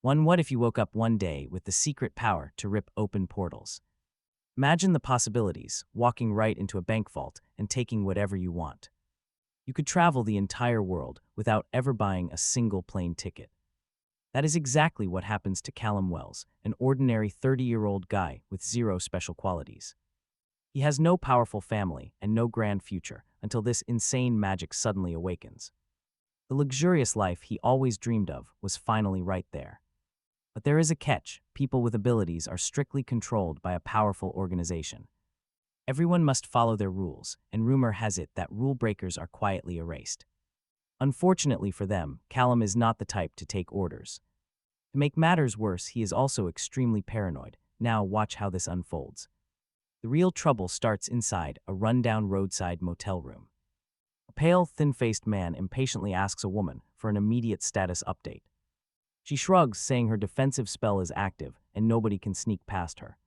What if you woke up one day with the secret power to rip open portals? Imagine the possibilities, walking right into a bank vault and taking whatever you want. You could travel the entire world without ever buying a single plane ticket. That is exactly what happens to Callum Wells, an ordinary 30-year-old guy with zero special qualities. He has no powerful family and no grand future until this insane magic suddenly awakens. The luxurious life he always dreamed of was finally right there. But there is a catch: people with abilities are strictly controlled by a powerful organization. Everyone must follow their rules, and rumor has it that rule breakers are quietly erased. Unfortunately for them, Callum is not the type to take orders. To make matters worse, he is also extremely paranoid. Now watch how this unfolds. The real trouble starts inside a rundown roadside motel room. A pale, thin-faced man impatiently asks a woman for an immediate status update. She shrugs, saying her defensive spell is active and nobody can sneak past her.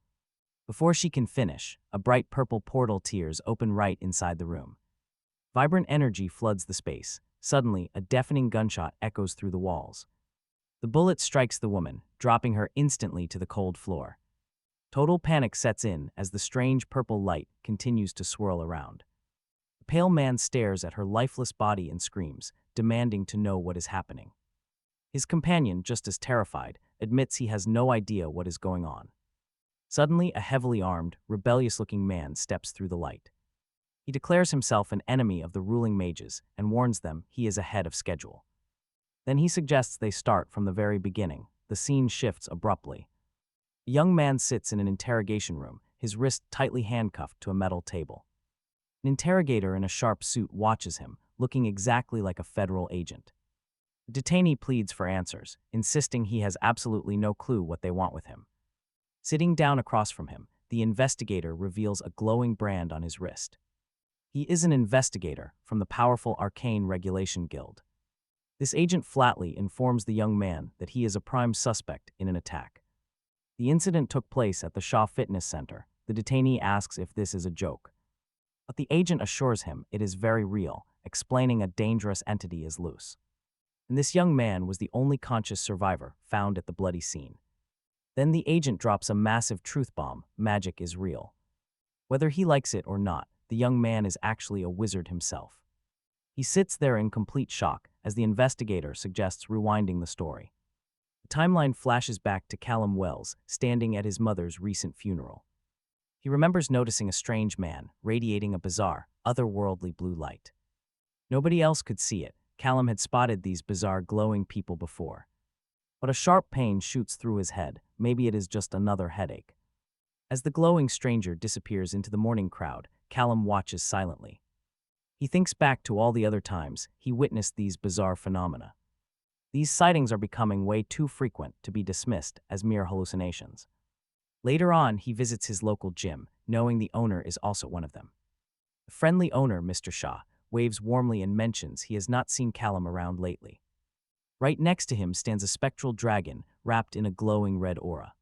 Before she can finish, a bright purple portal tears open right inside the room. Vibrant energy floods the space. Suddenly, a deafening gunshot echoes through the walls. The bullet strikes the woman, dropping her instantly to the cold floor. Total panic sets in as the strange purple light continues to swirl around. The pale man stares at her lifeless body and screams, demanding to know what is happening. His companion, just as terrified, admits he has no idea what is going on. Suddenly, a heavily armed, rebellious-looking man steps through the light. He declares himself an enemy of the ruling mages and warns them he is ahead of schedule. Then he suggests they start from the very beginning. The scene shifts abruptly. A young man sits in an interrogation room, his wrist tightly handcuffed to a metal table. An interrogator in a sharp suit watches him, looking exactly like a federal agent. The detainee pleads for answers, insisting he has absolutely no clue what they want with him. Sitting down across from him, the investigator reveals a glowing brand on his wrist. He is an investigator from the powerful Arcane Regulation Guild. This agent flatly informs the young man that he is a prime suspect in an attack. The incident took place at the Shaw Fitness Center. The detainee asks if this is a joke. But the agent assures him it is very real, explaining a dangerous entity is loose. And this young man was the only conscious survivor found at the bloody scene. Then the agent drops a massive truth bomb: magic is real. Whether he likes it or not, the young man is actually a wizard himself. He sits there in complete shock as the investigator suggests rewinding the story. The timeline flashes back to Callum Wells standing at his mother's recent funeral. He remembers noticing a strange man radiating a bizarre, otherworldly blue light. Nobody else could see it. Callum had spotted these bizarre glowing people before. But a sharp pain shoots through his head. Maybe it is just another headache. As the glowing stranger disappears into the morning crowd, Callum watches silently. He thinks back to all the other times he witnessed these bizarre phenomena. These sightings are becoming way too frequent to be dismissed as mere hallucinations. Later on, he visits his local gym, knowing the owner is also one of them. The friendly owner, Mr. Shaw, waves warmly and mentions he has not seen Callum around lately. Right next to him stands a spectral dragon wrapped in a glowing red aura.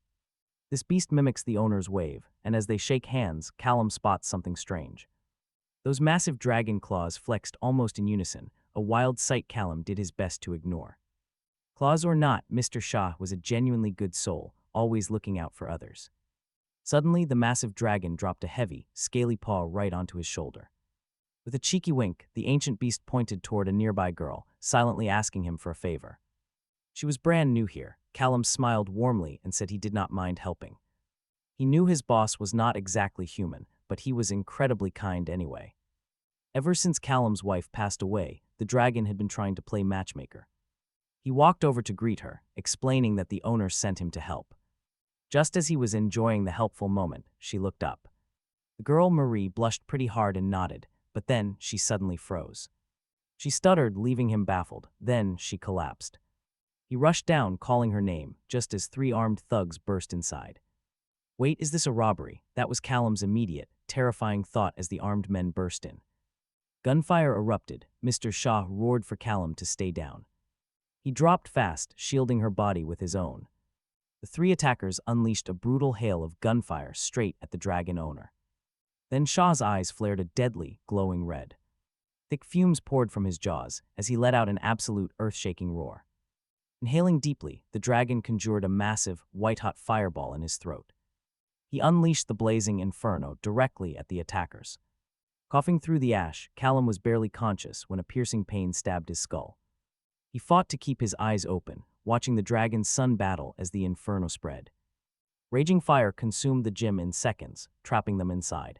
This beast mimics the owner's wave, and as they shake hands, Callum spots something strange. Those massive dragon claws flexed almost in unison, a wild sight Callum did his best to ignore. Claws or not, Mr. Shaw was a genuinely good soul, always looking out for others. Suddenly, the massive dragon dropped a heavy, scaly paw right onto his shoulder. With a cheeky wink, the ancient beast pointed toward a nearby girl, silently asking him for a favor. She was brand new here. Callum smiled warmly and said he did not mind helping. He knew his boss was not exactly human, but he was incredibly kind anyway. Ever since Callum's wife passed away, the dragon had been trying to play matchmaker. He walked over to greet her, explaining that the owner sent him to help. Just as he was enjoying the helpful moment, she looked up. The girl Marie blushed pretty hard and nodded, but then she suddenly froze. She stuttered, leaving him baffled. Then she collapsed. He rushed down, calling her name, just as three armed thugs burst inside. Wait, is this a robbery? That was Callum's immediate, terrifying thought as the armed men burst in. Gunfire erupted. Mr. Shaw roared for Callum to stay down. He dropped fast, shielding her body with his own. The three attackers unleashed a brutal hail of gunfire straight at the dragon owner. Then Shaw's eyes flared a deadly, glowing red. Thick fumes poured from his jaws as he let out an absolute earth-shaking roar. Inhaling deeply, the dragon conjured a massive, white-hot fireball in his throat. He unleashed the blazing inferno directly at the attackers. Coughing through the ash, Callum was barely conscious when a piercing pain stabbed his skull. He fought to keep his eyes open, watching the dragon's sun battle as the inferno spread. Raging fire consumed the gym in seconds, trapping them inside.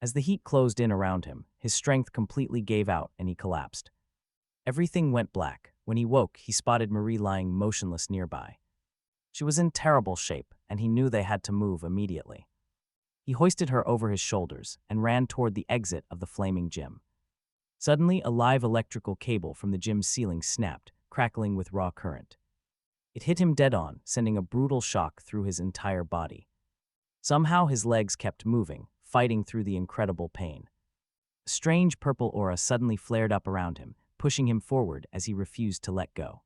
As the heat closed in around him, his strength completely gave out and he collapsed. Everything went black. When he woke, he spotted Marie lying motionless nearby. She was in terrible shape, and he knew they had to move immediately. He hoisted her over his shoulders and ran toward the exit of the flaming gym. Suddenly, a live electrical cable from the gym's ceiling snapped, crackling with raw current. It hit him dead on, sending a brutal shock through his entire body. Somehow his legs kept moving, fighting through the incredible pain. A strange purple aura suddenly flared up around him, pushing him forward as he refused to let go.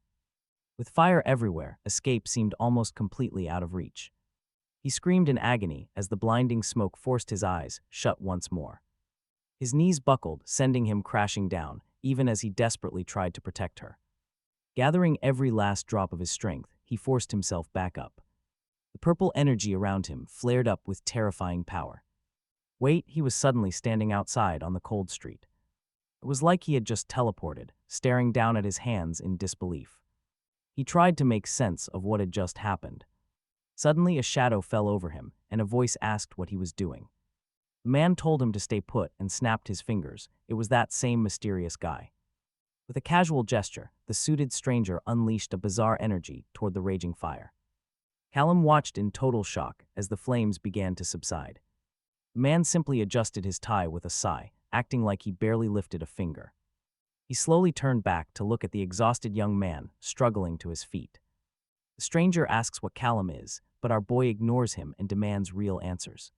With fire everywhere, escape seemed almost completely out of reach. He screamed in agony as the blinding smoke forced his eyes shut once more. His knees buckled, sending him crashing down, even as he desperately tried to protect her. Gathering every last drop of his strength, he forced himself back up. The purple energy around him flared up with terrifying power. Wait, he was suddenly standing outside on the cold street. It was like he had just teleported, staring down at his hands in disbelief. He tried to make sense of what had just happened. Suddenly a shadow fell over him, and a voice asked what he was doing. The man told him to stay put and snapped his fingers. It was that same mysterious guy. With a casual gesture, the suited stranger unleashed a bizarre energy toward the raging fire. Callum watched in total shock as the flames began to subside. The man simply adjusted his tie with a sigh, acting like he barely lifted a finger. He slowly turned back to look at the exhausted young man struggling to his feet. The stranger asks what Callum is, but our boy ignores him and demands real answers.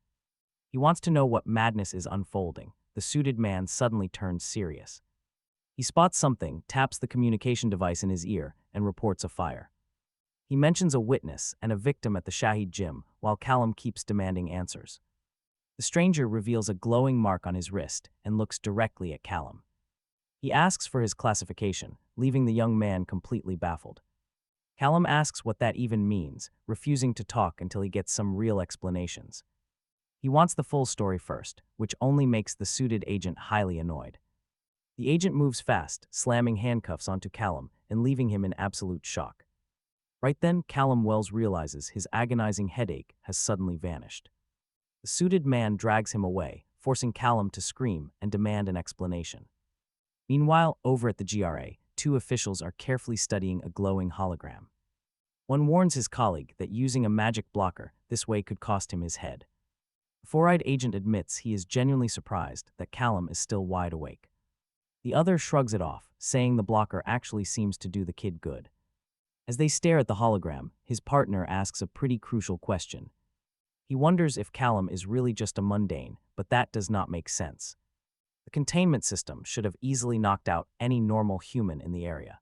He wants to know what madness is unfolding. The suited man suddenly turns serious. He spots something, taps the communication device in his ear, and reports a fire. He mentions a witness and a victim at the Shahid gym, while Callum keeps demanding answers. The stranger reveals a glowing mark on his wrist and looks directly at Callum. He asks for his classification, leaving the young man completely baffled. Callum asks what that even means, refusing to talk until he gets some real explanations. He wants the full story first, which only makes the suited agent highly annoyed. The agent moves fast, slamming handcuffs onto Callum and leaving him in absolute shock. Right then, Callum Wells realizes his agonizing headache has suddenly vanished. The suited man drags him away, forcing Callum to scream and demand an explanation. Meanwhile, over at the GRA, two officials are carefully studying a glowing hologram. One warns his colleague that using a magic blocker this way could cost him his head. The four-eyed agent admits he is genuinely surprised that Callum is still wide awake. The other shrugs it off, saying the blocker actually seems to do the kid good. As they stare at the hologram, his partner asks a pretty crucial question. He wonders if Callum is really just a mundane, but that does not make sense. The containment system should have easily knocked out any normal human in the area.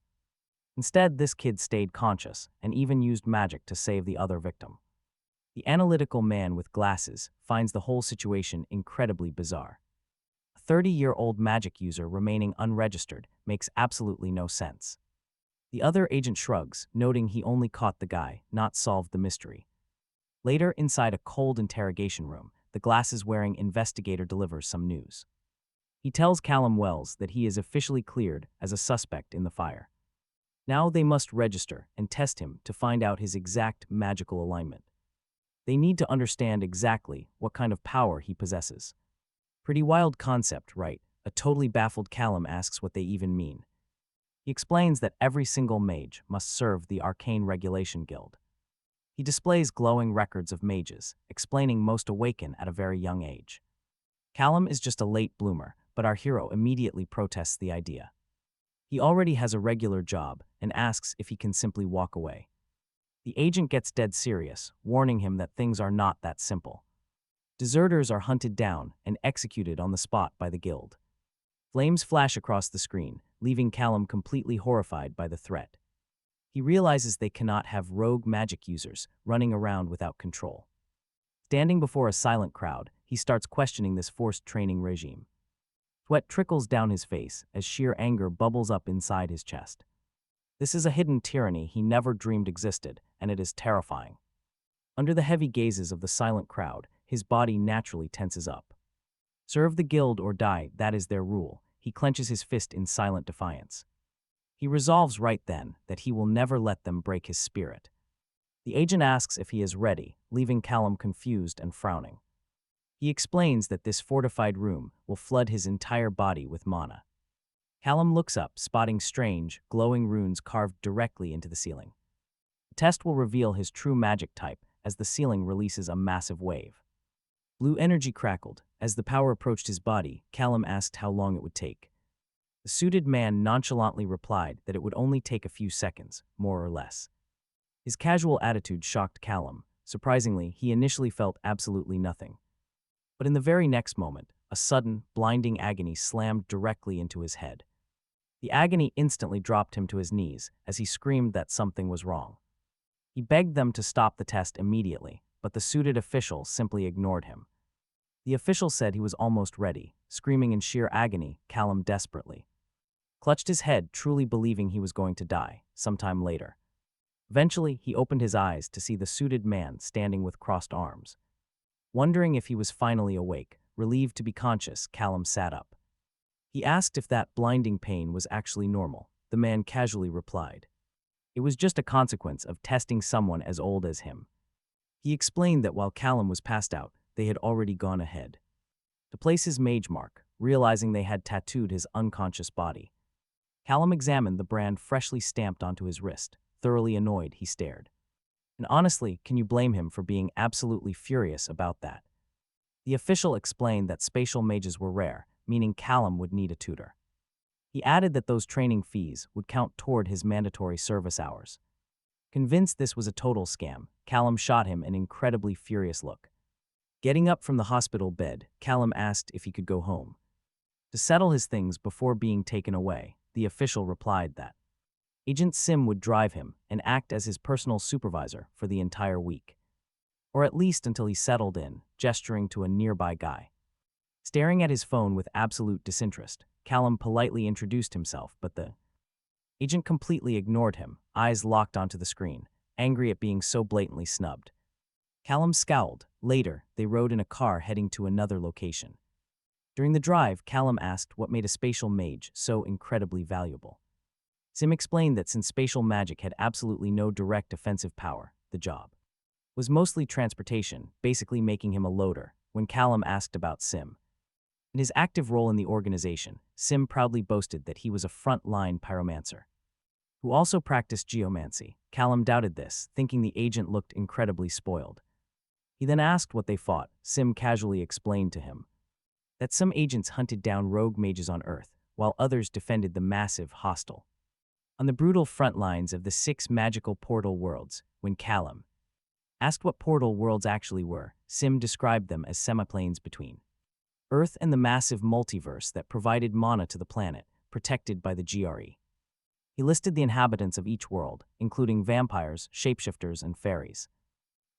Instead, this kid stayed conscious and even used magic to save the other victim. The analytical man with glasses finds the whole situation incredibly bizarre. A 30-year-old magic user remaining unregistered makes absolutely no sense. The other agent shrugs, noting he only caught the guy, not solved the mystery. Later, inside a cold interrogation room, the glasses-wearing investigator delivers some news. He tells Callum Wells that he is officially cleared as a suspect in the fire. Now they must register and test him to find out his exact magical alignment. They need to understand exactly what kind of power he possesses. Pretty wild concept, right? A totally baffled Callum asks what they even mean. He explains that every single mage must serve the Arcane Regulation Guild. He displays glowing records of mages, explaining most awaken at a very young age. Callum is just a late bloomer, but our hero immediately protests the idea. He already has a regular job and asks if he can simply walk away. The agent gets dead serious, warning him that things are not that simple. Deserters are hunted down and executed on the spot by the guild. Flames flash across the screen, leaving Callum completely horrified by the threat. He realizes they cannot have rogue magic users running around without control. Standing before a silent crowd, he starts questioning this forced training regime. Sweat trickles down his face as sheer anger bubbles up inside his chest. This is a hidden tyranny he never dreamed existed, and it is terrifying. Under the heavy gazes of the silent crowd, his body naturally tenses up. Serve the guild or die, that is their rule. He clenches his fist in silent defiance. He resolves right then that he will never let them break his spirit. The agent asks if he is ready, leaving Callum confused and frowning. He explains that this fortified room will flood his entire body with mana. Callum looks up, spotting strange, glowing runes carved directly into the ceiling. The test will reveal his true magic type as the ceiling releases a massive wave. Blue energy crackled. As the power approached his body, Callum asked how long it would take. The suited man nonchalantly replied that it would only take a few seconds, more or less. His casual attitude shocked Callum. Surprisingly, he initially felt absolutely nothing. But in the very next moment, a sudden, blinding agony slammed directly into his head. The agony instantly dropped him to his knees as he screamed that something was wrong. He begged them to stop the test immediately, but the suited official simply ignored him. The official said he was almost ready. Screaming in sheer agony, Callum desperately clutched his head, truly believing he was going to die sometime later. Eventually, he opened his eyes to see the suited man standing with crossed arms. Wondering if he was finally awake, relieved to be conscious, Callum sat up. He asked if that blinding pain was actually normal. The man casually replied. It was just a consequence of testing someone as old as him. He explained that while Callum was passed out, they had already gone ahead to place his mage mark, realizing they had tattooed his unconscious body. Callum examined the brand freshly stamped onto his wrist. Thoroughly annoyed, he stared. And honestly, can you blame him for being absolutely furious about that? The official explained that spatial mages were rare, meaning Callum would need a tutor. He added that those training fees would count toward his mandatory service hours. Convinced this was a total scam, Callum shot him an incredibly furious look. Getting up from the hospital bed, Callum asked if he could go home. To settle his things before being taken away, the official replied that Agent Sim would drive him and act as his personal supervisor for the entire week. Or at least until he settled in, gesturing to a nearby guy. Staring at his phone with absolute disinterest, Callum politely introduced himself, but the agent completely ignored him, eyes locked onto the screen, angry at being so blatantly snubbed. Callum scowled. Later, they rode in a car heading to another location. During the drive, Callum asked what made a spatial mage so incredibly valuable. Sim explained that since spatial magic had absolutely no direct offensive power, the job was mostly transportation, basically making him a loader. When Callum asked about Sim and his active role in the organization, Sim proudly boasted that he was a front-line pyromancer who also practiced geomancy. Callum doubted this, thinking the agent looked incredibly spoiled. He then asked what they fought. Sim casually explained to him that some agents hunted down rogue mages on Earth, while others defended the massive hostile on the brutal front lines of the 6 magical portal worlds. When Callum asked what portal worlds actually were, Sim described them as semiplanes between Earth and the massive multiverse that provided mana to the planet, protected by the GRE. He listed the inhabitants of each world, including vampires, shapeshifters, and fairies.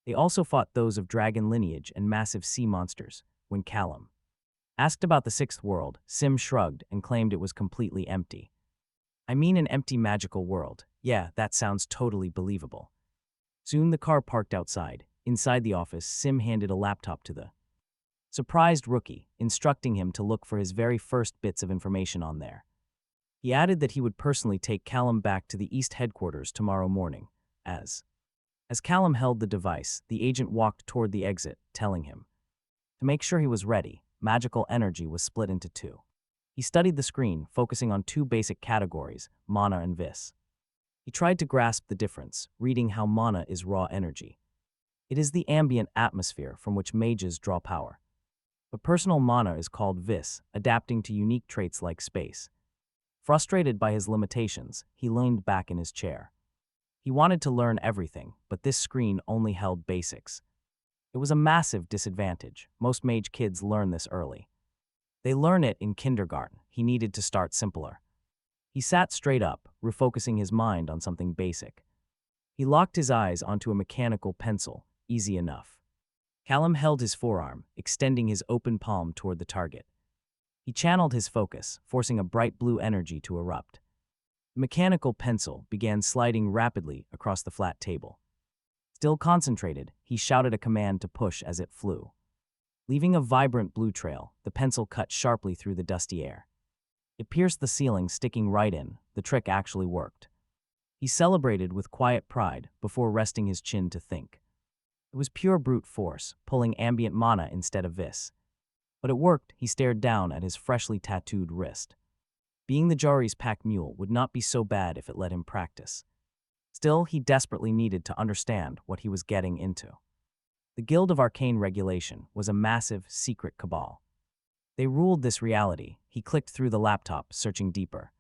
They also fought those of dragon lineage and massive sea monsters. When Callum asked about the 6th world, Sim shrugged and claimed it was completely empty. I mean an empty magical world. Yeah, that sounds totally believable. Soon the car parked outside. Inside the office, Sim handed a laptop to the surprised rookie, instructing him to look for his very first bits of information on there. He added that he would personally take Callum back to the East headquarters tomorrow morning. As Callum held the device, the agent walked toward the exit, telling him to make sure he was ready. Magical energy was split into 2. He studied the screen, focusing on 2 basic categories, mana and vis. He tried to grasp the difference, reading how mana is raw energy. It is the ambient atmosphere from which mages draw power. But personal mana is called vis, adapting to unique traits like space. Frustrated by his limitations, he leaned back in his chair. He wanted to learn everything, but this screen only held basics. It was a massive disadvantage. Most mage kids learn this early. They learn it in kindergarten. He needed to start simpler. He sat straight up, refocusing his mind on something basic. He locked his eyes onto a mechanical pencil. Easy enough. Callum held his forearm, extending his open palm toward the target. He channeled his focus, forcing a bright blue energy to erupt. The mechanical pencil began sliding rapidly across the flat table. Still concentrated, he shouted a command to push as it flew. Leaving a vibrant blue trail, the pencil cut sharply through the dusty air. It pierced the ceiling, sticking right in. The trick actually worked. He celebrated with quiet pride before resting his chin to think. It was pure brute force, pulling ambient mana instead of vis. But it worked. He stared down at his freshly tattooed wrist. Being the Jari's pack mule would not be so bad if it let him practice. Still, he desperately needed to understand what he was getting into. The Guild of Arcane Regulation was a massive, secret cabal. They ruled this reality. He clicked through the laptop, searching deeper.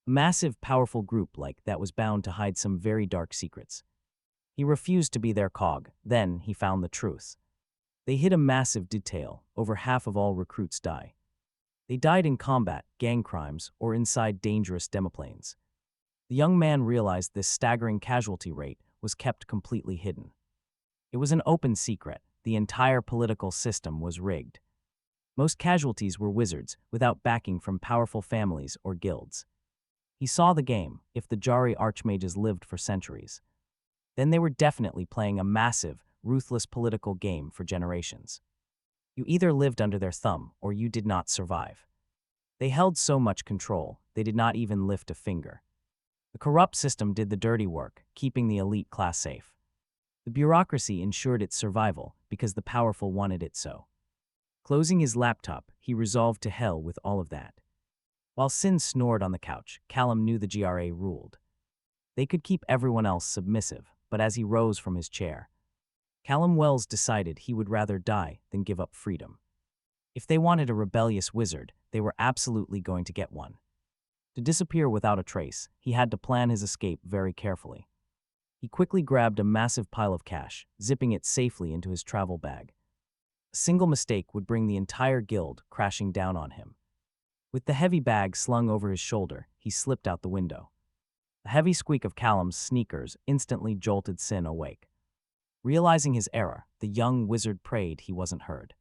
A massive, powerful group like that was bound to hide some very dark secrets. He refused to be their cog. Then he found the truth. They hid a massive detail. Over half of all recruits die. They died in combat, gang crimes, or inside dangerous demoplanes. The young man realized this staggering casualty rate was kept completely hidden. It was an open secret. The entire political system was rigged. Most casualties were wizards, without backing from powerful families or guilds. He saw the game. If the Jari archmages lived for centuries, then they were definitely playing a massive, ruthless political game for generations. You either lived under their thumb or you did not survive. They held so much control, they did not even lift a finger. The corrupt system did the dirty work, keeping the elite class safe. The bureaucracy ensured its survival because the powerful wanted it so. Closing his laptop, he resolved to hell with all of that. While Sin snored on the couch, Callum knew the GRA ruled. They could keep everyone else submissive, but as he rose from his chair, Callum Wells decided he would rather die than give up freedom. If they wanted a rebellious wizard, they were absolutely going to get one. To disappear without a trace, he had to plan his escape very carefully. He quickly grabbed a massive pile of cash, zipping it safely into his travel bag. A single mistake would bring the entire guild crashing down on him. With the heavy bag slung over his shoulder, he slipped out the window. The heavy squeak of Callum's sneakers instantly jolted Sin awake. Realizing his error, the young wizard prayed he wasn't heard.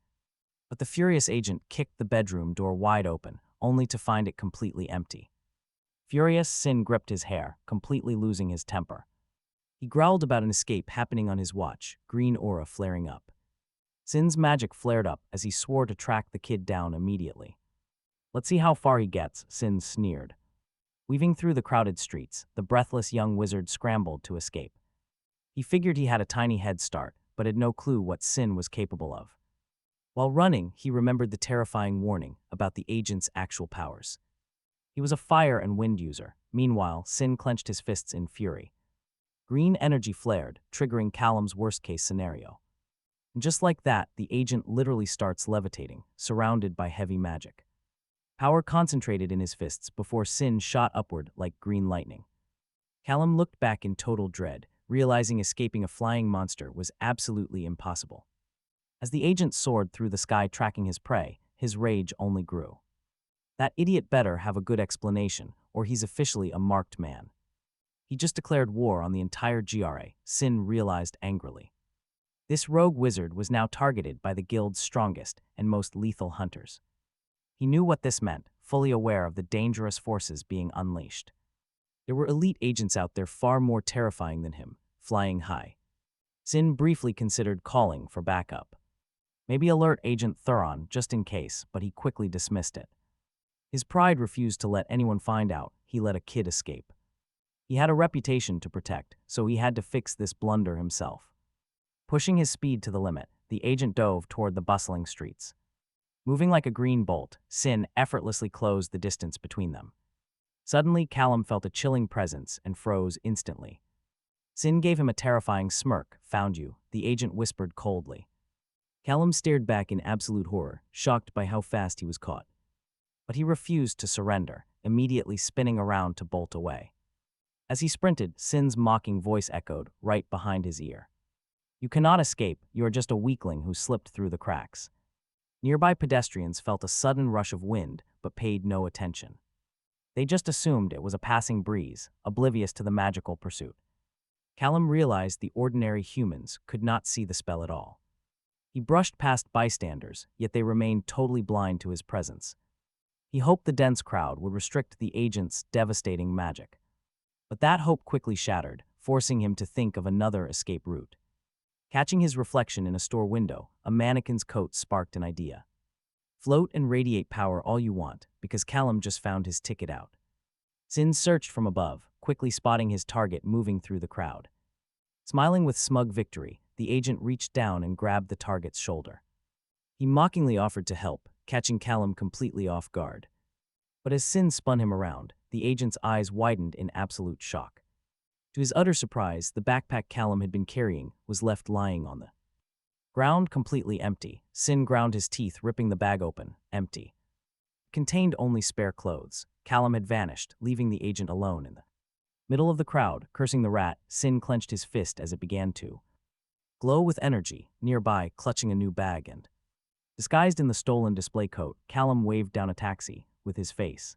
But the furious agent kicked the bedroom door wide open, only to find it completely empty. Furious, Sin gripped his hair, completely losing his temper. He growled about an escape happening on his watch, green aura flaring up. Sin's magic flared up as he swore to track the kid down immediately. Let's see how far he gets, Sin sneered. Weaving through the crowded streets, the breathless young wizard scrambled to escape. He figured he had a tiny head start, but had no clue what Sin was capable of. While running, he remembered the terrifying warning about the agent's actual powers. He was a fire and wind user. Meanwhile, Sin clenched his fists in fury. Green energy flared, triggering Callum's worst-case scenario. And just like that, the agent literally starts levitating, surrounded by heavy magic. Power concentrated in his fists before Sin shot upward like green lightning. Callum looked back in total dread, realizing escaping a flying monster was absolutely impossible. As the agent soared through the sky tracking his prey, his rage only grew. That idiot better have a good explanation, or he's officially a marked man. He just declared war on the entire GRA, Sin realized angrily. This rogue wizard was now targeted by the guild's strongest and most lethal hunters. He knew what this meant, fully aware of the dangerous forces being unleashed. There were elite agents out there far more terrifying than him, flying high. Sin briefly considered calling for backup. Maybe alert Agent Thuron just in case, but he quickly dismissed it. His pride refused to let anyone find out he let a kid escape. He had a reputation to protect, so he had to fix this blunder himself. Pushing his speed to the limit, the agent dove toward the bustling streets. Moving like a green bolt, Sin effortlessly closed the distance between them. Suddenly, Callum felt a chilling presence and froze instantly. Sin gave him a terrifying smirk. "Found you," the agent whispered coldly. Callum stared back in absolute horror, shocked by how fast he was caught. But he refused to surrender, immediately spinning around to bolt away. As he sprinted, Sin's mocking voice echoed right behind his ear. "You cannot escape, you are just a weakling who slipped through the cracks." Nearby pedestrians felt a sudden rush of wind, but paid no attention. They just assumed it was a passing breeze, oblivious to the magical pursuit. Callum realized the ordinary humans could not see the spell at all. He brushed past bystanders, yet they remained totally blind to his presence. He hoped the dense crowd would restrict the agent's devastating magic. But that hope quickly shattered, forcing him to think of another escape route. Catching his reflection in a store window, a mannequin's coat sparked an idea. Float and radiate power all you want, because Callum just found his ticket out. Sin searched from above, quickly spotting his target moving through the crowd. Smiling with smug victory, the agent reached down and grabbed the target's shoulder. He mockingly offered to help, catching Callum completely off guard. But as Sin spun him around, the agent's eyes widened in absolute shock. To his utter surprise, the backpack Callum had been carrying was left lying on the ground completely empty. Sin ground his teeth, ripping the bag open, empty. It contained only spare clothes. Callum had vanished, leaving the agent alone in the middle of the crowd. Cursing the rat, Sin clenched his fist as it began to glow with energy, nearby clutching a new bag and, disguised in the stolen display coat, Callum waved down a taxi, with his face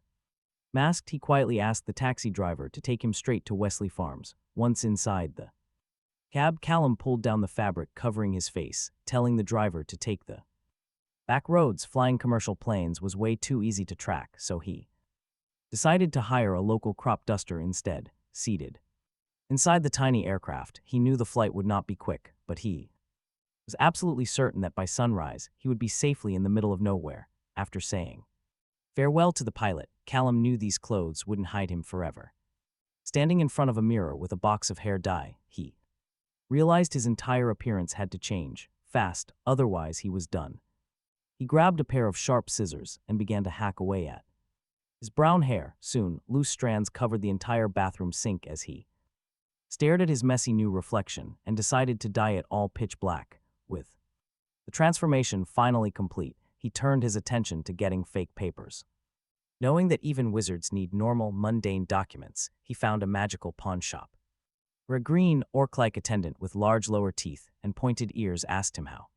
masked. He quietly asked the taxi driver to take him straight to Wesley Farms. Once inside the cab, Callum pulled down the fabric covering his face, telling the driver to take the back roads. Flying commercial planes was way too easy to track, so he decided to hire a local crop duster instead. Seated inside the tiny aircraft, he knew the flight would not be quick, but he was absolutely certain that by sunrise, he would be safely in the middle of nowhere. After saying farewell to the pilot, Callum knew these clothes wouldn't hide him forever. Standing in front of a mirror with a box of hair dye, he realized his entire appearance had to change, fast, otherwise he was done. He grabbed a pair of sharp scissors and began to hack away at his brown hair. Soon, loose strands covered the entire bathroom sink as he stared at his messy new reflection and decided to dye it all pitch black. With the transformation finally complete, he turned his attention to getting fake papers. Knowing that even wizards need normal, mundane documents, he found a magical pawn shop, where a green, orc-like attendant with large lower teeth and pointed ears asked him how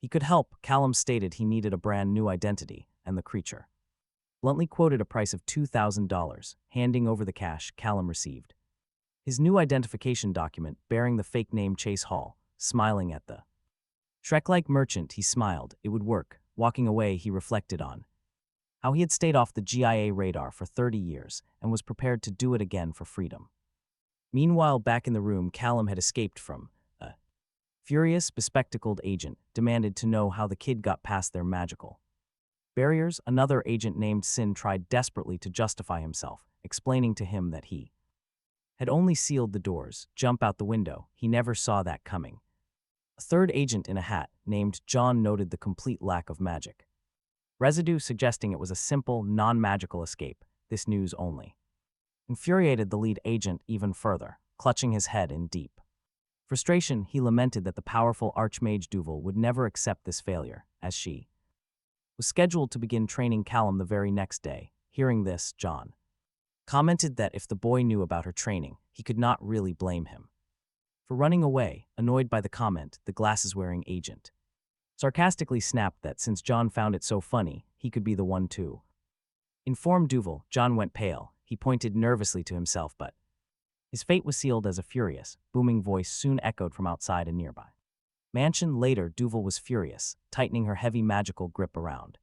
he could help. Callum stated he needed a brand new identity, and the creature bluntly quoted a price of $2,000. Handing over the cash, Callum received his new identification document bearing the fake name Chase Hall. Smiling at the Shrek-like merchant, he smiled. It would work. Walking away, he reflected on how he had stayed off the GIA radar for 30 years and was prepared to do it again for freedom. Meanwhile, back in the room, Callum had escaped from a furious, bespectacled agent, demanded to know how the kid got past their magical barriers. Another agent named Sin tried desperately to justify himself, explaining to him that he had only sealed the doors. Jump out the window. He never saw that coming. A third agent in a hat, named John, noted the complete lack of magic residue, suggesting it was a simple, non-magical escape. This news only infuriated the lead agent even further. Clutching his head in deep frustration, he lamented that the powerful Archmage Duval would never accept this failure, as she was scheduled to begin training Callum the very next day. Hearing this, John commented that if the boy knew about her training, he could not really blame him for running away. Annoyed by the comment, the glasses-wearing agent sarcastically snapped that since John found it so funny, he could be the one to inform Duval. John went pale. He pointed nervously to himself, but his fate was sealed as a furious, booming voice soon echoed from outside a nearby mansion. Later, Duval was furious, tightening her heavy magical grip around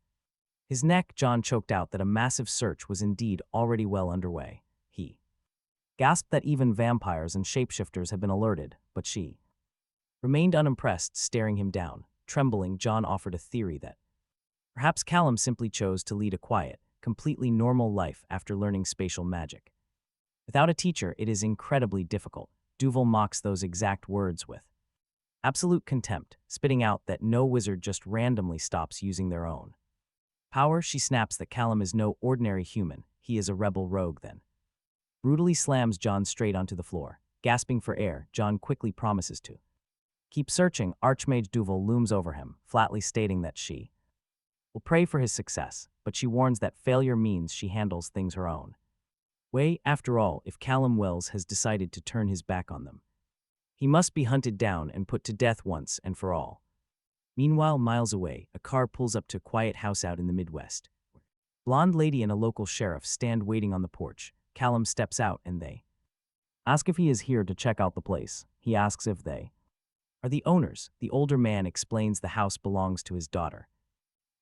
his neck. John choked out that a massive search was indeed already well underway. He gasped that even vampires and shapeshifters had been alerted, but she remained unimpressed, staring him down. Trembling, John offered a theory that perhaps Callum simply chose to lead a quiet, completely normal life after learning spatial magic. Without a teacher, it is incredibly difficult. Duval mocks those exact words with absolute contempt, spitting out that no wizard just randomly stops using their own power. She snaps that Callum is no ordinary human. He is a rebel rogue, then brutally slams John straight onto the floor. Gasping for air, John quickly promises to keep searching. Archmage Duval looms over him, flatly stating that she will pray for his success, but she warns that failure means she handles things her own way. After all, if Callum Wells has decided to turn his back on them, he must be hunted down and put to death once and for all. Meanwhile, miles away, a car pulls up to a quiet house out in the Midwest. Blonde lady and a local sheriff stand waiting on the porch. Callum steps out and they ask if he is here to check out the place. He asks if they are the owners. The older man explains the house belongs to his daughter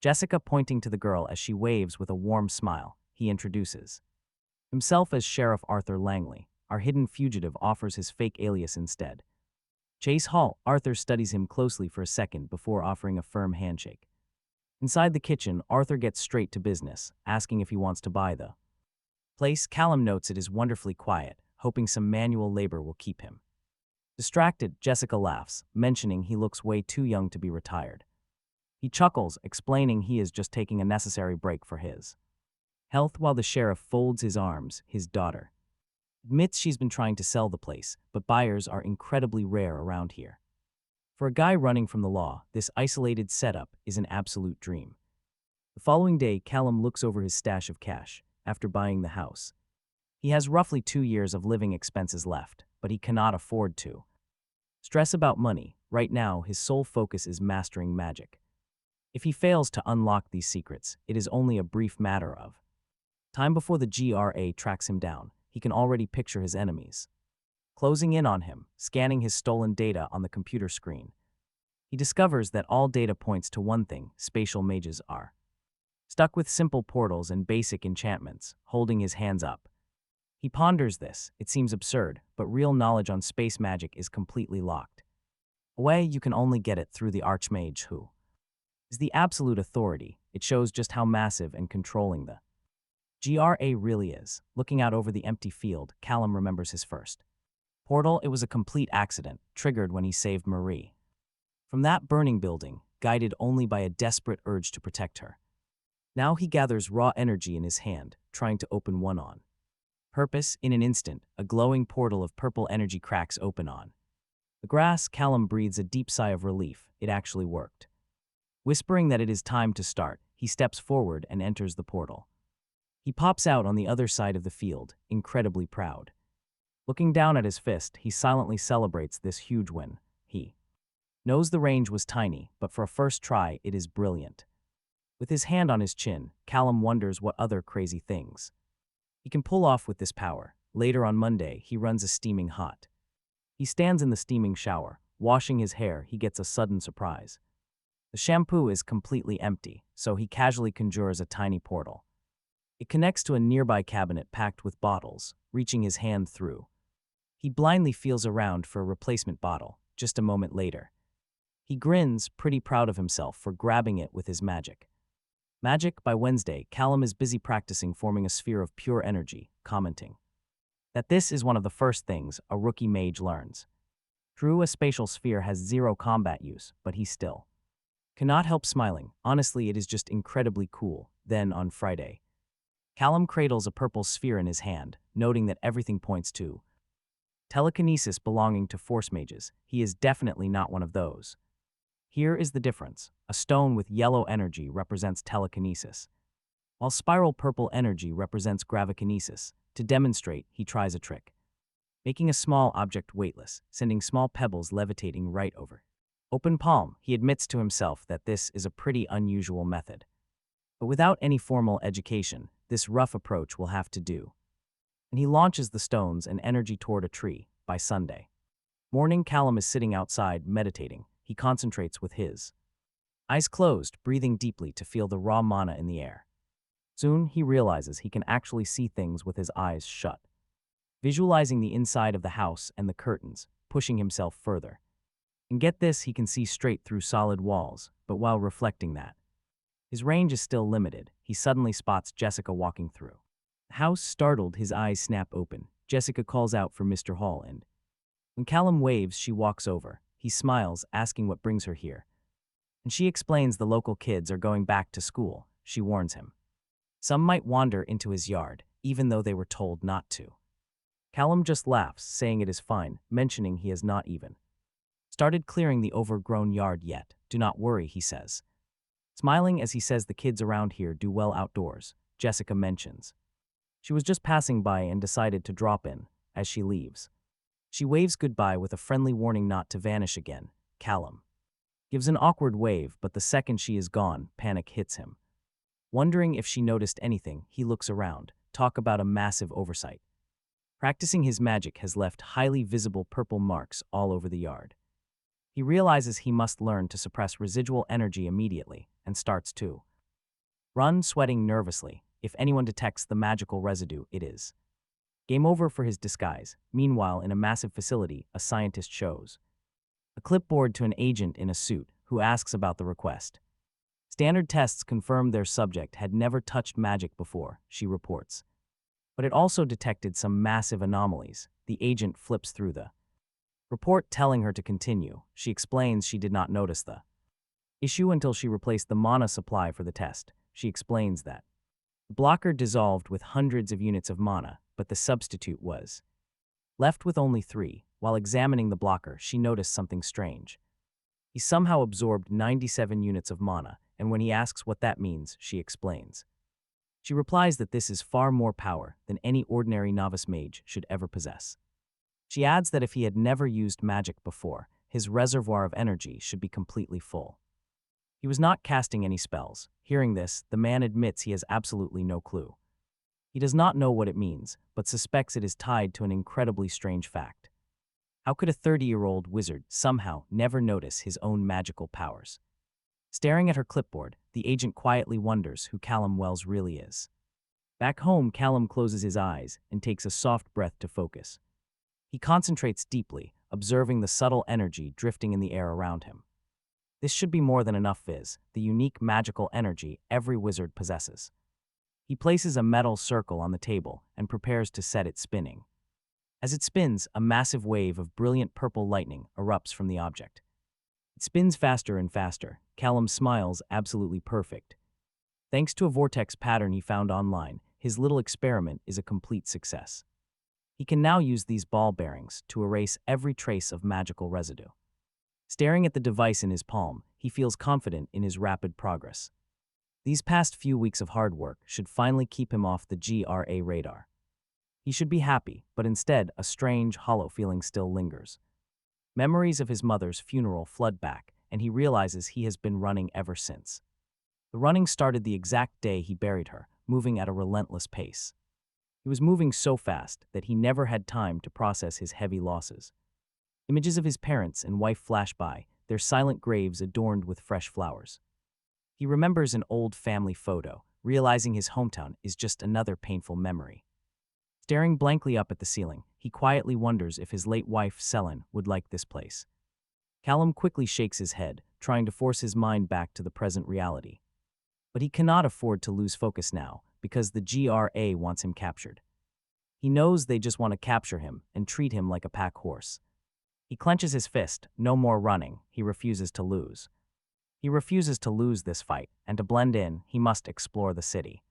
Jessica, pointing to the girl as she waves with a warm smile. He introduces himself as Sheriff Arthur Langley. our hidden fugitive offers his fake alias instead. Chase Hall, Arthur studies him closely for a second before offering a firm handshake. Inside the kitchen, Arthur gets straight to business, asking if he wants to buy the place. Callum notes it is wonderfully quiet, hoping some manual labor will keep him. Distracted, Jessica laughs, mentioning he looks way too young to be retired. He chuckles, explaining he is just taking a necessary break for his health while the sheriff folds his arms. His daughter admits she's been trying to sell the place, but buyers are incredibly rare around here. For a guy running from the law, this isolated setup is an absolute dream. The following day, Callum looks over his stash of cash after buying the house. He has roughly 2 years of living expenses left, but he cannot afford to stress about money. Right now, his sole focus is mastering magic. If he fails to unlock these secrets, it is only a brief matter of time before the GRA tracks him down. He can already picture his enemies closing in on him, scanning his stolen data on the computer screen. He discovers that all data points to one thing: spatial mages are stuck with simple portals and basic enchantments, holding his hands up. He ponders this. It seems absurd, but real knowledge on space magic is completely locked away. You can only get it through the Archmage, who is the absolute authority. It shows just how massive and controlling the GRA really is. Looking out over the empty field, Callum remembers his first portal. It was a complete accident, triggered when he saved Marie from that burning building, guided only by a desperate urge to protect her. Now he gathers raw energy in his hand, trying to open one on purpose. In an instant, a glowing portal of purple energy cracks open on the grass. Callum breathes a deep sigh of relief. It actually worked. Whispering that it is time to start, he steps forward and enters the portal. He pops out on the other side of the field, incredibly proud. Looking down at his fist, he silently celebrates this huge win. He knows the range was tiny, but for a first try, it is brilliant. With his hand on his chin, Callum wonders what other crazy things he can pull off with this power. Later on Monday, he runs a steaming hot. He stands in the steaming shower, washing his hair. He gets a sudden surprise. The shampoo is completely empty, so he casually conjures a tiny portal. It connects to a nearby cabinet packed with bottles, reaching his hand through. He blindly feels around for a replacement bottle. Just a moment later, he grins, pretty proud of himself for grabbing it with his magic. By Wednesday, Callum is busy practicing forming a sphere of pure energy, commenting that this is one of the first things a rookie mage learns. True, a spatial sphere has zero combat use, but he still cannot help smiling. Honestly, it is just incredibly cool. Then, on Friday, Callum cradles a purple sphere in his hand, noting that everything points to telekinesis belonging to force mages. He is definitely not one of those. Here is the difference. A stone with yellow energy represents telekinesis, while spiral purple energy represents gravikinesis. To demonstrate, he tries a trick, making a small object weightless, sending small pebbles levitating right over open palm. He admits to himself that this is a pretty unusual method. But without any formal education, this rough approach will have to do. And he launches the stones and energy toward a tree. By Sunday morning, Callum is sitting outside, meditating. He concentrates with his eyes closed, breathing deeply to feel the raw mana in the air. Soon, he realizes he can actually see things with his eyes shut, visualizing the inside of the house and the curtains, pushing himself further. And get this, he can see straight through solid walls, but while reflecting that his range is still limited, he suddenly spots Jessica walking through the house. Startled, his eyes snap open. Jessica calls out for Mr. Hall, and when Callum waves, she walks over. He smiles, asking what brings her here. And she explains the local kids are going back to school. She warns him some might wander into his yard, even though they were told not to. Callum just laughs, saying it is fine, mentioning he has not even started clearing the overgrown yard yet. Do not worry, he says, smiling as he says the kids around here do well outdoors. Jessica mentions she was just passing by and decided to drop in. As she leaves, she waves goodbye with a friendly warning not to vanish again. Callum gives an awkward wave, but the second she is gone, panic hits him. Wondering if she noticed anything, he looks around. Talk about a massive oversight. Practicing his magic has left highly visible purple marks all over the yard. He realizes he must learn to suppress residual energy immediately and starts to run, sweating nervously. If anyone detects the magical residue, it is Game over for his disguise. Meanwhile, in a massive facility, a scientist shows a clipboard to an agent in a suit who asks about the request. Standard tests confirmed their subject had never touched magic before, she reports. But it also detected some massive anomalies. The agent flips through the report telling her to continue. She explains she did not notice the issue until she replaced the mana supply for the test. She explains that the blocker dissolved with hundreds of units of mana, but the substitute was left with only 3. While examining the blocker, she noticed something strange. He somehow absorbed 97 units of mana, and when he asks what that means, she explains. She replies that this is far more power than any ordinary novice mage should ever possess. She adds that if he had never used magic before, his reservoir of energy should be completely full. He was not casting any spells. Hearing this, the man admits he has absolutely no clue. He does not know what it means, but suspects it is tied to an incredibly strange fact. How could a 30-year-old wizard somehow never notice his own magical powers? Staring at her clipboard, the agent quietly wonders who Callum Wells really is. Back home, Callum closes his eyes and takes a soft breath to focus. He concentrates deeply, observing the subtle energy drifting in the air around him. This should be more than enough fizz, the unique magical energy every wizard possesses. He places a metal circle on the table and prepares to set it spinning. As it spins, a massive wave of brilliant purple lightning erupts from the object. It spins faster and faster. Callum smiles, absolutely perfect. Thanks to a vortex pattern he found online, his little experiment is a complete success. He can now use these ball bearings to erase every trace of magical residue. Staring at the device in his palm, he feels confident in his rapid progress. These past few weeks of hard work should finally keep him off the GRA radar. He should be happy, but instead, a strange, hollow feeling still lingers. Memories of his mother's funeral flood back, and he realizes he has been running ever since. The running started the exact day he buried her, moving at a relentless pace. He was moving so fast that he never had time to process his heavy losses. Images of his parents and wife flash by, their silent graves adorned with fresh flowers. He remembers an old family photo, realizing his hometown is just another painful memory. Staring blankly up at the ceiling, he quietly wonders if his late wife, Selin, would like this place. Callum quickly shakes his head, trying to force his mind back to the present reality. But he cannot afford to lose focus now, because the GRA wants him captured. He knows they just want to capture him and treat him like a pack horse. He clenches his fist. No more running. He refuses to lose. He refuses to lose this fight, and to blend in, he must explore the city.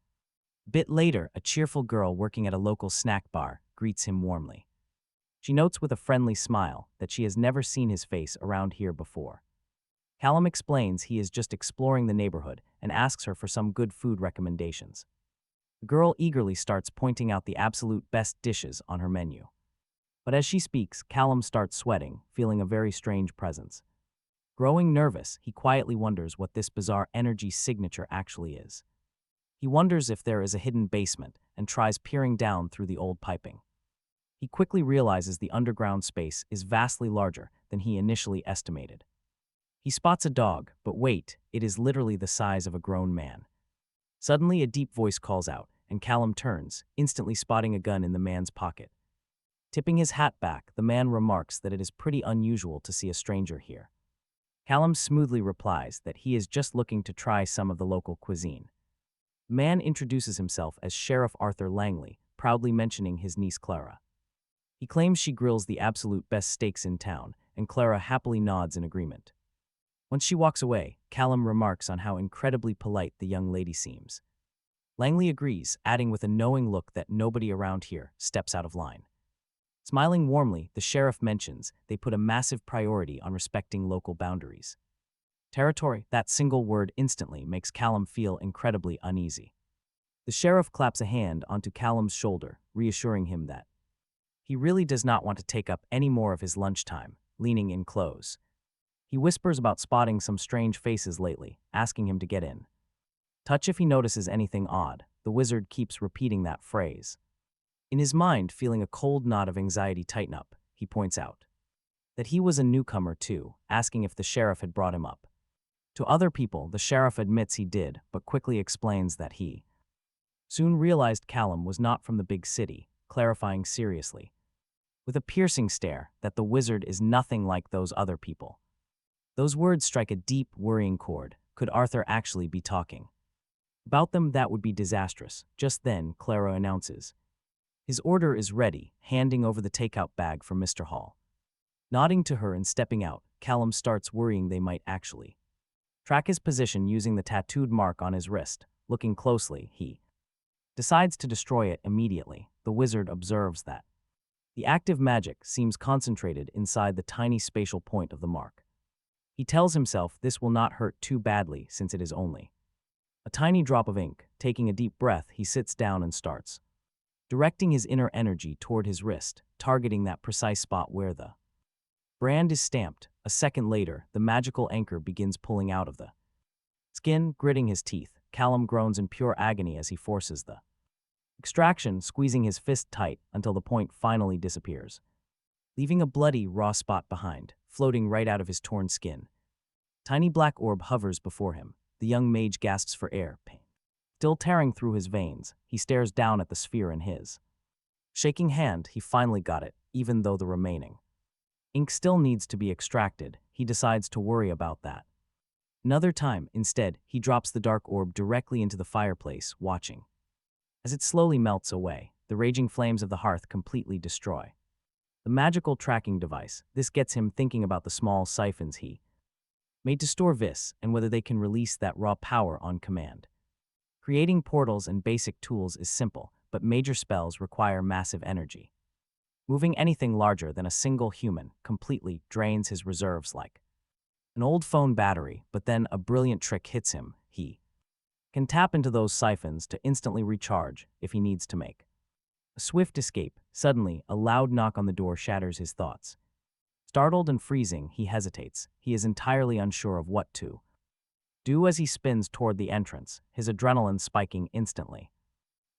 A bit later, a cheerful girl working at a local snack bar greets him warmly. She notes with a friendly smile that she has never seen his face around here before. Callum explains he is just exploring the neighborhood and asks her for some good food recommendations. The girl eagerly starts pointing out the absolute best dishes on her menu. But as she speaks, Callum starts sweating, feeling a very strange presence. Growing nervous, he quietly wonders what this bizarre energy signature actually is. He wonders if there is a hidden basement and tries peering down through the old piping. He quickly realizes the underground space is vastly larger than he initially estimated. He spots a dog, but wait, it is literally the size of a grown man. Suddenly, a deep voice calls out, and Callum turns, instantly spotting a gun in the man's pocket. Tipping his hat back, the man remarks that it is pretty unusual to see a stranger here. Callum smoothly replies that he is just looking to try some of the local cuisine. The man introduces himself as Sheriff Arthur Langley, proudly mentioning his niece Clara. He claims she grills the absolute best steaks in town, and Clara happily nods in agreement. Once she walks away, Callum remarks on how incredibly polite the young lady seems. Langley agrees, adding with a knowing look that nobody around here steps out of line. Smiling warmly, the sheriff mentions they put a massive priority on respecting local boundaries. Territory, that single word instantly makes Callum feel incredibly uneasy. The sheriff claps a hand onto Callum's shoulder, reassuring him that he really does not want to take up any more of his lunchtime, leaning in close. He whispers about spotting some strange faces lately, asking him to get in. Touch if he notices anything odd. The wizard keeps repeating that phrase. In his mind, feeling a cold knot of anxiety tighten up, he points out that he was a newcomer too, asking if the sheriff had brought him up. To other people, the sheriff admits he did, but quickly explains that he soon realized Callum was not from the big city, clarifying seriously, with a piercing stare, that the wizard is nothing like those other people. Those words strike a deep, worrying chord. Could Arthur actually be talking about them? That would be disastrous. Just then, Clara announces his order is ready, handing over the takeout bag from Mr. Hall. Nodding to her and stepping out, Callum starts worrying they might actually track his position using the tattooed mark on his wrist. Looking closely, he decides to destroy it immediately. The wizard observes that the active magic seems concentrated inside the tiny spatial point of the mark. He tells himself this will not hurt too badly since it is only a tiny drop of ink. Taking a deep breath, he sits down and starts directing his inner energy toward his wrist, targeting that precise spot where the brand is stamped. A second later, the magical anchor begins pulling out of the skin, gritting his teeth. Callum groans in pure agony as he forces the extraction, squeezing his fist tight until the point finally disappears, leaving a bloody, raw spot behind, floating right out of his torn skin. Tiny black orb hovers before him. The young mage gasps for air, pain still tearing through his veins. He stares down at the sphere in his shaking hand. He finally got it, even though the remaining ink still needs to be extracted. He decides to worry about that another time. Instead, he drops the dark orb directly into the fireplace, watching as it slowly melts away. The raging flames of the hearth completely destroy the magical tracking device. This gets him thinking about the small siphons he made to store Vis and whether they can release that raw power on command. Creating portals and basic tools is simple, but major spells require massive energy. Moving anything larger than a single human completely drains his reserves like an old phone battery. But then a brilliant trick hits him. He can tap into those siphons to instantly recharge if he needs to make a swift escape. Suddenly, a loud knock on the door shatters his thoughts. Startled and freezing, he hesitates. He is entirely unsure of what to do as he spins toward the entrance, his adrenaline spiking instantly.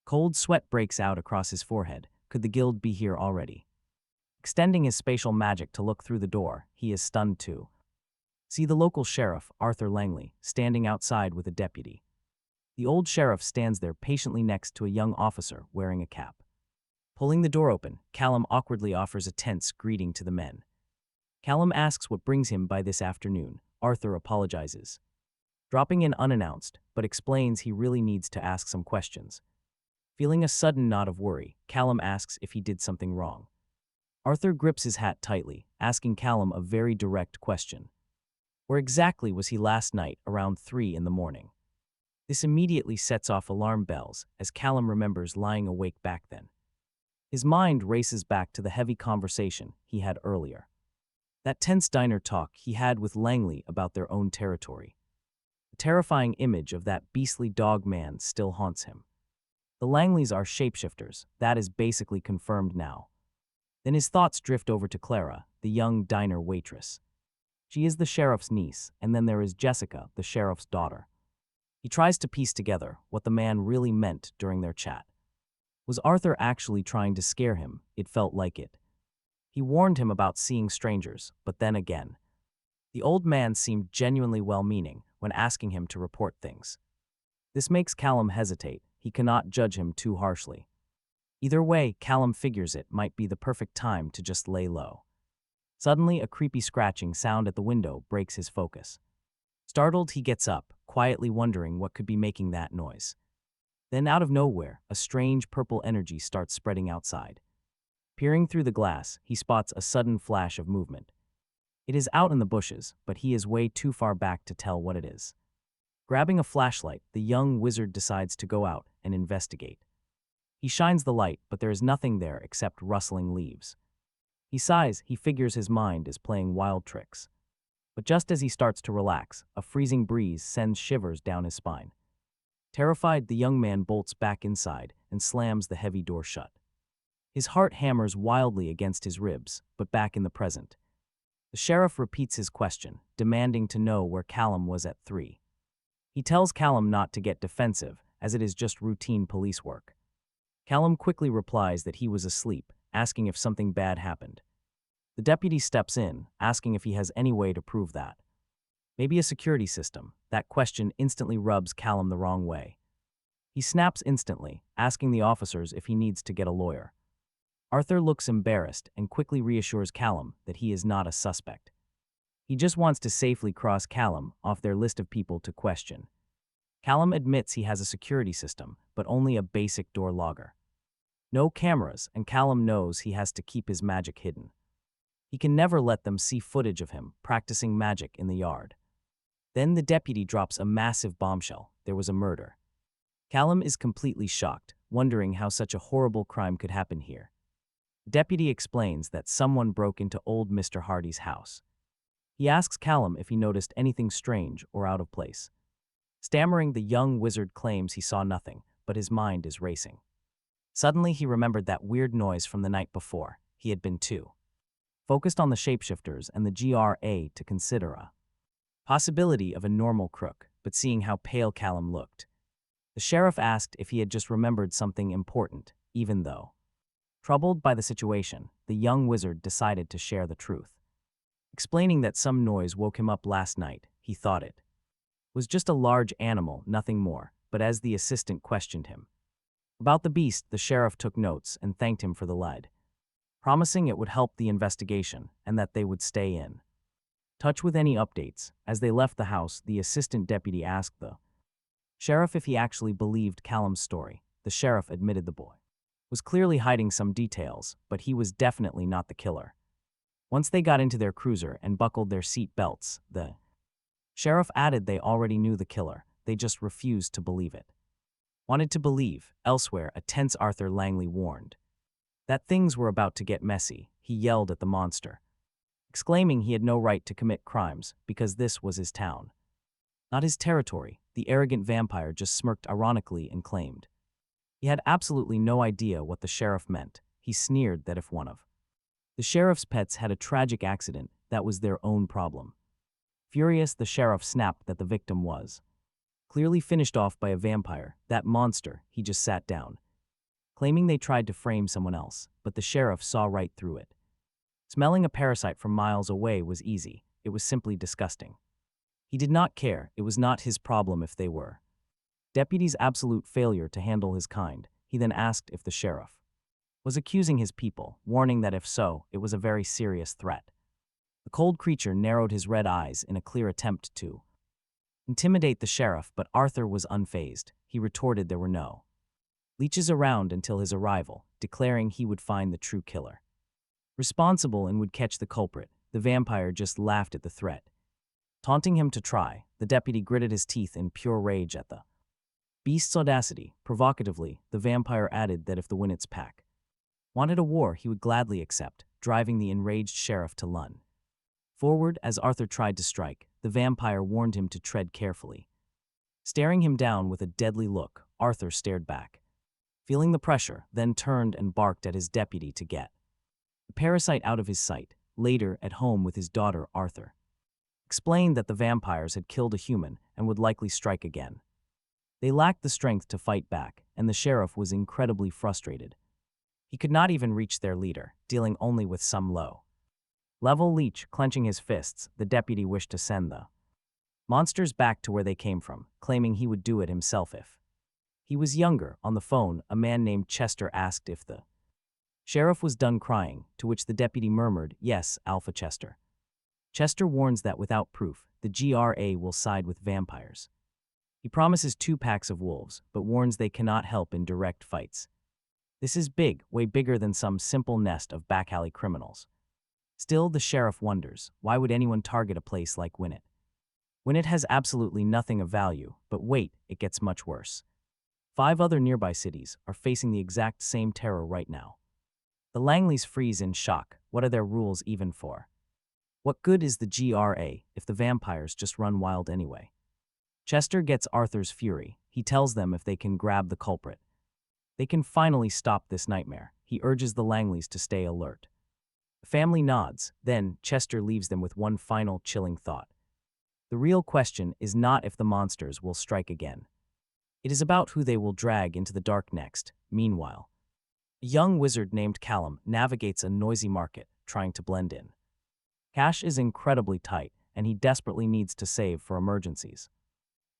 Cold sweat breaks out across his forehead. Could the guild be here already? Extending his spatial magic to look through the door, he is stunned to see the local sheriff, Arthur Langley, standing outside with a deputy. The old sheriff stands there patiently next to a young officer wearing a cap. Pulling the door open, Callum awkwardly offers a tense greeting to the men. Callum asks what brings him by this afternoon. Arthur apologizes, dropping in unannounced, but explains he really needs to ask some questions. Feeling a sudden knot of worry, Callum asks if he did something wrong. Arthur grips his hat tightly, asking Callum a very direct question. Where exactly was he last night around 3 in the morning? This immediately sets off alarm bells as Callum remembers lying awake back then. His mind races back to the heavy conversation he had earlier. That tense diner talk he had with Langley about their own territory. The terrifying image of that beastly dog man still haunts him. The Langleys are shapeshifters. That is basically confirmed now. Then his thoughts drift over to Clara, the young diner waitress. She is the sheriff's niece, and then there is Jessica, the sheriff's daughter. He tries to piece together what the man really meant during their chat. Was Arthur actually trying to scare him? It felt like it. He warned him about seeing strangers, but then again, the old man seemed genuinely well-meaning when asking him to report things. This makes Callum hesitate. He cannot judge him too harshly. Either way, Callum figures it might be the perfect time to just lay low. Suddenly, a creepy scratching sound at the window breaks his focus. Startled, he gets up, quietly wondering what could be making that noise. Then, out of nowhere, a strange purple energy starts spreading outside. Peering through the glass, he spots a sudden flash of movement. It is out in the bushes, but he is way too far back to tell what it is. Grabbing a flashlight, the young wizard decides to go out and investigate. He shines the light, but there is nothing there except rustling leaves. He sighs. He figures his mind is playing wild tricks. But just as he starts to relax, a freezing breeze sends shivers down his spine. Terrified, the young man bolts back inside and slams the heavy door shut. His heart hammers wildly against his ribs, but back in the present. The sheriff repeats his question, demanding to know where Callum was at 3. He tells Callum not to get defensive, as it is just routine police work. Callum quickly replies that he was asleep, asking if something bad happened. The deputy steps in, asking if he has any way to prove that. Maybe a security system. That question instantly rubs Callum the wrong way. He snaps instantly, asking the officers if he needs to get a lawyer. Arthur looks embarrassed and quickly reassures Callum that he is not a suspect. He just wants to safely cross Callum off their list of people to question. Callum admits he has a security system, but only a basic door logger. No cameras, and Callum knows he has to keep his magic hidden. He can never let them see footage of him practicing magic in the yard. Then the deputy drops a massive bombshell. There was a murder. Callum is completely shocked, wondering how such a horrible crime could happen here. The deputy explains that someone broke into old Mr. Hardy's house. He asks Callum if he noticed anything strange or out of place. Stammering, the young wizard claims he saw nothing, but his mind is racing. Suddenly, he remembered that weird noise from the night before. He had been too focused on the shapeshifters and the GRA to consider a possibility of a normal crook, but seeing how pale Callum looked, the sheriff asked if he had just remembered something important, even though. Troubled by the situation, the young wizard decided to share the truth. Explaining that some noise woke him up last night, he thought it was just a large animal, nothing more, but as the assistant questioned him about the beast, the sheriff took notes and thanked him for the lead, promising it would help the investigation and that they would stay in touch with any updates. As they left the house, the assistant deputy asked the sheriff if he actually believed Callum's story. The sheriff admitted the boy was clearly hiding some details, but he was definitely not the killer. Once they got into their cruiser and buckled their seat belts, the sheriff added they already knew the killer, they just refused to believe it. Wanted to believe. Elsewhere, a tense Arthur Langley warned that things were about to get messy. He yelled at the monster, exclaiming he had no right to commit crimes because this was his town, not his territory. The arrogant vampire just smirked ironically and claimed he had absolutely no idea what the sheriff meant. He sneered that if one of the sheriff's pets had a tragic accident, that was their own problem. Furious, the sheriff snapped that the victim was clearly finished off by a vampire. That monster. He just sat down, claiming they tried to frame someone else, but the sheriff saw right through it. Smelling a parasite from miles away was easy. It was simply disgusting. He did not care. It was not his problem if they were. Deputy's absolute failure to handle his kind. He then asked if the sheriff was accusing his people, warning that if so, it was a very serious threat. The cold creature narrowed his red eyes in a clear attempt to intimidate the sheriff, but Arthur was unfazed. He retorted there were no leeches around until his arrival, declaring he would find the true killer responsible and would catch the culprit. The vampire just laughed at the threat, taunting him to try. The deputy gritted his teeth in pure rage at the beast's audacity. Provocatively, the vampire added that if the Winnet's pack wanted a war, he would gladly accept, driving the enraged sheriff to lunge forward. As Arthur tried to strike, the vampire warned him to tread carefully. Staring him down with a deadly look, Arthur stared back, feeling the pressure, then turned and barked at his deputy to get the parasite out of his sight. Later, at home with his daughter, Arthur explained that the vampires had killed a human and would likely strike again. They lacked the strength to fight back, and the sheriff was incredibly frustrated. He could not even reach their leader, dealing only with some low-level leech. Clenching his fists, the deputy wished to send the monsters back to where they came from, claiming he would do it himself if he was younger. On the phone, a man named Chester asked if the sheriff was done crying, to which the deputy murmured, "Yes, Alpha Chester." Chester warns that without proof, the GRA will side with vampires. He promises 2 packs of wolves, but warns they cannot help in direct fights. This is big, way bigger than some simple nest of back alley criminals. Still, the sheriff wonders, why would anyone target a place like Winnet? Winnet has absolutely nothing of value, but wait, it gets much worse. 5 other nearby cities are facing the exact same terror right now. The Langleys freeze in shock. What are their rules even for? What good is the GRA if the vampires just run wild anyway? Chester gets Arthur's fury. He tells them if they can grab the culprit, they can finally stop this nightmare. He urges the Langleys to stay alert. The family nods. Then, Chester leaves them with one final chilling thought. The real question is not if the monsters will strike again. It is about who they will drag into the dark next. Meanwhile, a young wizard named Callum navigates a noisy market, trying to blend in. Cash is incredibly tight, and he desperately needs to save for emergencies.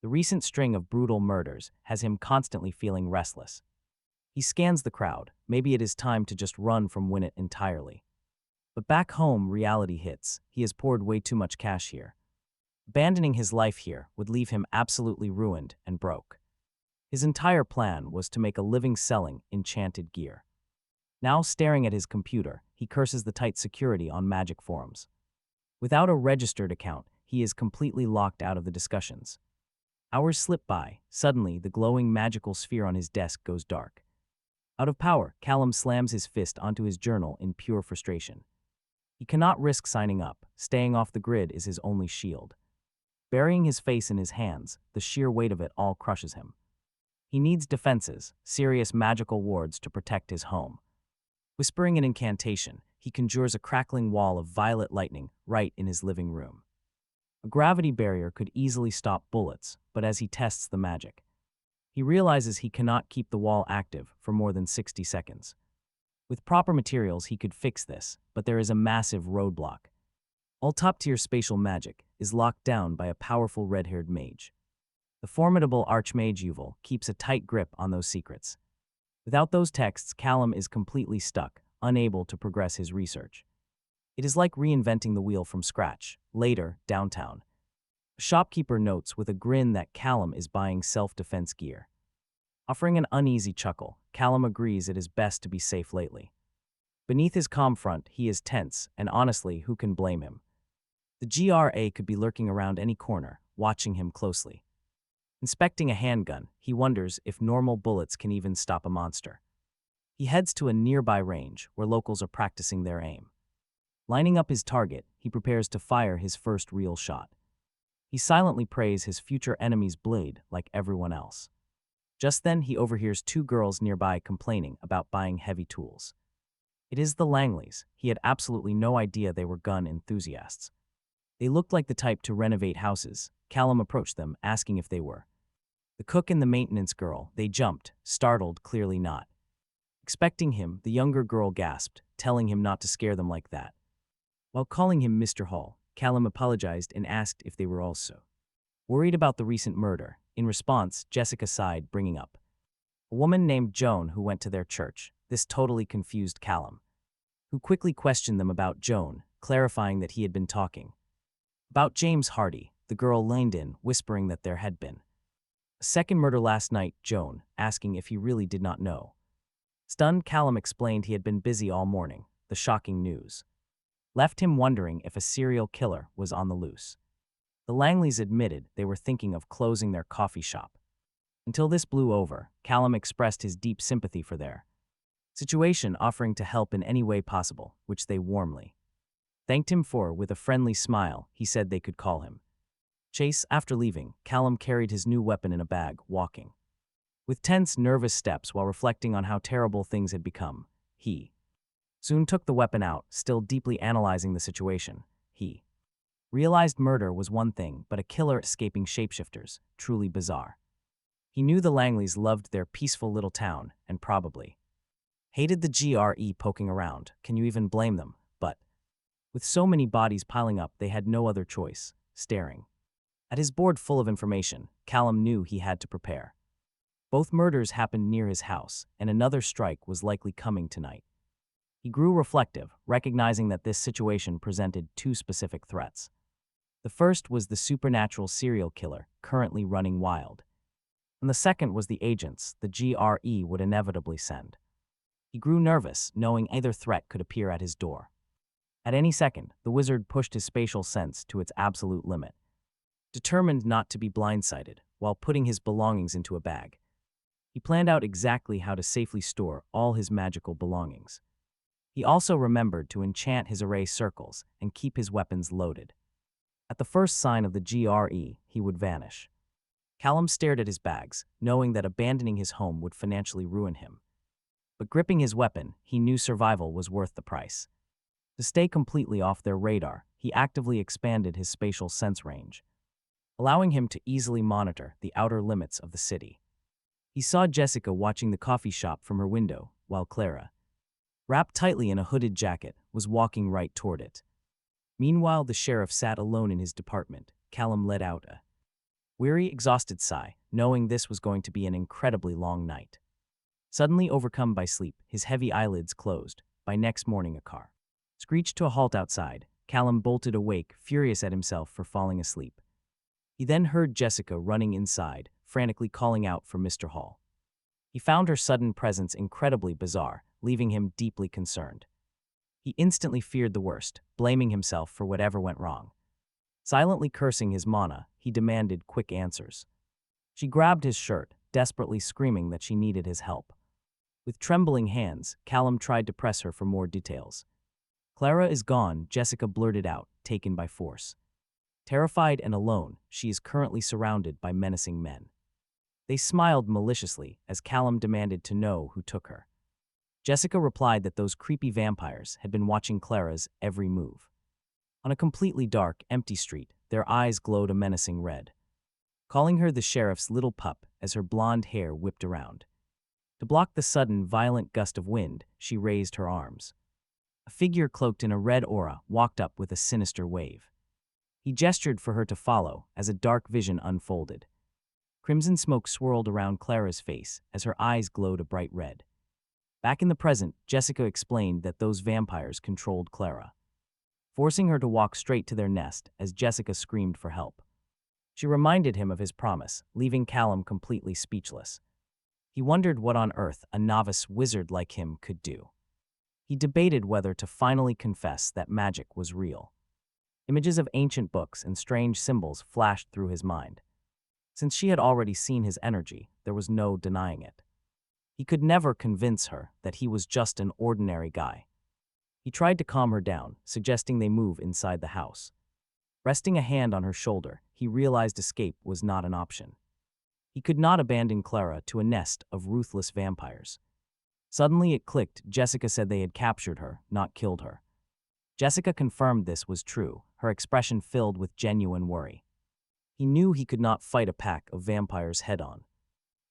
The recent string of brutal murders has him constantly feeling restless. He scans the crowd. Maybe it is time to just run from Win It entirely. But back home, reality hits. He has poured way too much cash here. Abandoning his life here would leave him absolutely ruined and broke. His entire plan was to make a living selling enchanted gear. Now, staring at his computer, he curses the tight security on magic forums. Without a registered account, he is completely locked out of the discussions. Hours slip by. Suddenly, the glowing magical sphere on his desk goes dark. Out of power, Callum slams his fist onto his journal in pure frustration. He cannot risk signing up. Staying off the grid is his only shield. Burying his face in his hands, the sheer weight of it all crushes him. He needs defenses, serious magical wards to protect his home. Whispering an incantation, he conjures a crackling wall of violet lightning right in his living room. A gravity barrier could easily stop bullets, but as he tests the magic, he realizes he cannot keep the wall active for more than 60 seconds. With proper materials, he could fix this, but there is a massive roadblock. All top-tier spatial magic is locked down by a powerful red-haired mage. The formidable Archmage Yuval keeps a tight grip on those secrets. Without those texts, Callum is completely stuck, unable to progress his research. It is like reinventing the wheel from scratch. Later, downtown, a shopkeeper notes with a grin that Callum is buying self-defense gear. Offering an uneasy chuckle, Callum agrees it is best to be safe lately. Beneath his calm front, he is tense, and honestly, who can blame him? The GRA could be lurking around any corner, watching him closely. Inspecting a handgun, he wonders if normal bullets can even stop a monster. He heads to a nearby range where locals are practicing their aim. Lining up his target, he prepares to fire his first real shot. He silently prays his future enemy's blade like everyone else. Just then, he overhears two girls nearby complaining about buying heavy tools. It is the Langleys. He had absolutely no idea they were gun enthusiasts. They looked like the type to renovate houses. Callum approached them, asking if they were. The cook and the maintenance girl, they jumped, startled, clearly not. Expecting him, the younger girl gasped, telling him not to scare them like that. While calling him Mr. Hall, Callum apologized and asked if they were also worried about the recent murder. In response, Jessica sighed, bringing up a woman named Joan who went to their church. This totally confused Callum, who quickly questioned them about Joan, clarifying that he had been talking about James Hardy. The girl leaned in, whispering that there had been a second murder last night. Joan, asking if he really did not know. Stunned, Callum explained he had been busy all morning. The shocking news left him wondering if a serial killer was on the loose. The Langleys admitted they were thinking of closing their coffee shop. Until this blew over, Callum expressed his deep sympathy for their situation, offering to help in any way possible, which they warmly thanked him for. With a friendly smile, he said they could call him Chase. After leaving, Callum carried his new weapon in a bag, walking with tense, nervous steps while reflecting on how terrible things had become. He soon took the weapon out, still deeply analyzing the situation. He realized murder was one thing, but a killer escaping shapeshifters, truly bizarre. He knew the Langleys loved their peaceful little town and probably hated the GRE poking around. Can you even blame them? But with so many bodies piling up, they had no other choice. Staring at his board full of information, Callum knew he had to prepare. Both murders happened near his house, and another strike was likely coming tonight. He grew reflective, recognizing that this situation presented two specific threats. The first was the supernatural serial killer currently running wild, and the second was the agents the GRE would inevitably send. He grew nervous, knowing either threat could appear at his door. At any second, the wizard pushed his spatial sense to its absolute limit, determined not to be blindsided while putting his belongings into a bag. He planned out exactly how to safely store all his magical belongings. He also remembered to enchant his array circles and keep his weapons loaded. At the first sign of the GRE, he would vanish. Callum stared at his bags, knowing that abandoning his home would financially ruin him. But gripping his weapon, he knew survival was worth the price. To stay completely off their radar, he actively expanded his spatial sense range, allowing him to easily monitor the outer limits of the city. He saw Jessica watching the coffee shop from her window, while Clara, wrapped tightly in a hooded jacket, was walking right toward it. Meanwhile, the sheriff sat alone in his department. Callum let out a weary, exhausted sigh, knowing this was going to be an incredibly long night. Suddenly overcome by sleep, his heavy eyelids closed. By next morning, a car screeched to a halt outside. Callum bolted awake, furious at himself for falling asleep. He then heard Jessica running inside, frantically calling out for Mr. Hall. He found her sudden presence incredibly bizarre, leaving him deeply concerned. He instantly feared the worst, blaming himself for whatever went wrong. Silently cursing his mana, he demanded quick answers. She grabbed his shirt, desperately screaming that she needed his help. With trembling hands, Callum tried to press her for more details. "Clara is gone," Jessica blurted out, taken by force. Terrified and alone, she is currently surrounded by menacing men. They smiled maliciously as Callum demanded to know who took her. Jessica replied that those creepy vampires had been watching Clara's every move. On a completely dark, empty street, their eyes glowed a menacing red, calling her the sheriff's little pup as her blonde hair whipped around. To block the sudden, violent gust of wind, she raised her arms. A figure cloaked in a red aura walked up with a sinister wave. He gestured for her to follow as a dark vision unfolded. Crimson smoke swirled around Clara's face as her eyes glowed a bright red. Back in the present, Jessica explained that those vampires controlled Clara, forcing her to walk straight to their nest as Jessica screamed for help. She reminded him of his promise, leaving Callum completely speechless. He wondered what on earth a novice wizard like him could do. He debated whether to finally confess that magic was real. Images of ancient books and strange symbols flashed through his mind. Since she had already seen his energy, there was no denying it. He could never convince her that he was just an ordinary guy. He tried to calm her down, suggesting they move inside the house. Resting a hand on her shoulder, he realized escape was not an option. He could not abandon Clara to a nest of ruthless vampires. Suddenly it clicked. Jessica said they had captured her, not killed her. Jessica confirmed this was true, her expression filled with genuine worry. He knew he could not fight a pack of vampires head-on,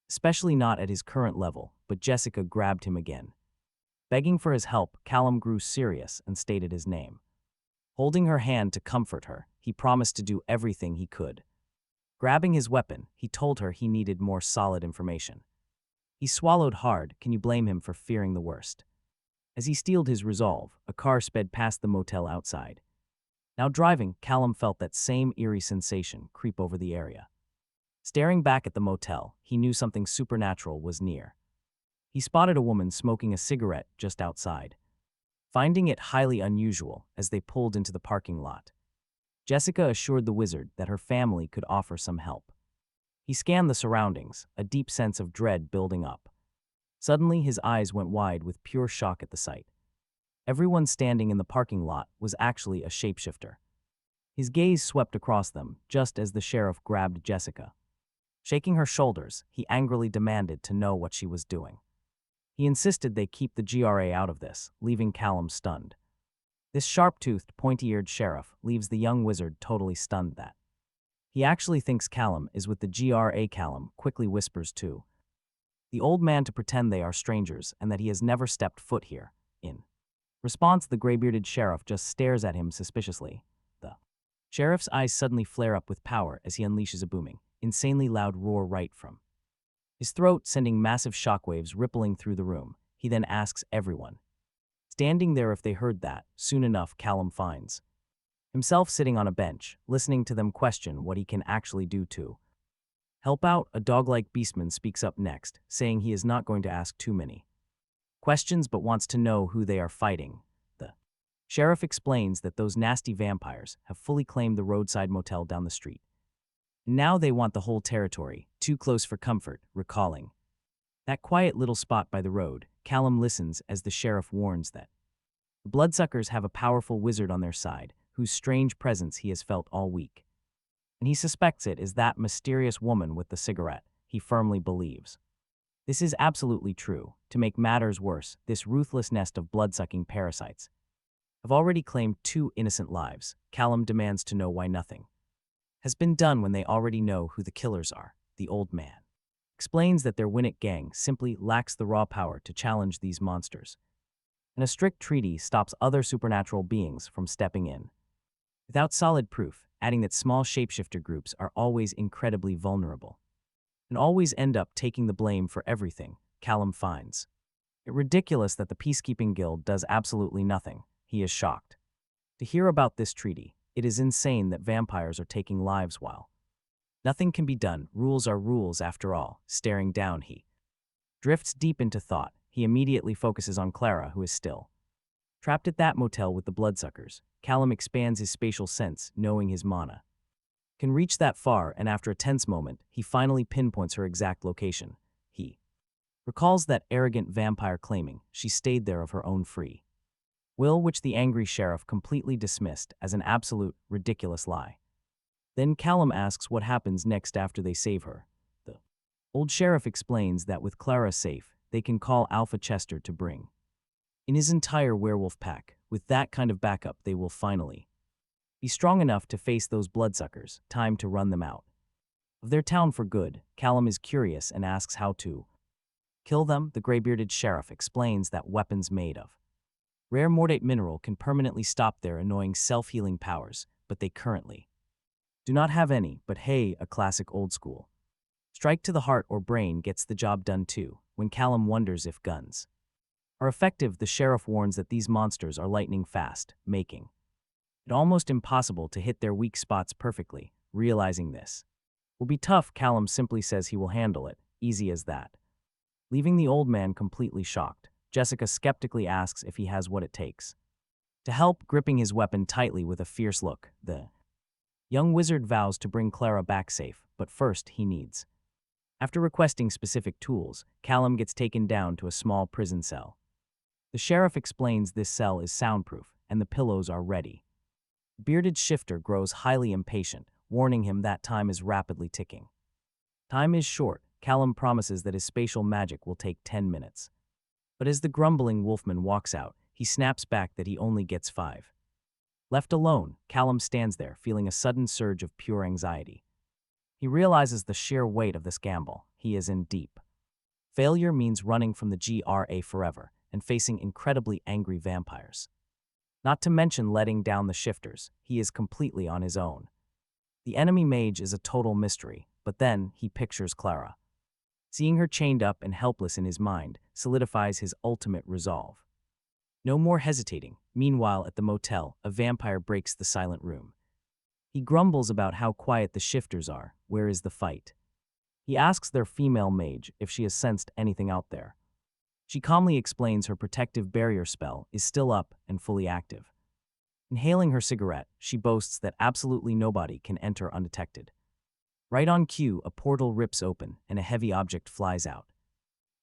especially not at his current level, but Jessica grabbed him again. Begging for his help, Callum grew serious and stated his name. Holding her hand to comfort her, he promised to do everything he could. Grabbing his weapon, he told her he needed more solid information. He swallowed hard. Can you blame him for fearing the worst? As he steeled his resolve, a car sped past the motel outside. Now driving, Callum felt that same eerie sensation creep over the area. Staring back at the motel, he knew something supernatural was near. He spotted a woman smoking a cigarette just outside, finding it highly unusual as they pulled into the parking lot. Jessica assured the wizard that her family could offer some help. He scanned the surroundings, a deep sense of dread building up. Suddenly, his eyes went wide with pure shock at the sight. Everyone standing in the parking lot was actually a shapeshifter. His gaze swept across them just as the sheriff grabbed Jessica. Shaking her shoulders, he angrily demanded to know what she was doing. He insisted they keep the GRA out of this, leaving Callum stunned. This sharp-toothed, pointy-eared sheriff leaves the young wizard totally stunned that he actually thinks Callum is with the GRA. Callum quickly whispers to the old man to pretend they are strangers and that he has never stepped foot here. In response, the gray-bearded sheriff just stares at him suspiciously. The sheriff's eyes suddenly flare up with power as he unleashes a booming, insanely loud roar right from his throat, sending massive shockwaves rippling through the room. He then asks everyone standing there if they heard that. Soon enough, Callum finds himself sitting on a bench, listening to them question what he can actually do to help out. A dog-like beastman speaks up next, saying he is not going to ask too many questions but wants to know who they are fighting. The sheriff explains that those nasty vampires have fully claimed the roadside motel down the street. Now they want the whole territory, too close for comfort, recalling that quiet little spot by the road. Callum listens as the sheriff warns that the bloodsuckers have a powerful wizard on their side, whose strange presence he has felt all week. And he suspects it is that mysterious woman with the cigarette. He firmly believes this is absolutely true. To make matters worse, this ruthless nest of blood-sucking parasites have already claimed 2 innocent lives. Callum demands to know why nothing has been done when they already know who the killers are. The old man explains that their Winnick gang simply lacks the raw power to challenge these monsters, and a strict treaty stops other supernatural beings from stepping in without solid proof, adding that small shapeshifter groups are always incredibly vulnerable and always end up taking the blame for everything. Callum finds it ridiculous that the Peacekeeping Guild does absolutely nothing. He is shocked to hear about this treaty. It is insane that vampires are taking lives while nothing can be done. Rules are rules after all. Staring down, he drifts deep into thought. He immediately focuses on Clara, who is still trapped at that motel with the bloodsuckers. Callum expands his spatial sense, knowing his mana can reach that far, and after a tense moment, he finally pinpoints her exact location. He recalls that arrogant vampire claiming she stayed there of her own free will, which the angry sheriff completely dismissed as an absolute, ridiculous lie. Then Callum asks what happens next after they save her. The old sheriff explains that with Clara safe, they can call Alpha Chester to bring in his entire werewolf pack. With that kind of backup, they will finally be strong enough to face those bloodsuckers. Time to run them out of their town for good. Callum is curious and asks how to kill them. The gray-bearded sheriff explains that weapons made of rare mordate mineral can permanently stop their annoying self-healing powers, but they currently do not have any. But hey, a classic old school strike to the heart or brain gets the job done too. When Callum wonders if guns are effective, the sheriff warns that these monsters are lightning fast, making it almost impossible to hit their weak spots perfectly. Realizing this will be tough, Callum simply says he will handle it, easy as that, leaving the old man completely shocked. Jessica skeptically asks if he has what it takes to help, gripping his weapon tightly with a fierce look. The young wizard vows to bring Clara back safe, but first he needs. After requesting specific tools, Callum gets taken down to a small prison cell. The sheriff explains this cell is soundproof and the pillows are ready. The bearded shifter grows highly impatient, warning him that time is rapidly ticking. Time is short. Callum promises that his spatial magic will take 10 minutes. But as the grumbling wolfman walks out, he snaps back that he only gets 5. Left alone, Callum stands there, feeling a sudden surge of pure anxiety. He realizes the sheer weight of this gamble. He is in deep failure means running from the GRA forever and facing incredibly angry vampires. Not to mention letting down the shifters. He is completely on his own. The enemy mage is a total mystery, but then he pictures Clara. Seeing her chained up and helpless in his mind solidifies his ultimate resolve. No more hesitating. Meanwhile, at the motel, a vampire breaks the silent room. He grumbles about how quiet the shifters are. Where is the fight? He asks their female mage if she has sensed anything out there. She calmly explains her protective barrier spell is still up and fully active. Inhaling her cigarette, she boasts that absolutely nobody can enter undetected. Right on cue, a portal rips open and a heavy object flies out.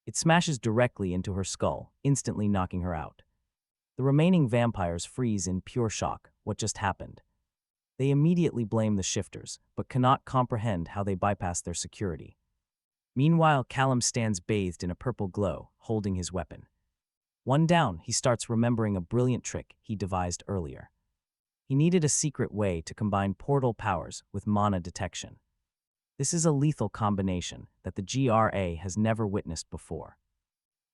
It smashes directly into her skull, instantly knocking her out. The remaining vampires freeze in pure shock. What just happened? They immediately blame the shifters, but cannot comprehend how they bypassed their security. Meanwhile, Callum stands bathed in a purple glow, holding his weapon. One down, he starts remembering a brilliant trick he devised earlier. He needed a secret way to combine portal powers with mana detection. This is a lethal combination that the GRA has never witnessed before.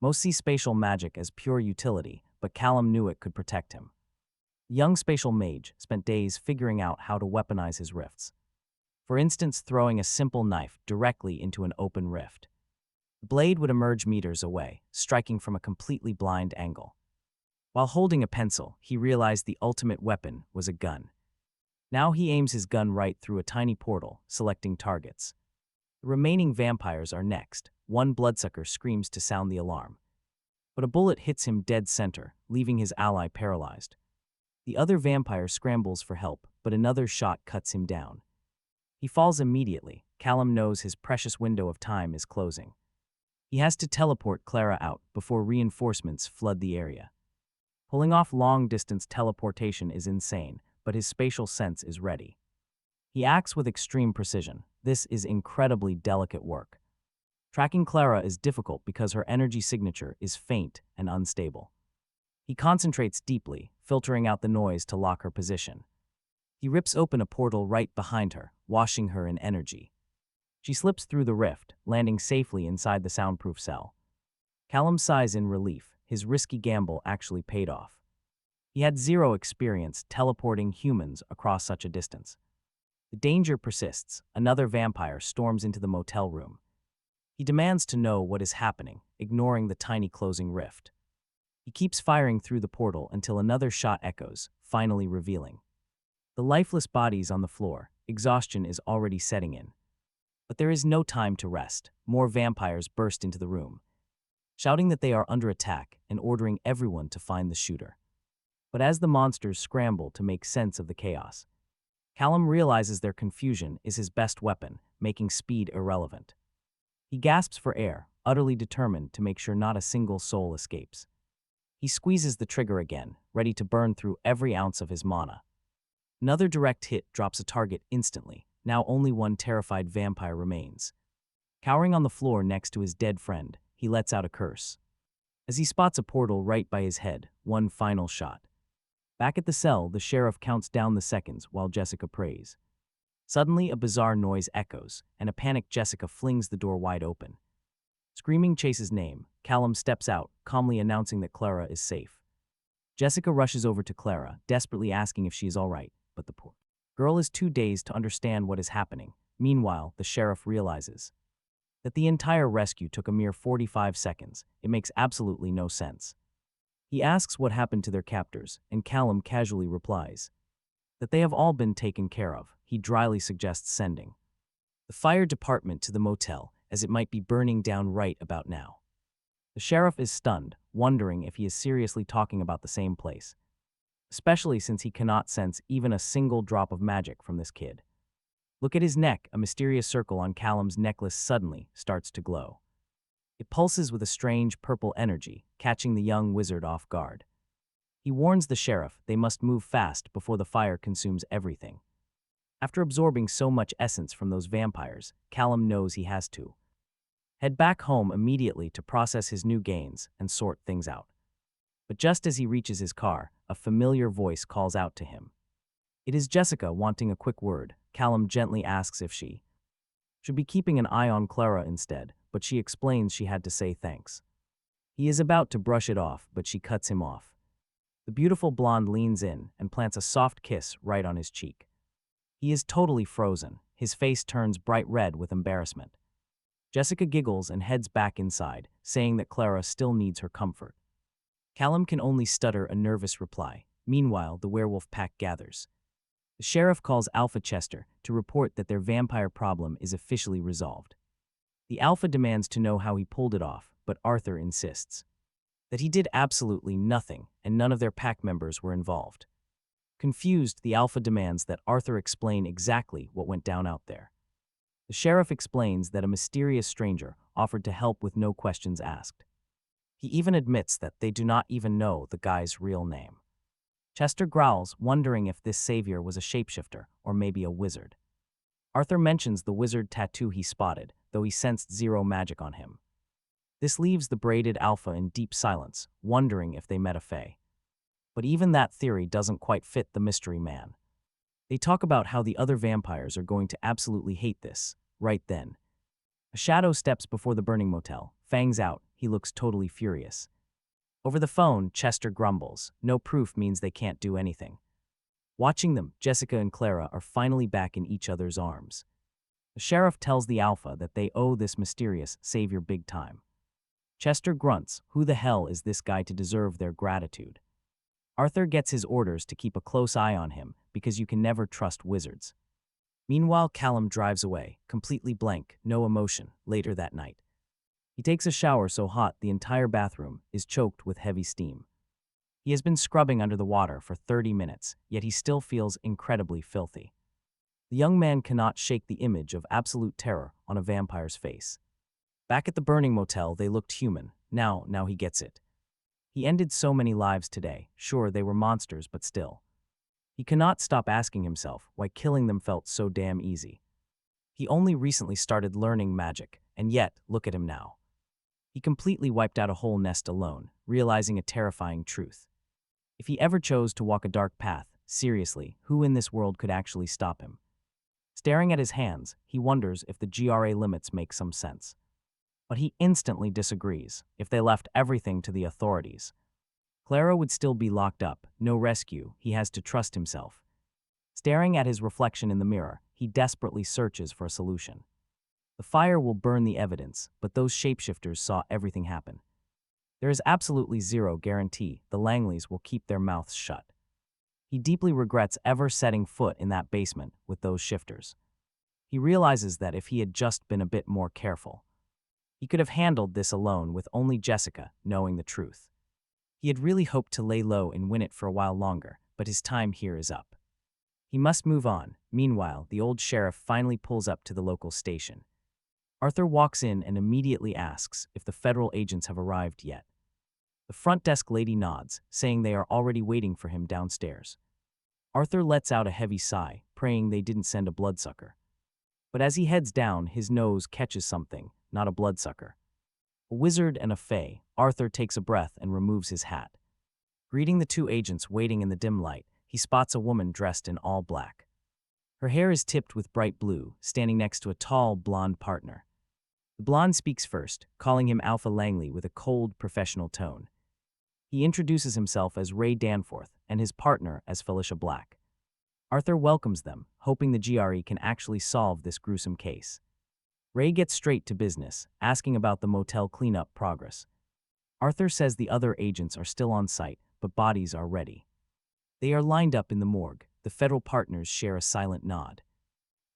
Most see spatial magic as pure utility, but Callum knew it could protect him. The young spatial mage spent days figuring out how to weaponize his rifts. For instance, throwing a simple knife directly into an open rift. The blade would emerge meters away, striking from a completely blind angle. While holding a pencil, he realized the ultimate weapon was a gun. Now he aims his gun right through a tiny portal, selecting targets. The remaining vampires are next. One bloodsucker screams to sound the alarm, but a bullet hits him dead center, leaving his ally paralyzed. The other vampire scrambles for help, but another shot cuts him down. He falls immediately. Callum knows his precious window of time is closing. He has to teleport Clara out before reinforcements flood the area. Pulling off long-distance teleportation is insane, but his spatial sense is ready. He acts with extreme precision. This is incredibly delicate work. Tracking Clara is difficult because her energy signature is faint and unstable. He concentrates deeply, filtering out the noise to lock her position. He rips open a portal right behind her, washing her in energy. She slips through the rift, landing safely inside the soundproof cell. Callum sighs in relief. His risky gamble actually paid off. He had zero experience teleporting humans across such a distance. The danger persists. Another vampire storms into the motel room. He demands to know what is happening, ignoring the tiny closing rift. He keeps firing through the portal until another shot echoes, finally revealing the lifeless bodies on the floor. Exhaustion is already setting in. But there is no time to rest. More vampires burst into the room, shouting that they are under attack and ordering everyone to find the shooter. But as the monsters scramble to make sense of the chaos, Callum realizes their confusion is his best weapon, making speed irrelevant. He gasps for air, utterly determined to make sure not a single soul escapes. He squeezes the trigger again, ready to burn through every ounce of his mana. Another direct hit drops a target instantly. Now only one terrified vampire remains. Cowering on the floor next to his dead friend, he lets out a curse. As he spots a portal right by his head, one final shot. Back at the cell, the sheriff counts down the seconds while Jessica prays. Suddenly, a bizarre noise echoes, and a panicked Jessica flings the door wide open. Screaming Chase's name, Callum steps out, calmly announcing that Clara is safe. Jessica rushes over to Clara, desperately asking if she is all right, but the poor girl is too dazed to understand what is happening. Meanwhile, the sheriff realizes that the entire rescue took a mere 45 seconds. It makes absolutely no sense. He asks what happened to their captors, and Callum casually replies that they have all been taken care of. He dryly suggests sending the fire department to the motel, as it might be burning down right about now. The sheriff is stunned, wondering if he is seriously talking about the same place, especially since he cannot sense even a single drop of magic from this kid. Look at his neck. A mysterious circle on Callum's necklace suddenly starts to glow. It pulses with a strange purple energy, catching the young wizard off guard. He warns the sheriff they must move fast before the fire consumes everything. After absorbing so much essence from those vampires, Callum knows he has to head back home immediately to process his new gains and sort things out. But just as he reaches his car, a familiar voice calls out to him. It is Jessica, wanting a quick word. Callum gently asks if she should be keeping an eye on Clara instead, but she explains she had to say thanks. He is about to brush it off, but she cuts him off. The beautiful blonde leans in and plants a soft kiss right on his cheek. He is totally frozen. His face turns bright red with embarrassment. Jessica giggles and heads back inside, saying that Clara still needs her comfort. Callum can only stutter a nervous reply. Meanwhile, the werewolf pack gathers. The sheriff calls Alpha Chester to report that their vampire problem is officially resolved. The Alpha demands to know how he pulled it off, but Arthur insists that he did absolutely nothing and none of their pack members were involved. Confused, the Alpha demands that Arthur explain exactly what went down out there. The sheriff explains that a mysterious stranger offered to help with no questions asked. He even admits that they do not even know the guy's real name. Chester growls, wondering if this savior was a shapeshifter or maybe a wizard. Arthur mentions the wizard tattoo he spotted, though he sensed zero magic on him. This leaves the braided Alpha in deep silence, wondering if they met a fae. But even that theory doesn't quite fit the mystery man. They talk about how the other vampires are going to absolutely hate this. Right then, a shadow steps before the burning motel. Fangs out, he looks totally furious. Over the phone, Chester grumbles. No proof means they can't do anything. Watching them, Jessica and Clara are finally back in each other's arms. The sheriff tells the Alpha that they owe this mysterious savior big time. Chester grunts, who the hell is this guy to deserve their gratitude? Arthur gets his orders to keep a close eye on him because you can never trust wizards. Meanwhile, Callum drives away, completely blank, no emotion, later that night. He takes a shower so hot the entire bathroom is choked with heavy steam. He has been scrubbing under the water for 30 minutes, yet he still feels incredibly filthy. The young man cannot shake the image of absolute terror on a vampire's face. Back at the burning motel, they looked human. Now he gets it. He ended so many lives today. Sure, they were monsters, but still. He cannot stop asking himself why killing them felt so damn easy. He only recently started learning magic, and yet, look at him now. He completely wiped out a whole nest alone, realizing a terrifying truth. If he ever chose to walk a dark path, seriously, who in this world could actually stop him? Staring at his hands, he wonders if the GRA limits make some sense. But he instantly disagrees. If they left everything to the authorities, Clara would still be locked up. No rescue. He has to trust himself. Staring at his reflection in the mirror, he desperately searches for a solution. The fire will burn the evidence, but those shapeshifters saw everything happen. There is absolutely zero guarantee the Langleys will keep their mouths shut. He deeply regrets ever setting foot in that basement with those shifters. He realizes that if he had just been a bit more careful, he could have handled this alone with only Jessica knowing the truth. He had really hoped to lay low and win it for a while longer, but his time here is up. He must move on. Meanwhile, the old sheriff finally pulls up to the local station. Arthur walks in and immediately asks if the federal agents have arrived yet. The front desk lady nods, saying they are already waiting for him downstairs. Arthur lets out a heavy sigh, praying they didn't send a bloodsucker. But as he heads down, his nose catches something, not a bloodsucker. A wizard and a fae. Arthur takes a breath and removes his hat. Greeting the two agents waiting in the dim light, he spots a woman dressed in all black. Her hair is tipped with bright blue, standing next to a tall, blonde partner. The blonde speaks first, calling him Alpha Langley with a cold, professional tone. He introduces himself as Ray Danforth and his partner as Felicia Black. Arthur welcomes them, hoping the GRE can actually solve this gruesome case. Ray gets straight to business, asking about the motel cleanup progress. Arthur says the other agents are still on site, but bodies are ready. They are lined up in the morgue. The federal partners share a silent nod.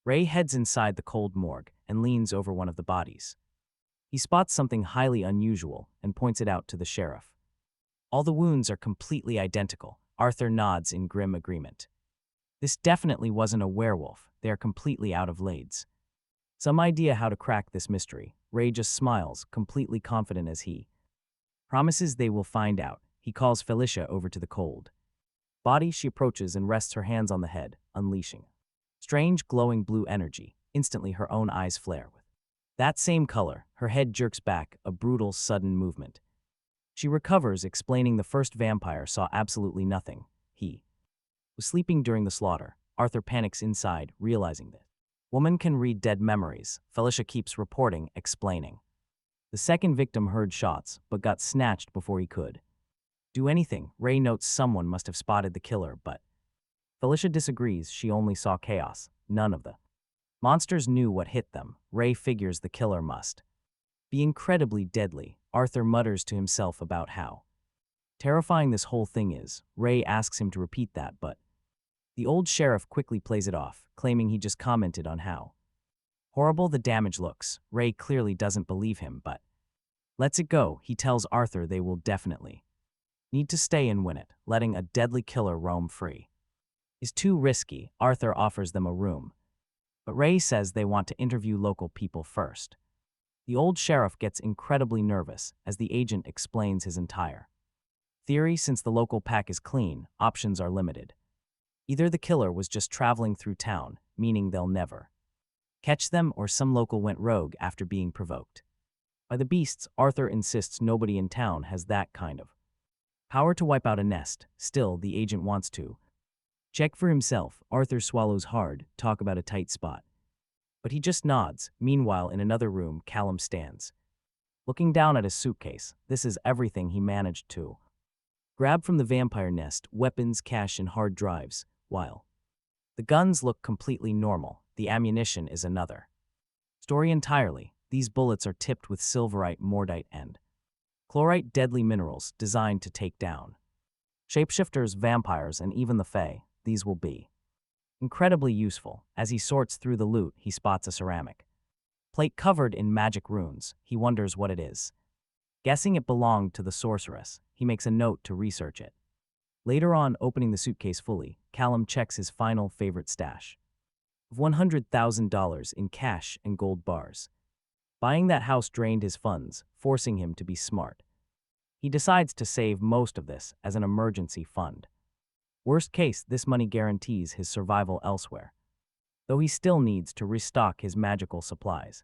Ray heads inside the cold morgue and leans over one of the bodies. He spots something highly unusual and points it out to the sheriff. All the wounds are completely identical. Arthur nods in grim agreement. This definitely wasn't a werewolf. They are completely out of lades. Some idea how to crack this mystery. Ray just smiles, completely confident as he promises they will find out. He calls Felicia over to the cold body. She approaches and rests her hands on the head, unleashing strange glowing blue energy. Instantly her own eyes flare with that same color. Her head jerks back, a brutal, sudden movement. She recovers, explaining the first vampire saw absolutely nothing. He was sleeping during the slaughter. Arthur panics inside, realizing that woman can read dead memories. Felicia keeps reporting, explaining. The second victim heard shots, but got snatched before he could do anything. Ray notes someone must have spotted the killer, but Felicia disagrees. She only saw chaos. None of the monsters knew what hit them. Ray figures the killer must be incredibly deadly. Arthur mutters to himself about how terrifying this whole thing is. Ray asks him to repeat that, but the old sheriff quickly plays it off, claiming he just commented on how horrible the damage looks. Ray clearly doesn't believe him, but lets it go. He tells Arthur they will definitely need to stay and win it. Letting a deadly killer roam free is too risky. Arthur offers them a room, but Ray says they want to interview local people first. The old sheriff gets incredibly nervous as the agent explains his entire theory. Since the local pack is clean, options are limited. Either the killer was just traveling through town, meaning they'll never catch them, or some local went rogue after being provoked by the beasts. Arthur insists nobody in town has that kind of power to wipe out a nest. Still, the agent wants to check for himself. Arthur swallows hard, talk about a tight spot, but he just nods. Meanwhile, in another room, Callum stands, looking down at his suitcase. This is everything he managed to grab from the vampire nest: weapons, cash, and hard drives. While the guns look completely normal, the ammunition is another story entirely. These bullets are tipped with silverite, mordite, and chlorite, deadly minerals designed to take down shapeshifters, vampires, and even the fae. These will be incredibly useful. As he sorts through the loot, he spots a ceramic plate covered in magic runes. He wonders what it is. Guessing it belonged to the sorceress, he makes a note to research it. Later on, opening the suitcase fully, Callum checks his final favorite stash of $100,000 in cash and gold bars. Buying that house drained his funds, forcing him to be smart. He decides to save most of this as an emergency fund. Worst case, this money guarantees his survival elsewhere, though he still needs to restock his magical supplies.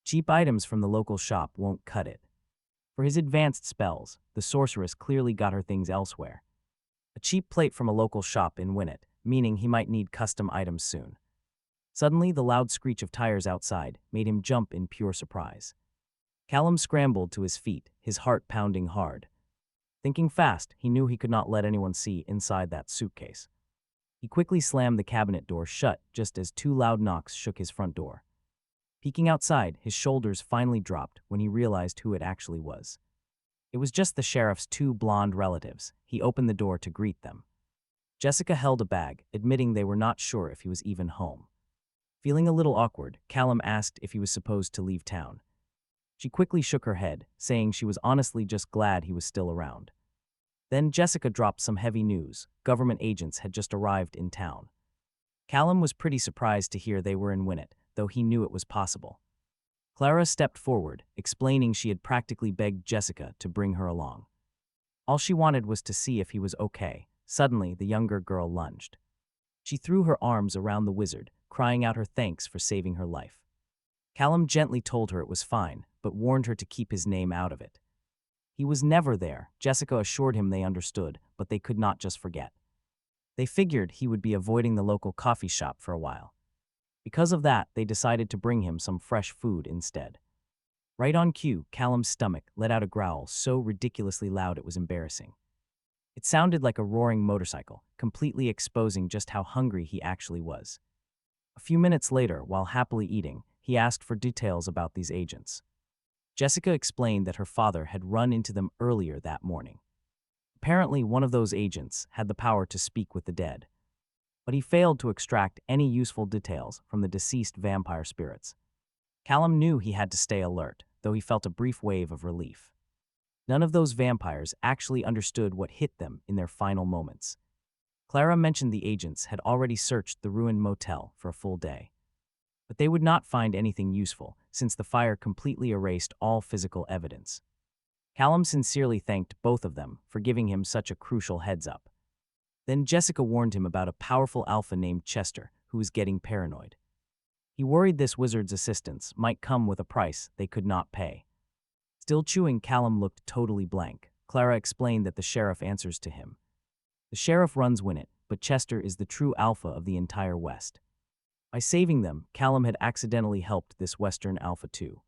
Cheap items from the local shop won't cut it. For his advanced spells, the sorceress clearly got her things elsewhere. A cheap plate from a local shop in Winnet, meaning he might need custom items soon. Suddenly, the loud screech of tires outside made him jump in pure surprise. Callum scrambled to his feet, his heart pounding hard. Thinking fast, he knew he could not let anyone see inside that suitcase. He quickly slammed the cabinet door shut just as two loud knocks shook his front door. Peeking outside, his shoulders finally dropped when he realized who it actually was. It was just the sheriff's two blonde relatives. He opened the door to greet them. Jessica held a bag, admitting they were not sure if he was even home. Feeling a little awkward, Callum asked if he was supposed to leave town. She quickly shook her head, saying she was honestly just glad he was still around. Then Jessica dropped some heavy news. Government agents had just arrived in town. Callum was pretty surprised to hear they were in Winnet, though he knew it was possible. Clara stepped forward, explaining she had practically begged Jessica to bring her along. All she wanted was to see if he was okay. Suddenly, the younger girl lunged. She threw her arms around the wizard, crying out her thanks for saving her life. Callum gently told her it was fine, but warned her to keep his name out of it. He was never there. Jessica assured him they understood, but they could not just forget. They figured he would be avoiding the local coffee shop for a while. Because of that, they decided to bring him some fresh food instead. Right on cue, Callum's stomach let out a growl so ridiculously loud it was embarrassing. It sounded like a roaring motorcycle, completely exposing just how hungry he actually was. A few minutes later, while happily eating, he asked for details about these agents. Jessica explained that her father had run into them earlier that morning. Apparently, one of those agents had the power to speak with the dead, but he failed to extract any useful details from the deceased vampire spirits. Callum knew he had to stay alert, though he felt a brief wave of relief. None of those vampires actually understood what hit them in their final moments. Clara mentioned the agents had already searched the ruined motel for a full day. But they would not find anything useful, since the fire completely erased all physical evidence. Callum sincerely thanked both of them for giving him such a crucial heads-up. Then Jessica warned him about a powerful alpha named Chester, who was getting paranoid. He worried this wizard's assistance might come with a price they could not pay. Still chewing, Callum looked totally blank. Clara explained that the sheriff answers to him. The sheriff runs Winnet, but Chester is the true alpha of the entire West. By saving them, Callum had accidentally helped this Western alpha too.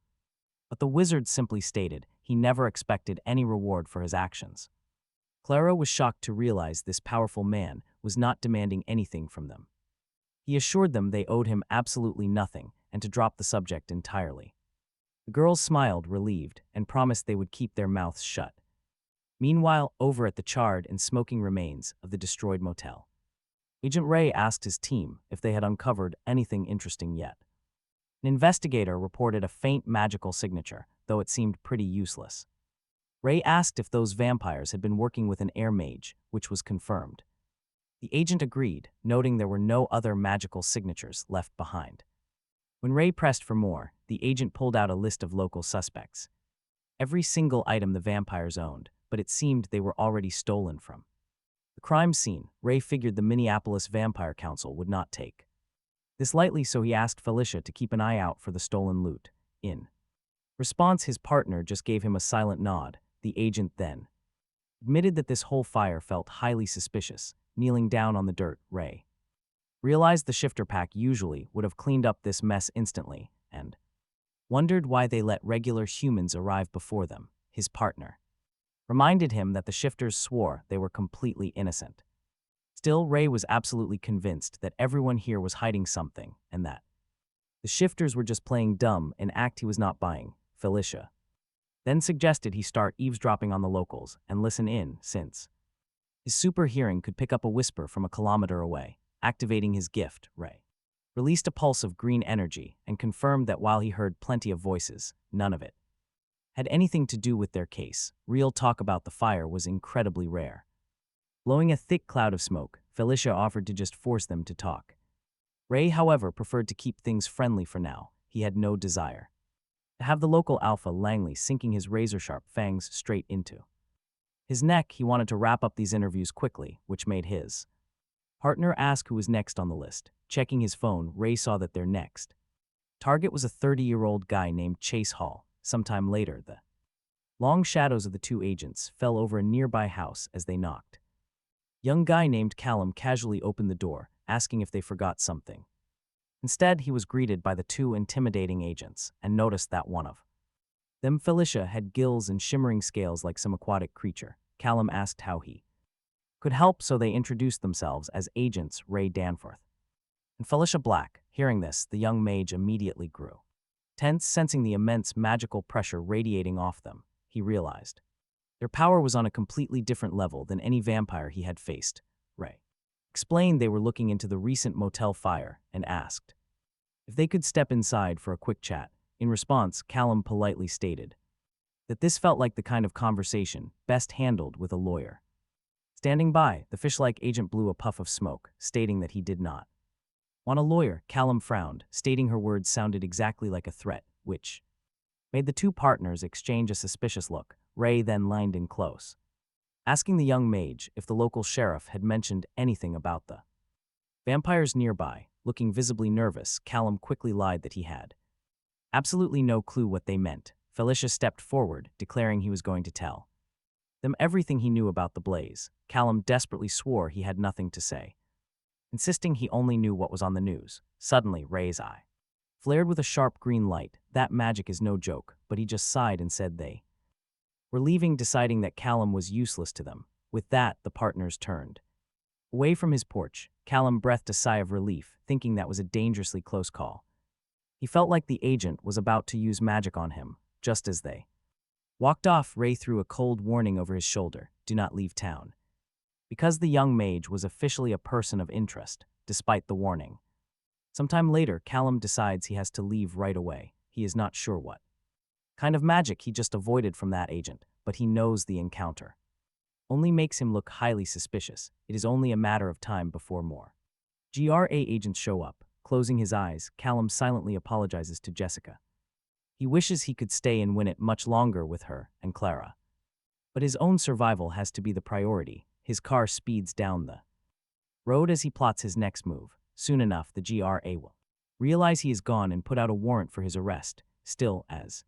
But the wizard simply stated he never expected any reward for his actions. Clara was shocked to realize this powerful man was not demanding anything from them. He assured them they owed him absolutely nothing and to drop the subject entirely. The girls smiled, relieved, and promised they would keep their mouths shut. Meanwhile, over at the charred and smoking remains of the destroyed motel, Agent Ray asked his team if they had uncovered anything interesting yet. An investigator reported a faint magical signature, though it seemed pretty useless. Ray asked if those vampires had been working with an air mage, which was confirmed. The agent agreed, noting there were no other magical signatures left behind. When Ray pressed for more, the agent pulled out a list of local suspects. Every single item the vampires owned, but it seemed they were already stolen from. The crime scene, Ray figured the Minneapolis Vampire Council would not take. This lightly, so he asked Felicia to keep an eye out for the stolen loot. In response, his partner just gave him a silent nod. The agent then admitted that this whole fire felt highly suspicious. Kneeling down on the dirt, Ray realized the shifter pack usually would have cleaned up this mess instantly and wondered why they let regular humans arrive before them. His partner reminded him that the shifters swore they were completely innocent. Still, Ray was absolutely convinced that everyone here was hiding something and that the shifters were just playing dumb, an act he was not buying. Felicia then suggested he start eavesdropping on the locals and listen in, since his super hearing could pick up a whisper from a kilometer away. Activating his gift, Ray released a pulse of green energy and confirmed that while he heard plenty of voices, none of it had anything to do with their case. Real talk about the fire was incredibly rare. Blowing a thick cloud of smoke, Felicia offered to just force them to talk. Ray, however, preferred to keep things friendly for now. He had no desire to have the local alpha Langley sinking his razor-sharp fangs straight into his neck. He wanted to wrap up these interviews quickly, which made his partner ask who was next on the list. Checking his phone, Ray saw that their next target was a 30-year-old guy named Chase Hall. Sometime later, the long shadows of the two agents fell over a nearby house as they knocked. Young guy named Callum casually opened the door, asking if they forgot something. Instead, he was greeted by the two intimidating agents and noticed that one of them, Felicia, had gills and shimmering scales like some aquatic creature. Callum asked how he could help, so they introduced themselves as Agents Ray Danforth and Felicia Black. Hearing this, the young mage immediately grew Tense, sensing the immense magical pressure radiating off them, he realized their power was on a completely different level than any vampire he had faced. Ray explained they were looking into the recent motel fire and asked if they could step inside for a quick chat. In response, Callum politely stated that this felt like the kind of conversation best handled with a lawyer. Standing by, the fish-like agent blew a puff of smoke, stating that he did not want a lawyer. Callum frowned, stating her words sounded exactly like a threat, which made the two partners exchange a suspicious look. Ray then leaned in close, asking the young mage if the local sheriff had mentioned anything about the vampires nearby. Looking visibly nervous, Callum quickly lied that he had absolutely no clue what they meant. Felicia stepped forward, declaring he was going to tell them everything he knew about the blaze. Callum desperately swore he had nothing to say, insisting he only knew what was on the news. Suddenly, Ray's eye flared with a sharp green light. That magic is no joke, but he just sighed and said they were leaving, deciding that Callum was useless to them. With that, the partners turned away from his porch. Callum breathed a sigh of relief, thinking that was a dangerously close call. He felt like the agent was about to use magic on him. Just as they walked off, Ray threw a cold warning over his shoulder: do not leave town. Because the young mage was officially a person of interest, despite the warning. Sometime later, Callum decides he has to leave right away. He is not sure what kind of magic he just avoided from that agent, but he knows the encounter only makes him look highly suspicious. It is only a matter of time before more GRA agents show up. Closing his eyes, Callum silently apologizes to Jessica. He wishes he could stay and win it much longer with her and Clara. But his own survival has to be the priority. His car speeds down the road as he plots his next move. Soon enough, the GRA will realize he is gone and put out a warrant for his arrest. Still, as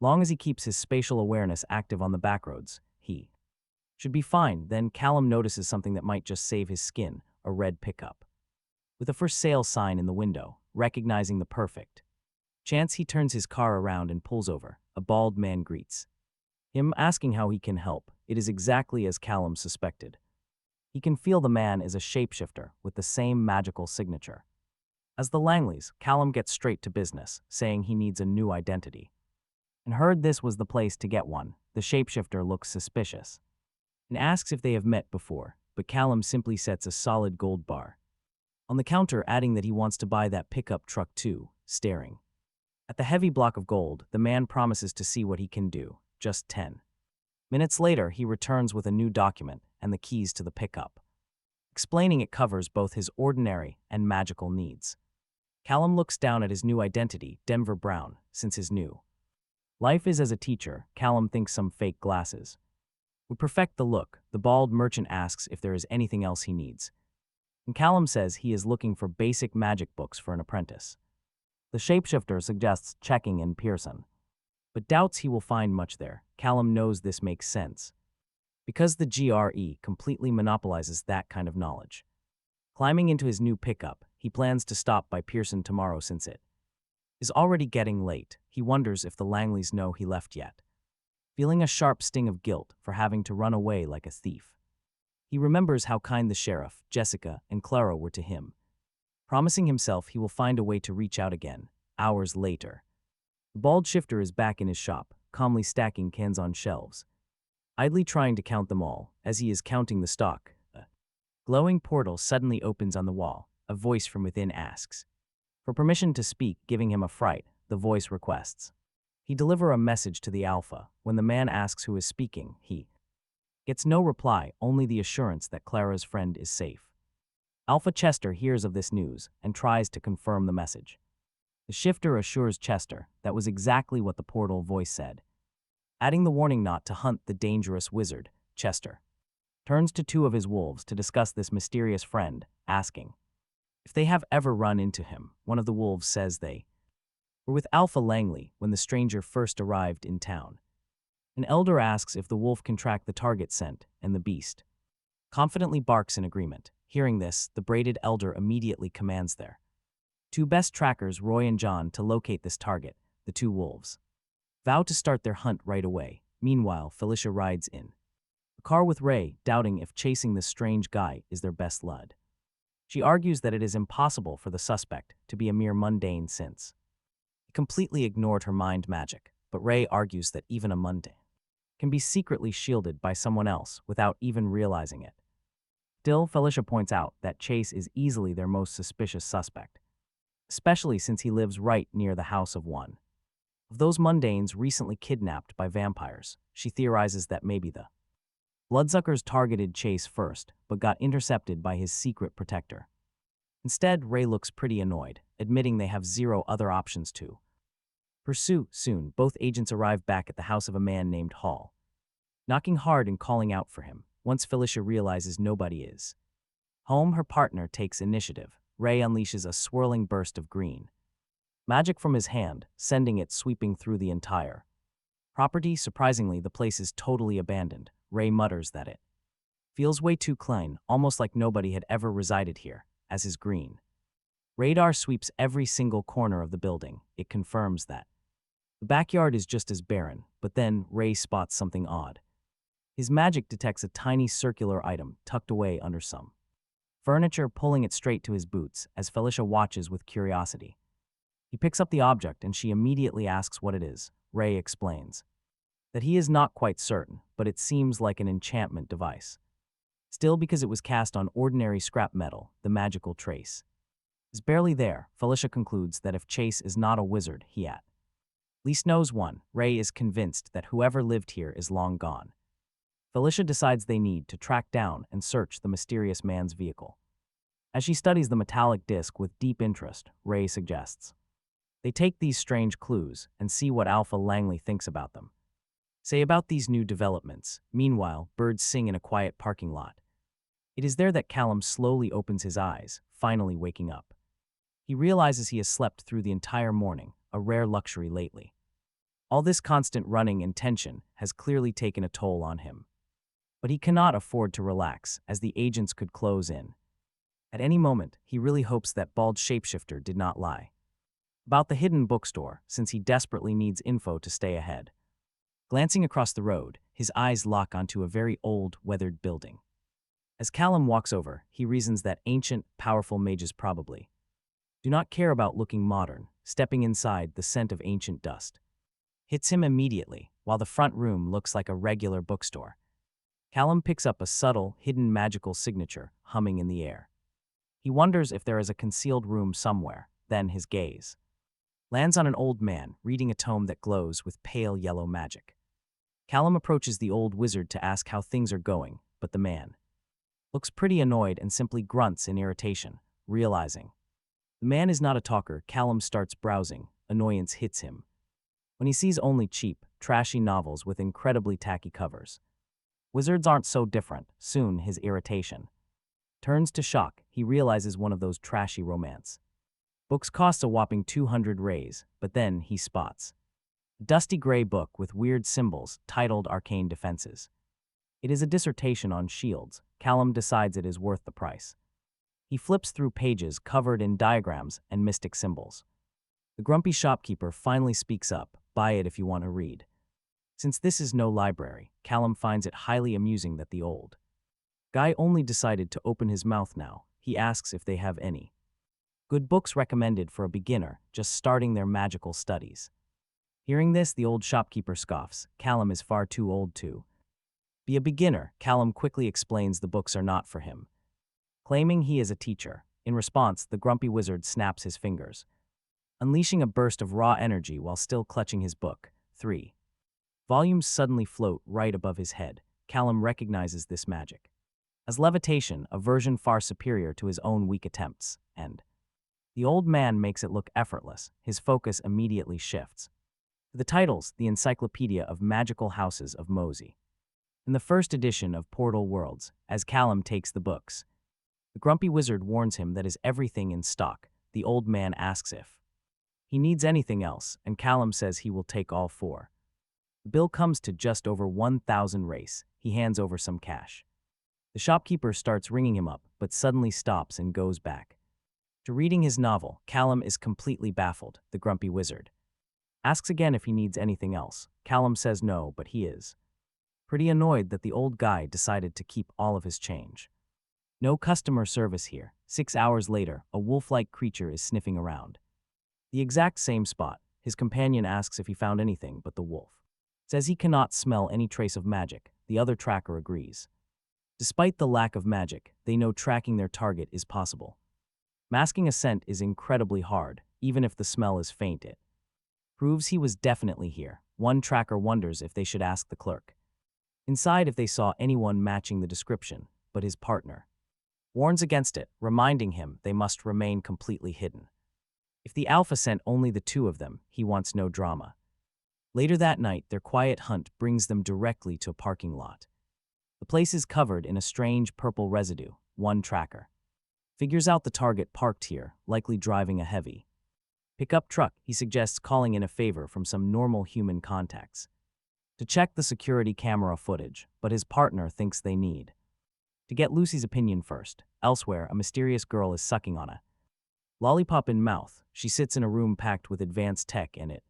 long as he keeps his spatial awareness active on the backroads, he should be fine. Then Callum notices something that might just save his skin: a red pickup with a for sale sign in the window. Recognizing the perfect chance, he turns his car around and pulls over. A bald man greets him, asking how he can help. It is exactly as Callum suspected. He can feel the man is a shapeshifter with the same magical signature as the Langleys. Callum gets straight to business, saying he needs a new identity and heard this was the place to get one. The shapeshifter looks suspicious and asks if they have met before, but Callum simply sets a solid gold bar on the counter, adding that he wants to buy that pickup truck too. Staring at the heavy block of gold, the man promises to see what he can do. Just 10 minutes later, he returns with a new document and the keys to the pickup, explaining it covers both his ordinary and magical needs. Callum looks down at his new identity, Denver Brown. Since his new life is as a teacher, Callum thinks some fake glasses would perfect the look. The bald merchant asks if there is anything else he needs, and Callum says he is looking for basic magic books for an apprentice. The shapeshifter suggests checking in Pearson, but doubts he will find much there. Callum knows this makes sense, because the GRE completely monopolizes that kind of knowledge. Climbing into his new pickup, he plans to stop by Pearson tomorrow since it is already getting late. He wonders if the Langleys know he left yet, feeling a sharp sting of guilt for having to run away like a thief. He remembers how kind the sheriff, Jessica, and Clara were to him, promising himself he will find a way to reach out again. Hours later, the bald shifter is back in his shop, calmly stacking cans on shelves, idly trying to count them all. As he is counting the stock, a glowing portal suddenly opens on the wall. A voice from within asks for permission to speak, giving him a fright. The voice requests he deliver a message to the Alpha. When the man asks who is speaking, he gets no reply, only the assurance that Clara's friend is safe. Alpha Chester hears of this news and tries to confirm the message. The shifter assures Chester that was exactly what the portal voice said, adding the warning not to hunt the dangerous wizard. Chester turns to two of his wolves to discuss this mysterious friend, asking if they have ever run into him. One of the wolves says they were with Alpha Langley when the stranger first arrived in town. An elder asks if the wolf can track the target scent, and the beast confidently barks in agreement. Hearing this, the braided elder immediately commands their two best trackers, Roy and John, to locate this target. The two wolves vow to start their hunt right away. Meanwhile, Felicia rides in a car with Ray, doubting if chasing this strange guy is their best lud. She argues that it is impossible for the suspect to be a mere mundane since he completely ignored her mind magic, but Ray argues that even a mundane can be secretly shielded by someone else without even realizing it. Still, Felicia points out that Chase is easily their most suspicious suspect, especially since he lives right near the house of one of those mundanes recently kidnapped by vampires. She theorizes that maybe the bloodsuckers targeted Chase first, but got intercepted by his secret protector. Instead, Ray looks pretty annoyed, admitting they have zero other options to pursue. Soon, both agents arrive back at the house of a man named Hall, knocking hard and calling out for him. Once Felicia realizes nobody is home, her partner takes initiative. Ray unleashes a swirling burst of green magic from his hand, sending it sweeping through the entire property. Surprisingly, the place is totally abandoned. Ray mutters that it feels way too clean, almost like nobody had ever resided here. As his green radar sweeps every single corner of the building, it confirms that the backyard is just as barren, but then Ray spots something odd. His magic detects a tiny circular item tucked away under some furniture, pulling it straight to his boots as Felicia watches with curiosity. He picks up the object and she immediately asks what it is. Ray explains that he is not quite certain, but it seems like an enchantment device. Still, because it was cast on ordinary scrap metal, the magical trace is barely there. Felicia concludes that if Chase is not a wizard, he at least knows one. Ray is convinced that whoever lived here is long gone. Felicia decides they need to track down and search the mysterious man's vehicle. As she studies the metallic disc with deep interest, Ray suggests they take these strange clues and see what Alpha Langley thinks about them. Say about these new developments. Meanwhile, birds sing in a quiet parking lot. It is there that Callum slowly opens his eyes, finally waking up. He realizes he has slept through the entire morning, a rare luxury lately. All this constant running and tension has clearly taken a toll on him. But he cannot afford to relax, as the agents could close in at any moment. He really hopes that bald shapeshifter did not lie about the hidden bookstore, since he desperately needs info to stay ahead. Glancing across the road, his eyes lock onto a very old, weathered building. As Callum walks over, he reasons that ancient, powerful mages probably do not care about looking modern. Stepping inside, the scent of ancient dust hits him immediately, while the front room looks like a regular bookstore. Callum picks up a subtle, hidden magical signature humming in the air. He wonders if there is a concealed room somewhere. Then his gaze lands on an old man reading a tome that glows with pale yellow magic. Callum approaches the old wizard to ask how things are going, but the man looks pretty annoyed and simply grunts in irritation. Realizing the man is not a talker, Callum starts browsing. Annoyance hits him when he sees only cheap, trashy novels with incredibly tacky covers. Wizards aren't so different. Soon, his irritation turns to shock. He realizes one of those trashy romance books costs a whopping 200 rays, but then he spots a dusty gray book with weird symbols titled Arcane Defenses. It is a dissertation on shields. Callum decides it is worth the price. He flips through pages covered in diagrams and mystic symbols. The grumpy shopkeeper finally speaks up. Buy it if you want to read. Since this is no library, Callum finds it highly amusing that the old guy only decided to open his mouth now. He asks if they have any good books recommended for a beginner just starting their magical studies. Hearing this, the old shopkeeper scoffs. Callum is far too old to be a beginner. Callum quickly explains the books are not for him, claiming he is a teacher. In response, the grumpy wizard snaps his fingers, unleashing a burst of raw energy while still clutching his book. 3 volumes suddenly float right above his head. Callum recognizes this magic as levitation, a version far superior to his own weak attempts, and the old man makes it look effortless. His focus immediately shifts to the titles, the Encyclopedia of Magical Houses of Mosey, in the first edition of Portal Worlds. As Callum takes the books, the grumpy wizard warns him that is everything in stock. The old man asks if he needs anything else, and Callum says he will take all 4. The bill comes to just over 1,000 race. He hands over some cash. The shopkeeper starts ringing him up, but suddenly stops and goes back to reading his novel. Callum is completely baffled. The grumpy wizard asks again if he needs anything else. Callum says no, but he is pretty annoyed that the old guy decided to keep all of his change. No customer service here. 6 hours later, a wolf-like creature is sniffing around the exact same spot. His companion asks if he found anything, but the wolf says he cannot smell any trace of magic. The other tracker agrees. Despite the lack of magic, they know tracking their target is possible. Masking a scent is incredibly hard, even if the smell is faint. It proves he was definitely here. One tracker wonders if they should ask the clerk inside if they saw anyone matching the description, but his partner warns against it, reminding him they must remain completely hidden. If the alpha sent only the two of them, he wants no drama. Later that night, their quiet hunt brings them directly to a parking lot. The place is covered in a strange purple residue. One tracker figures out the target parked here, likely driving a heavy pickup truck. He suggests calling in a favor from some normal human contacts to check the security camera footage, but his partner thinks they need to get Lucy's opinion first. Elsewhere, a mysterious girl is sucking on a lollipop in mouth. She sits in a room packed with advanced tech, and it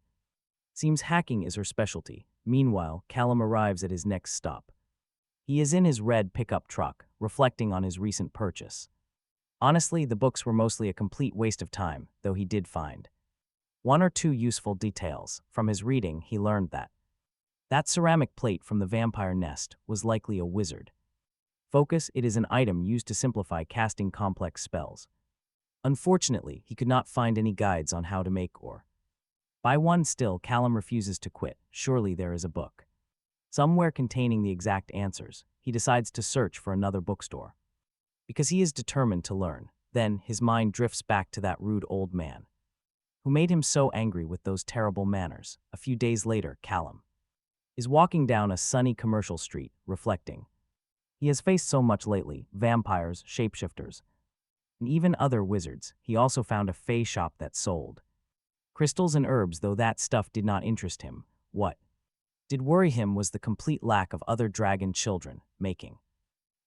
seems hacking is her specialty. Meanwhile, Callum arrives at his next stop. He is in his red pickup truck, reflecting on his recent purchase. Honestly, the books were mostly a complete waste of time, though he did find one or two useful details. From his reading, he learned that ceramic plate from the vampire nest was likely a wizard focus. It is an item used to simplify casting complex spells. Unfortunately, he could not find any guides on how to make or buy one. Still, Callum refuses to quit. Surely there is a book somewhere containing the exact answers. He decides to search for another bookstore because he is determined to learn. Then his mind drifts back to that rude old man who made him so angry with those terrible manners. A few days later, Callum is walking down a sunny commercial street, reflecting. He has faced so much lately: vampires, shapeshifters, and even other wizards. He also found a fae shop that sold crystals and herbs, though that stuff did not interest him. What did worry him was the complete lack of other dragon children, making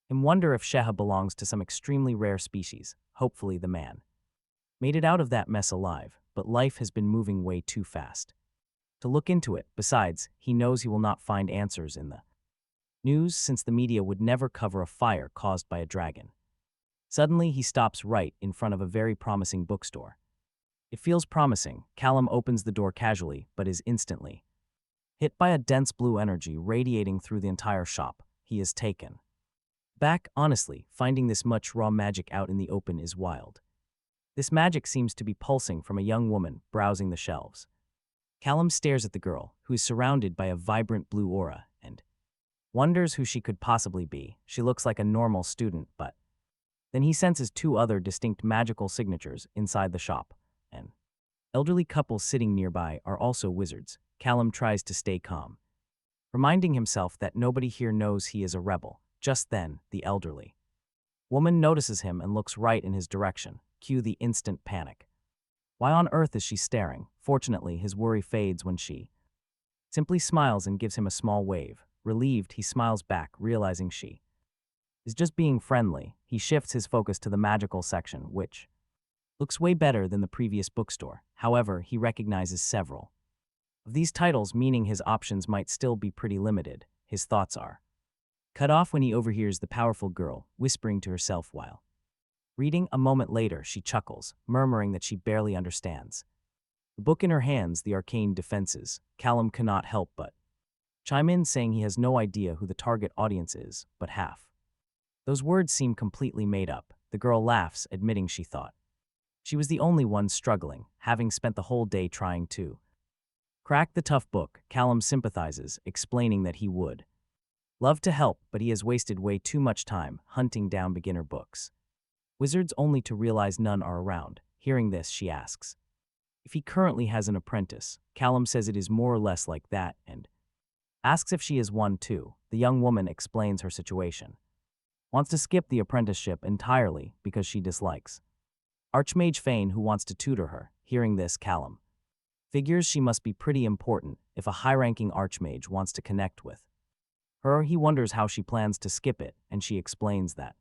him wonder if Sheha belongs to some extremely rare species. Hopefully the man made it out of that mess alive, but life has been moving way too fast to look into it. Besides, he knows he will not find answers in the news, since the media would never cover a fire caused by a dragon. Suddenly, he stops right in front of a very promising bookstore. It feels promising. Callum opens the door casually, but is instantly hit by a dense blue energy radiating through the entire shop. He is taken back. Honestly, finding this much raw magic out in the open is wild. This magic seems to be pulsing from a young woman browsing the shelves. Callum stares at the girl, who is surrounded by a vibrant blue aura, and wonders who she could possibly be. She looks like a normal student, but then he senses two other distinct magical signatures inside the shop. An elderly couple sitting nearby are also wizards. Callum tries to stay calm, reminding himself that nobody here knows he is a rebel. Just then, the elderly woman notices him and looks right in his direction. Cue the instant panic. Why on earth is she staring? Fortunately, his worry fades when she simply smiles and gives him a small wave. Relieved, he smiles back, realizing she is just being friendly. He shifts his focus to the magical section, which looks way better than the previous bookstore. However, he recognizes several of these titles, meaning his options might still be pretty limited. His thoughts are cut off when he overhears the powerful girl whispering to herself while reading. A moment later, she chuckles, murmuring that she barely understands the book in her hands, the Arcane Defenses. Callum cannot help but chime in, saying he has no idea who the target audience is, but half those words seem completely made up. The girl laughs, admitting she thought she was the only one struggling, having spent the whole day trying to crack the tough book. Callum sympathizes, explaining that he would love to help, but he has wasted way too much time hunting down beginner books. Wizards, only to realize none are around. Hearing this, she asks if he currently has an apprentice. Callum says it is more or less like that and asks if she is one too. The young woman explains her situation. Wants to skip the apprenticeship entirely because she dislikes Archmage Fane, who wants to tutor her. Hearing this, Callum figures she must be pretty important if a high-ranking Archmage wants to connect with her. He wonders how she plans to skip it, and she explains that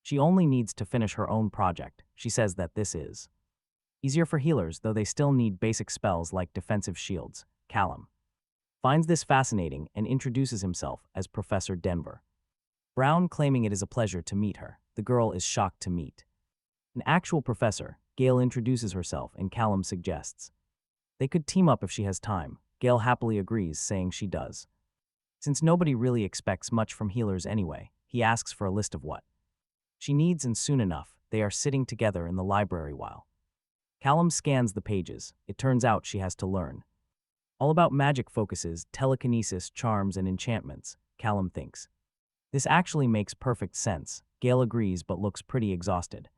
she only needs to finish her own project. She says that this is easier for healers, though they still need basic spells like defensive shields. Callum finds this fascinating and introduces himself as Professor Denver Brown, claiming it is a pleasure to meet her. The girl is shocked to meet an actual professor. Gale introduces herself, and Callum suggests They could team up if she has time. Gale happily agrees, saying she does. Since nobody really expects much from healers anyway, he asks for a list of what she needs, and soon enough, they are sitting together in the library while Callum scans the pages. It turns out she has to learn all about magic focuses, telekinesis, charms, and enchantments, Callum thinks. This actually makes perfect sense. Gale agrees but looks pretty exhausted.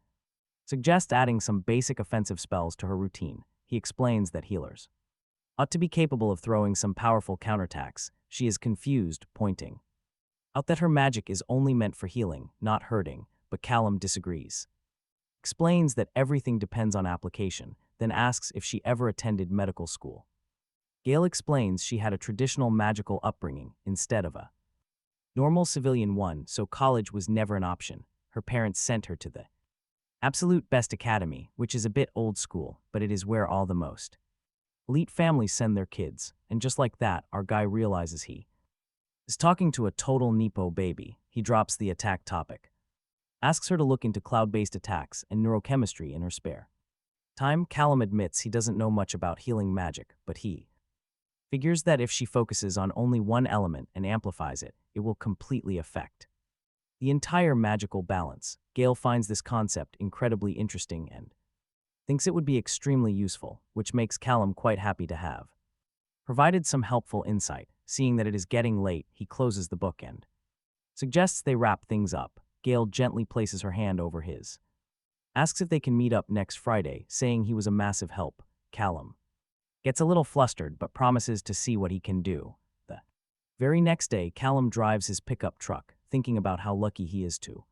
Suggests adding some basic offensive spells to her routine. He explains that healers ought to be capable of throwing some powerful counterattacks. She is confused, pointing out that her magic is only meant for healing, not hurting, but Callum disagrees. Explains that everything depends on application, then asks if she ever attended medical school. Gale explains she had a traditional magical upbringing instead of a normal civilian one, so college was never an option. Her parents sent her to the absolute best academy, which is a bit old school, but it is where all the most elite families send their kids, and just like that, our guy realizes he is talking to a total Nepo baby. He drops the attack topic. Asks her to look into cloud-based attacks and neurochemistry in her spare time. Callum admits he doesn't know much about healing magic, but he figures that if she focuses on only one element and amplifies it, it will completely affect the entire magical balance. Gale finds this concept incredibly interesting and thinks it would be extremely useful, which makes Callum quite happy to have provided some helpful insight. Seeing that it is getting late, he closes the book and suggests they wrap things up. Gale gently places her hand over his. Asks if they can meet up next Friday, saying he was a massive help. Callum gets a little flustered but promises to see what he can do. The very next day, Callum drives his pickup truck, thinking about how lucky he is to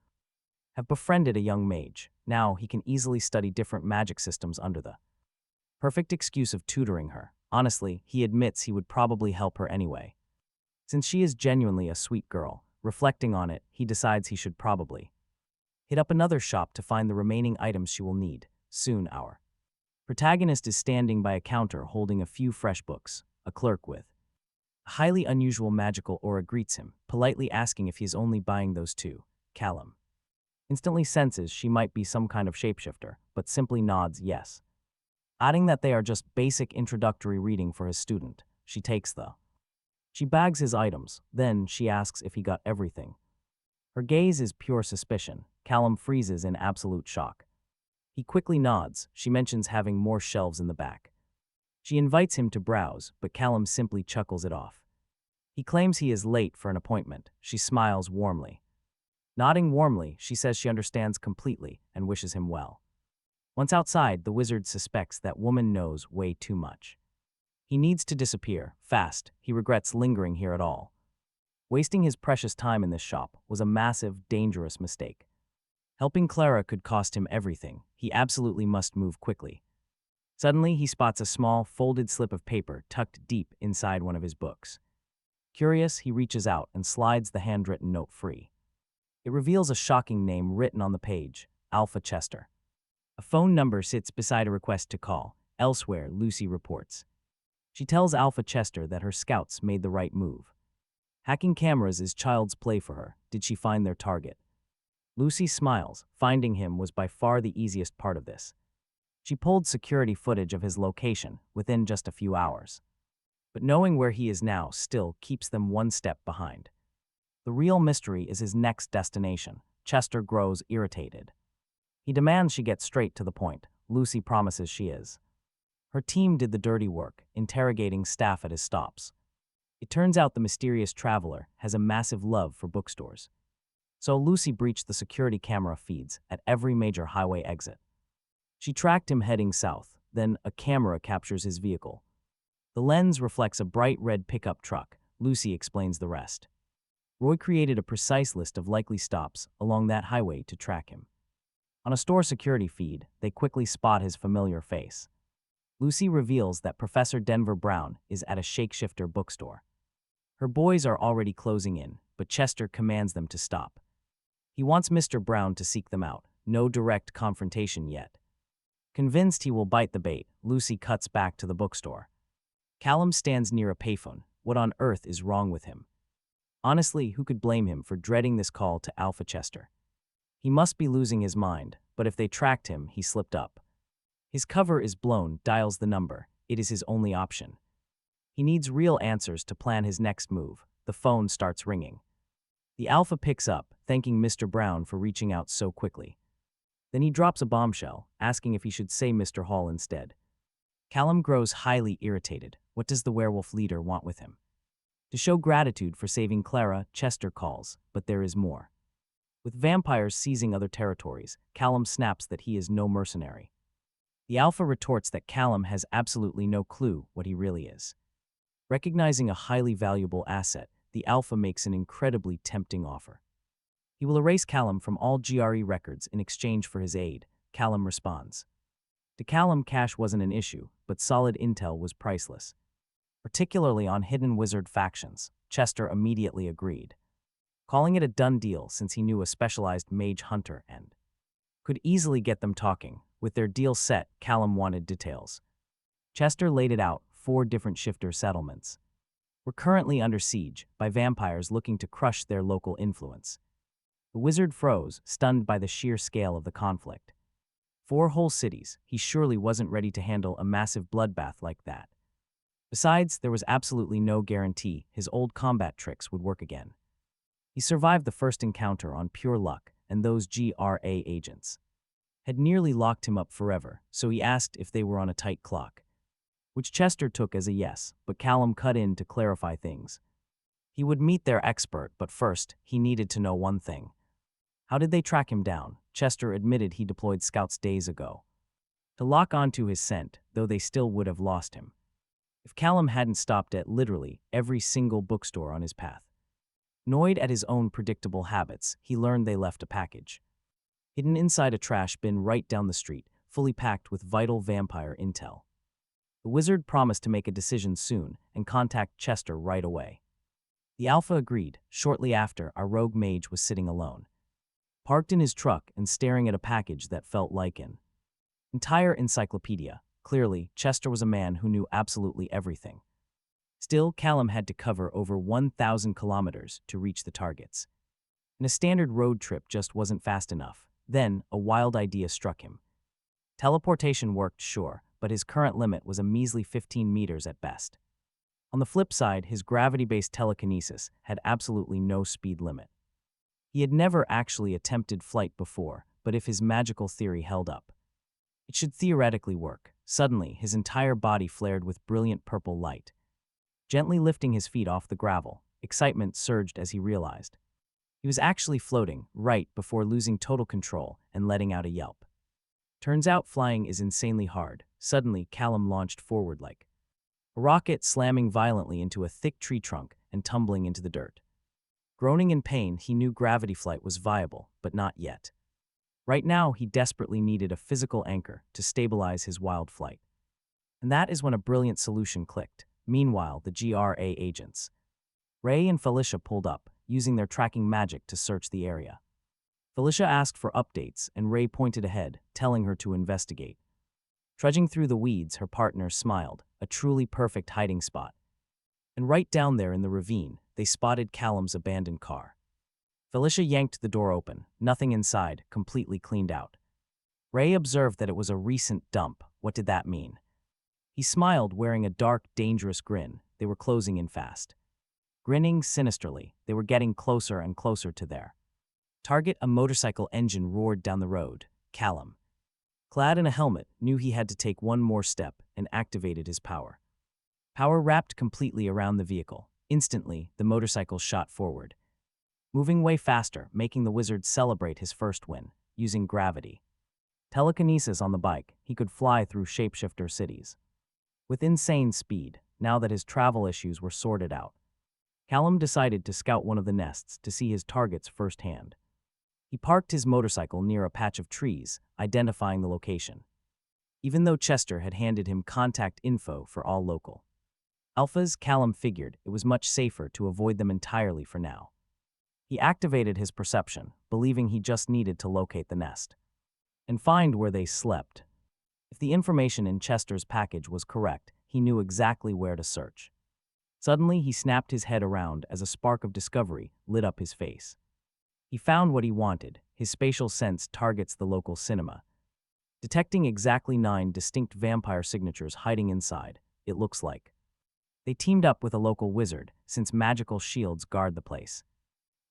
have befriended a young mage. Now he can easily study different magic systems under the perfect excuse of tutoring her. Honestly, he admits he would probably help her anyway, since she is genuinely a sweet girl. Reflecting on it, he decides he should probably hit up another shop to find the remaining items she will need. Soon our protagonist is standing by a counter holding a few fresh books. A clerk with a highly unusual magical aura greets him, politely asking if he is only buying those two. Callum instantly senses she might be some kind of shapeshifter, but simply nods yes, adding that they are just basic introductory reading for his student. She bags his items, then she asks if he got everything. Her gaze is pure suspicion. Callum freezes in absolute shock. He quickly nods. She mentions having more shelves in the back. She invites him to browse, but Callum simply chuckles it off. He claims he is late for an appointment. She smiles warmly. Nodding warmly, she says she understands completely and wishes him well. Once outside, the wizard suspects that woman knows way too much. He needs to disappear, fast. He regrets lingering here at all. Wasting his precious time in this shop was a massive, dangerous mistake. Helping Clara could cost him everything. He absolutely must move quickly. Suddenly, he spots a small, folded slip of paper tucked deep inside one of his books. Curious, he reaches out and slides the handwritten note free. It reveals a shocking name written on the page: Alpha Chester. A phone number sits beside a request to call. Elsewhere, Lucy reports. She tells Alpha Chester that her scouts made the right move. Hacking cameras is child's play for her. Did she find their target? Lucy smiles. Finding him was by far the easiest part of this. She pulled security footage of his location within just a few hours. But knowing where he is now still keeps them one step behind. The real mystery is his next destination. Chester grows irritated. He demands she get straight to the point. Lucy promises she is. Her team did the dirty work, interrogating staff at his stops. It turns out the mysterious traveler has a massive love for bookstores. So Lucy breached the security camera feeds at every major highway exit. She tracked him heading south, then a camera captures his vehicle. The lens reflects a bright red pickup truck. Lucy explains the rest. Roy created a precise list of likely stops along that highway to track him. On a store security feed, they quickly spot his familiar face. Lucy reveals that Professor Denver Brown is at a shapeshifter bookstore. Her boys are already closing in, but Chester commands them to stop. He wants Mr. Brown to seek them out. No direct confrontation yet. Convinced he will bite the bait, Lucy cuts back to the bookstore. Callum stands near a payphone. What on earth is wrong with him? Honestly, who could blame him for dreading this call to Alpha Chester? He must be losing his mind, but if they tracked him, he slipped up. His cover is blown, dials the number. It is his only option. He needs real answers to plan his next move. The phone starts ringing. The Alpha picks up, thanking Mr. Brown for reaching out so quickly. Then he drops a bombshell, asking if he should say Mr. Hall instead. Callum grows highly irritated. What does the werewolf leader want with him? To show gratitude for saving Clara, Chester calls, but there is more. With vampires seizing other territories, Callum snaps that he is no mercenary. The Alpha retorts that Callum has absolutely no clue what he really is. Recognizing a highly valuable asset, the Alpha makes an incredibly tempting offer. He will erase Callum from all GRE records in exchange for his aid. Callum responds. To Callum, cash wasn't an issue, but solid intel was priceless. Particularly on hidden wizard factions, Chester immediately agreed, calling it a done deal since he knew a specialized mage hunter and could easily get them talking. With their deal set, Callum wanted details. Chester laid it out: 4 different shifter settlements were currently under siege by vampires looking to crush their local influence. The wizard froze, stunned by the sheer scale of the conflict. 4 whole cities. He surely wasn't ready to handle a massive bloodbath like that. Besides, there was absolutely no guarantee his old combat tricks would work again. He survived the first encounter on pure luck, and those GRA agents had nearly locked him up forever, so he asked if they were on a tight clock, which Chester took as a yes, but Callum cut in to clarify things. He would meet their expert, but first, he needed to know one thing. How did they track him down? Chester admitted he deployed scouts days ago to lock onto his scent, though they still would have lost him if Callum hadn't stopped at literally every single bookstore on his path. Annoyed at his own predictable habits, he learned they left a package hidden inside a trash bin right down the street, fully packed with vital vampire intel. The wizard promised to make a decision soon and contact Chester right away. The Alpha agreed. Shortly after, our rogue mage was sitting alone, parked in his truck and staring at a package that felt like an entire encyclopedia. Clearly, Chester was a man who knew absolutely everything. Still, Callum had to cover over 1,000 kilometers to reach the targets, and a standard road trip just wasn't fast enough. Then, a wild idea struck him. Teleportation worked, sure, but his current limit was a measly 15 meters at best. On the flip side, his gravity-based telekinesis had absolutely no speed limit. He had never actually attempted flight before, but if his magical theory held up, it should theoretically work. Suddenly, his entire body flared with brilliant purple light. Gently lifting his feet off the gravel, excitement surged as he realized he was actually floating, right before losing total control and letting out a yelp. Turns out flying is insanely hard. Suddenly, Callum launched forward like a rocket, slamming violently into a thick tree trunk and tumbling into the dirt. Groaning in pain, he knew gravity flight was viable, but not yet. Right now, he desperately needed a physical anchor to stabilize his wild flight. And that is when a brilliant solution clicked. Meanwhile, the GRA agents, Ray and Felicia, pulled up, using their tracking magic to search the area. Felicia asked for updates, and Ray pointed ahead, telling her to investigate. Trudging through the weeds, her partner smiled, a truly perfect hiding spot. And right down there in the ravine, they spotted Callum's abandoned car. Felicia yanked the door open, nothing inside, completely cleaned out. Ray observed that it was a recent dump. What did that mean? He smiled, wearing a dark, dangerous grin. They were closing in fast. Grinning sinisterly, they were getting closer and closer to their target. A motorcycle engine roared down the road. Callum, clad in a helmet, knew he had to take one more step and activated his power. Power wrapped completely around the vehicle. Instantly, the motorcycle shot forward, moving way faster, making the wizard celebrate his first win. Using gravity telekinesis on the bike, he could fly through shapeshifter cities with insane speed. Now that his travel issues were sorted out, Callum decided to scout one of the nests to see his targets firsthand. He parked his motorcycle near a patch of trees, identifying the location, even though Chester had handed him contact info for all local alphas. Callum figured it was much safer to avoid them entirely for now. He activated his perception, believing he just needed to locate the nest and find where they slept. If the information in Chester's package was correct, he knew exactly where to search. Suddenly, he snapped his head around as a spark of discovery lit up his face. He found what he wanted. His spatial sense targets the local cinema, detecting exactly 9 distinct vampire signatures hiding inside, it looks like. They teamed up with a local wizard, since magical shields guard the place.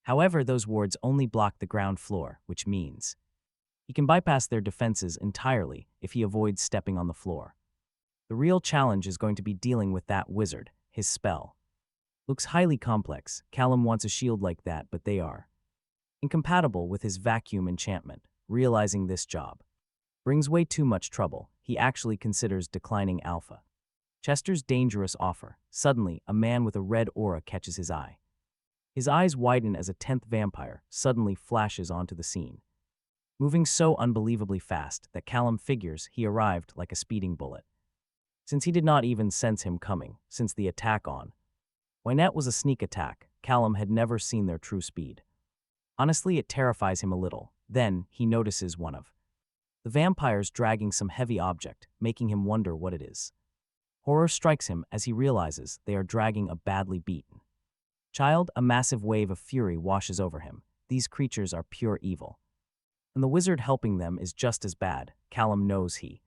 However, those wards only block the ground floor, which means he can bypass their defenses entirely if he avoids stepping on the floor. The real challenge is going to be dealing with that wizard, his spell. Looks highly complex. Callum wants a shield like that, but they are incompatible with his vacuum enchantment. Realizing this job brings way too much trouble, he actually considers declining Alpha Chester's dangerous offer. Suddenly, a man with a red aura catches his eye. His eyes widen as a 10th vampire suddenly flashes onto the scene, moving so unbelievably fast that Callum figures he arrived like a speeding bullet. Since he did not even sense him coming, since the attack on Wynette was a sneak attack, Callum had never seen their true speed. Honestly, it terrifies him a little. Then, he notices one of the vampires dragging some heavy object, making him wonder what it is. Horror strikes him as he realizes they are dragging a badly beaten child. A massive wave of fury washes over him. These creatures are pure evil. And the wizard helping them is just as bad. Callum knows he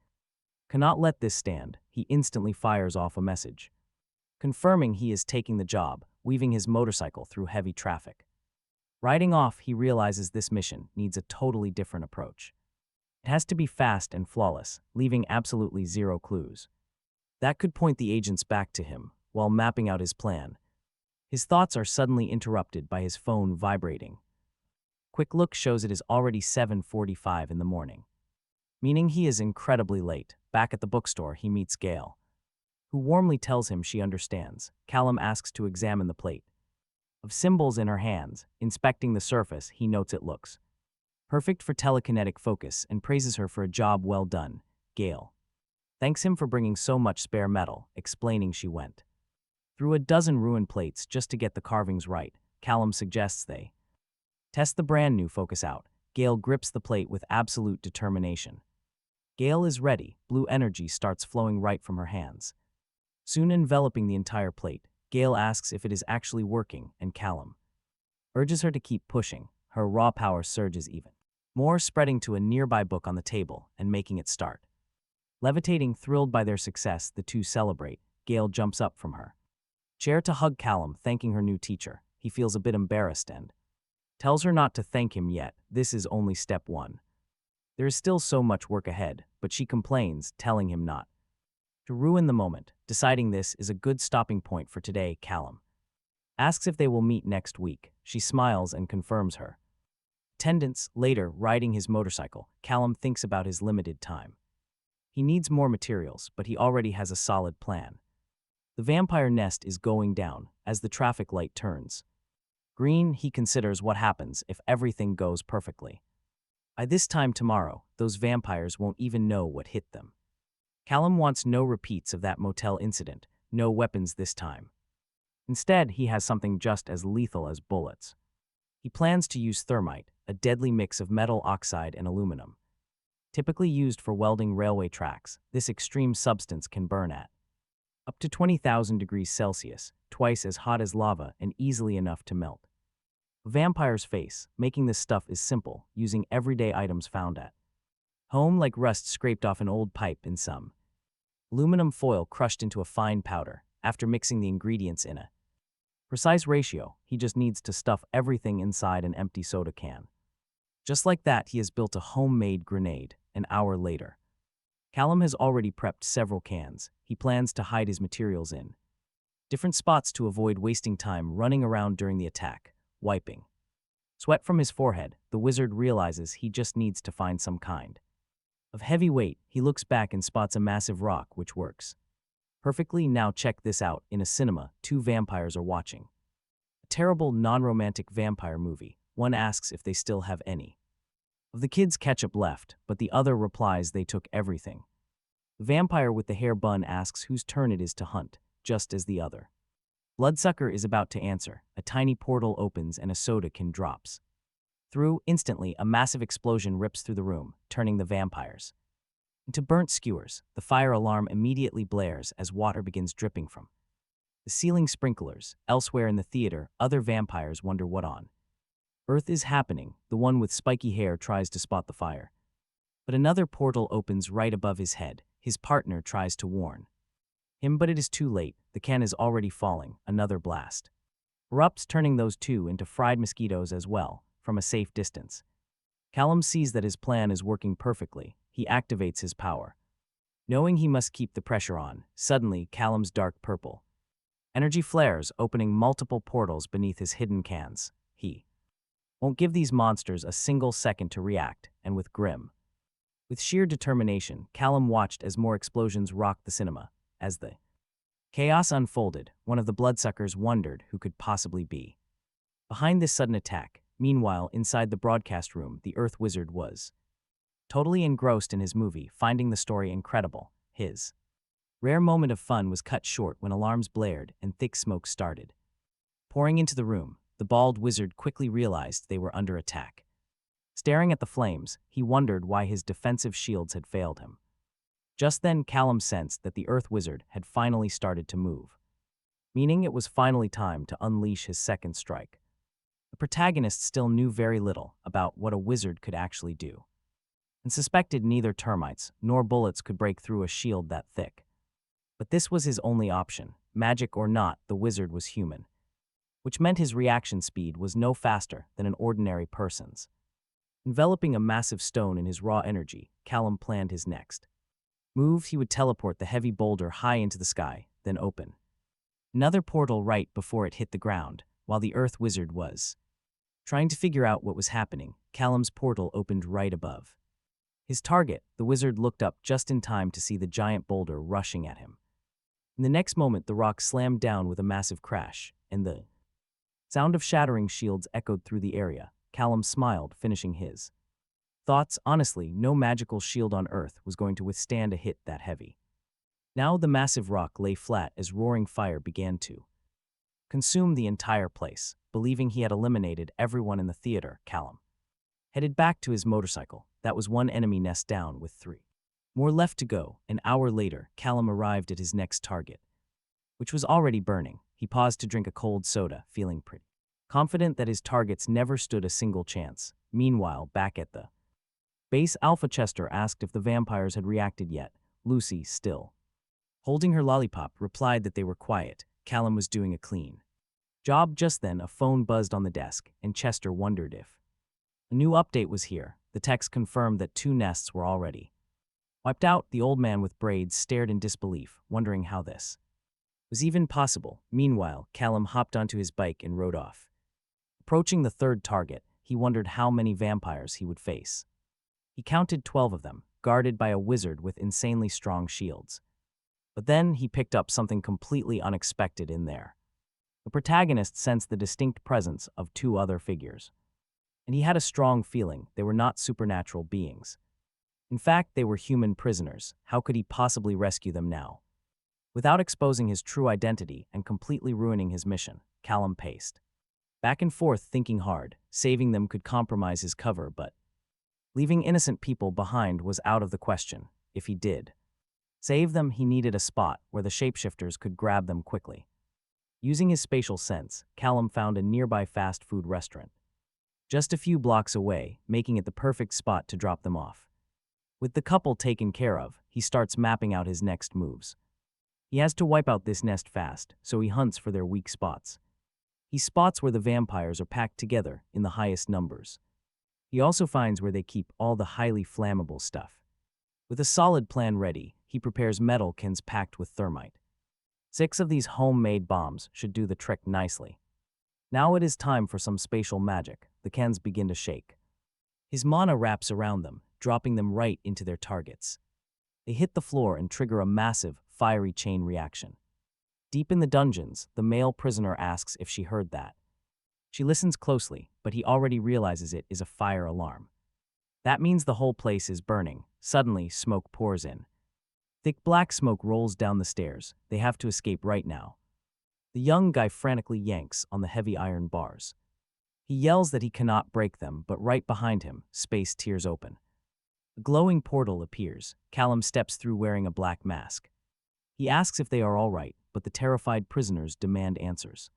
cannot let this stand. He instantly fires off a message, confirming he is taking the job, weaving his motorcycle through heavy traffic. Riding off, he realizes this mission needs a totally different approach. It has to be fast and flawless, leaving absolutely zero clues that could point the agents back to him. While mapping out his plan, his thoughts are suddenly interrupted by his phone vibrating. Quick look shows it is already 7:45 in the morning, meaning he is incredibly late. Back at the bookstore, he meets Gail, who warmly tells him she understands. Callum asks to examine the plate of symbols in her hands. Inspecting the surface, he notes it looks perfect for telekinetic focus and praises her for a job well done. Gail thanks him for bringing so much spare metal, explaining she went through a dozen ruined plates just to get the carvings right. Callum suggests they test the brand new focus out. Gail grips the plate with absolute determination. Gail is ready. Blue energy starts flowing right from her hands, soon enveloping the entire plate. Gail asks if it is actually working, and Callum urges her to keep pushing. Her raw power surges even more, spreading to a nearby book on the table and making it start levitating. Thrilled by their success, the two celebrate. Gail jumps up from her chair to hug Callum, thanking her new teacher. He feels a bit embarrassed and tells her not to thank him yet. This is only step one. There is still so much work ahead, but she complains, telling him not to ruin the moment. Deciding this is a good stopping point for today, Callum asks if they will meet next week. She smiles and confirms her attendance. Later, riding his motorcycle, Callum thinks about his limited time. He needs more materials, but he already has a solid plan. The vampire nest is going down as the traffic light turns green. He considers what happens if everything goes perfectly. By this time tomorrow, those vampires won't even know what hit them. Callum wants no repeats of that motel incident, no weapons this time. Instead, he has something just as lethal as bullets. He plans to use thermite, a deadly mix of metal oxide and aluminum. Typically used for welding railway tracks, this extreme substance can burn at up to 20,000 degrees Celsius, twice as hot as lava and easily enough to melt a vampire's face. Making this stuff is simple, using everyday items found at home, like rust scraped off an old pipe and some aluminum foil crushed into a fine powder. After mixing the ingredients in a precise ratio, he just needs to stuff everything inside an empty soda can. Just like that, he has built a homemade grenade. An hour later, Callum has already prepped several cans. He plans to hide his materials in different spots to avoid wasting time running around during the attack. Wiping sweat from his forehead, the wizard realizes he just needs to find some kind of heavy weight. He looks back and spots a massive rock, which works perfectly. Now check this out. In a cinema, two vampires are watching a terrible, non-romantic vampire movie. One asks if they still have any of the kids' ketchup left, but the other replies they took everything. The vampire with the hair bun asks whose turn it is to hunt, just as the other bloodsucker is about to answer. A tiny portal opens and a soda can drops through. Instantly, a massive explosion rips through the room, turning the vampires into burnt skewers. The fire alarm immediately blares as water begins dripping from the ceiling sprinklers. Elsewhere in the theater, other vampires wonder what on earth is happening. The one with spiky hair tries to spot the fire, But another portal opens right above his head. His partner tries to warn him, but it is too late. The can is already falling. Another blast erupts, turning those two into fried mosquitoes as well, from a safe distance. Callum sees that his plan is working perfectly. He activates his power. Knowing he must keep the pressure on, suddenly Callum's dark purple energy flares, opening multiple portals beneath his hidden cans. He won't give these monsters a single second to react, and with sheer determination, Callum watched as more explosions rocked the cinema. As the chaos unfolded, one of the bloodsuckers wondered who could possibly be behind this sudden attack. Meanwhile, inside the broadcast room, the Earth Wizard was totally engrossed in his movie, finding the story incredible. His rare moment of fun was cut short when alarms blared and thick smoke started pouring into the room. The bald wizard quickly realized they were under attack. Staring at the flames, he wondered why his defensive shields had failed him. Just then, Callum sensed that the Earth Wizard had finally started to move, meaning it was finally time to unleash his second strike. The protagonist still knew very little about what a wizard could actually do, and suspected neither termites nor bullets could break through a shield that thick. But this was his only option. Magic or not, the wizard was human, which meant his reaction speed was no faster than an ordinary person's. Enveloping a massive stone in his raw energy, Callum planned his next move. He would teleport the heavy boulder high into the sky, then open another portal right before it hit the ground. While the Earth Wizard was trying to figure out what was happening, Callum's portal opened right above his target. The wizard looked up just in time to see the giant boulder rushing at him. In the next moment, the rock slammed down with a massive crash, and the sound of shattering shields echoed through the area. Callum smiled, finishing his thoughts. Honestly, no magical shield on Earth was going to withstand a hit that heavy. Now the massive rock lay flat as roaring fire began to consume the entire place. Believing he had eliminated everyone in the theater, Callum headed back to his motorcycle. That was one enemy nest down, with 3 more left to go. An hour later, Callum arrived at his next target, which was already burning. He paused to drink a cold soda, feeling pretty confident that his targets never stood a single chance. Meanwhile, back at the base, Alpha Chester asked if the vampires had reacted yet. Lucy, still holding her lollipop, replied that they were quiet. Callum was doing a clean job. Just then, a phone buzzed on the desk, and Chester wondered if a new update was here. The text confirmed that 2 nests were already wiped out. The old man with braids stared in disbelief, wondering how this was even possible. Meanwhile, Callum hopped onto his bike and rode off. Approaching the third target, he wondered how many vampires he would face. He counted 12 of them, guarded by a wizard with insanely strong shields. But then he picked up something completely unexpected in there. The protagonist sensed the distinct presence of 2 other figures, and he had a strong feeling they were not supernatural beings. In fact, they were human prisoners. How could he possibly rescue them now without exposing his true identity and completely ruining his mission? Callum paced back and forth, thinking hard. Saving them could compromise his cover, but leaving innocent people behind was out of the question. If he did save them, he needed a spot where the shapeshifters could grab them quickly. Using his spatial sense, Callum found a nearby fast food restaurant just a few blocks away, making it the perfect spot to drop them off. With the couple taken care of, he starts mapping out his next moves. He has to wipe out this nest fast, so he hunts for their weak spots. He spots where the vampires are packed together in the highest numbers. He also finds where they keep all the highly flammable stuff. With a solid plan ready, he prepares metal cans packed with thermite. 6 of these homemade bombs should do the trick nicely. Now it is time for some spatial magic. The cans begin to shake. His mana wraps around them, dropping them right into their targets. They hit the floor and trigger a massive, fiery chain reaction. Deep in the dungeons, the male prisoner asks if she heard that. She listens closely, but he already realizes it is a fire alarm. That means the whole place is burning. Suddenly, smoke pours in. Thick black smoke rolls down the stairs. They have to escape right now. The young guy frantically yanks on the heavy iron bars. He yells that he cannot break them, but right behind him, space tears open. A glowing portal appears. Callum steps through wearing a black mask. He asks if they are all right, but the terrified prisoners demand answers.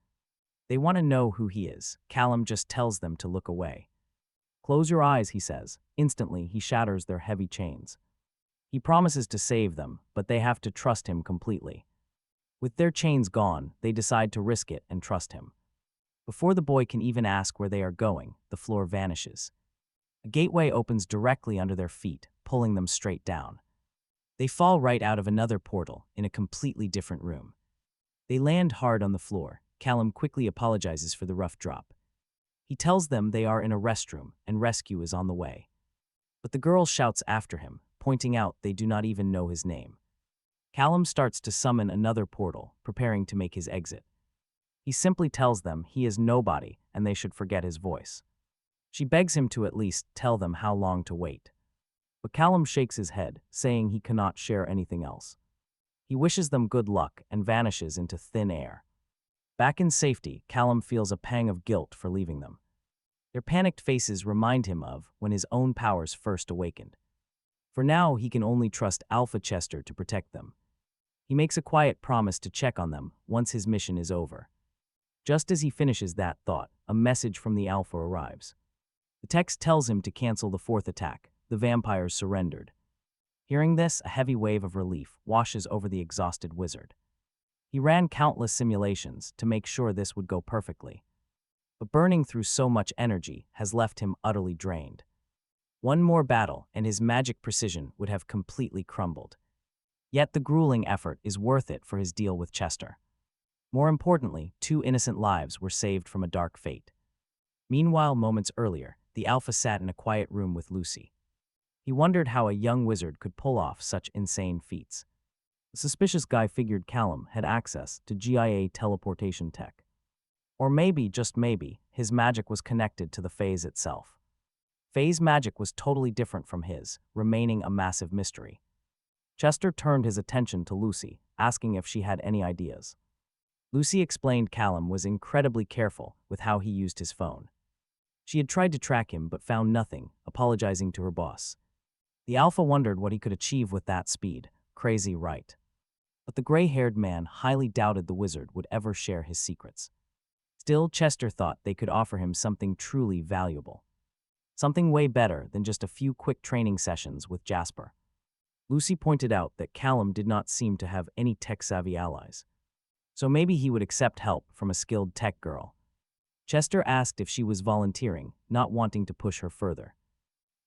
They want to know who he is. Callum just tells them to look away. Close your eyes, he says. Instantly, he shatters their heavy chains. He promises to save them, but they have to trust him completely. With their chains gone, they decide to risk it and trust him. Before the boy can even ask where they are going, the floor vanishes. A gateway opens directly under their feet, pulling them straight down. They fall right out of another portal in a completely different room. They land hard on the floor. Callum quickly apologizes for the rough drop. He tells them they are in a restroom and rescue is on the way. But the girl shouts after him, pointing out they do not even know his name. Callum starts to summon another portal, preparing to make his exit. He simply tells them he is nobody and they should forget his voice. She begs him to at least tell them how long to wait. But Callum shakes his head, saying he cannot share anything else. He wishes them good luck and vanishes into thin air. Back in safety, Callum feels a pang of guilt for leaving them. Their panicked faces remind him of when his own powers first awakened. For now, he can only trust Alpha Chester to protect them. He makes a quiet promise to check on them once his mission is over. Just as he finishes that thought, a message from the Alpha arrives. The text tells him to cancel the fourth attack. The vampires surrendered. Hearing this, a heavy wave of relief washes over the exhausted wizard. He ran countless simulations to make sure this would go perfectly. But burning through so much energy has left him utterly drained. One more battle, and his magic precision would have completely crumbled. Yet the grueling effort is worth it for his deal with Chester. More importantly, 2 innocent lives were saved from a dark fate. Meanwhile, moments earlier, the Alpha sat in a quiet room with Lucy. He wondered how a young wizard could pull off such insane feats. The suspicious guy figured Callum had access to GIA teleportation tech. Or maybe, just maybe, his magic was connected to the phase itself. Phase magic was totally different from his, remaining a massive mystery. Chester turned his attention to Lucy, asking if she had any ideas. Lucy explained Callum was incredibly careful with how he used his phone. She had tried to track him but found nothing, apologizing to her boss. The Alpha wondered what he could achieve with that speed. Crazy, right? But the gray-haired man highly doubted the wizard would ever share his secrets. Still, Chester thought they could offer him something truly valuable. Something way better than just a few quick training sessions with Jasper. Lucy pointed out that Callum did not seem to have any tech-savvy allies. So maybe he would accept help from a skilled tech girl. Chester asked if she was volunteering, not wanting to push her further,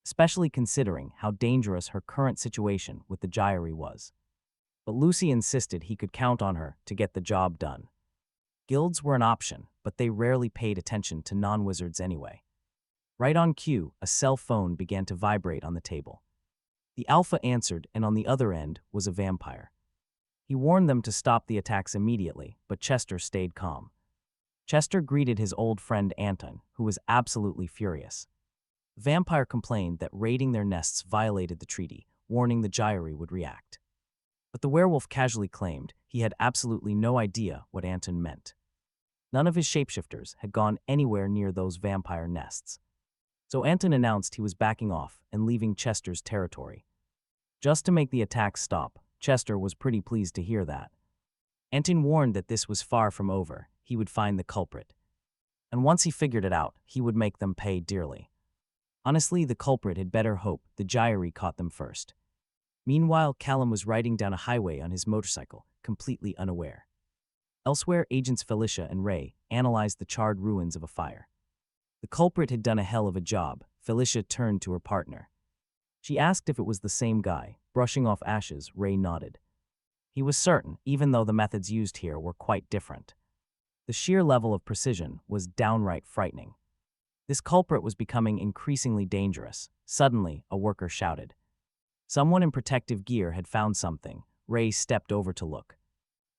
especially considering how dangerous her current situation with the Gyri was. But Lucy insisted he could count on her to get the job done. Guilds were an option, but they rarely paid attention to non-wizards anyway. Right on cue, a cell phone began to vibrate on the table. The Alpha answered, and on the other end was a vampire. He warned them to stop the attacks immediately, but Chester stayed calm. Chester greeted his old friend Anton, who was absolutely furious. The vampire complained that raiding their nests violated the treaty, warning the Gyri would react. But the werewolf casually claimed he had absolutely no idea what Anton meant. None of his shapeshifters had gone anywhere near those vampire nests. So Anton announced he was backing off and leaving Chester's territory. Just to make the attacks stop, Chester was pretty pleased to hear that. Anton warned that this was far from over. He would find the culprit. And once he figured it out, he would make them pay dearly. Honestly, the culprit had better hope the Gyri caught them first. Meanwhile, Callum was riding down a highway on his motorcycle, completely unaware. Elsewhere, agents Felicia and Ray analyzed the charred ruins of a fire. The culprit had done a hell of a job. Felicia turned to her partner. She asked if it was the same guy. Brushing off ashes, Ray nodded. He was certain, even though the methods used here were quite different. The sheer level of precision was downright frightening. This culprit was becoming increasingly dangerous. Suddenly, a worker shouted. Someone in protective gear had found something. Ray stepped over to look.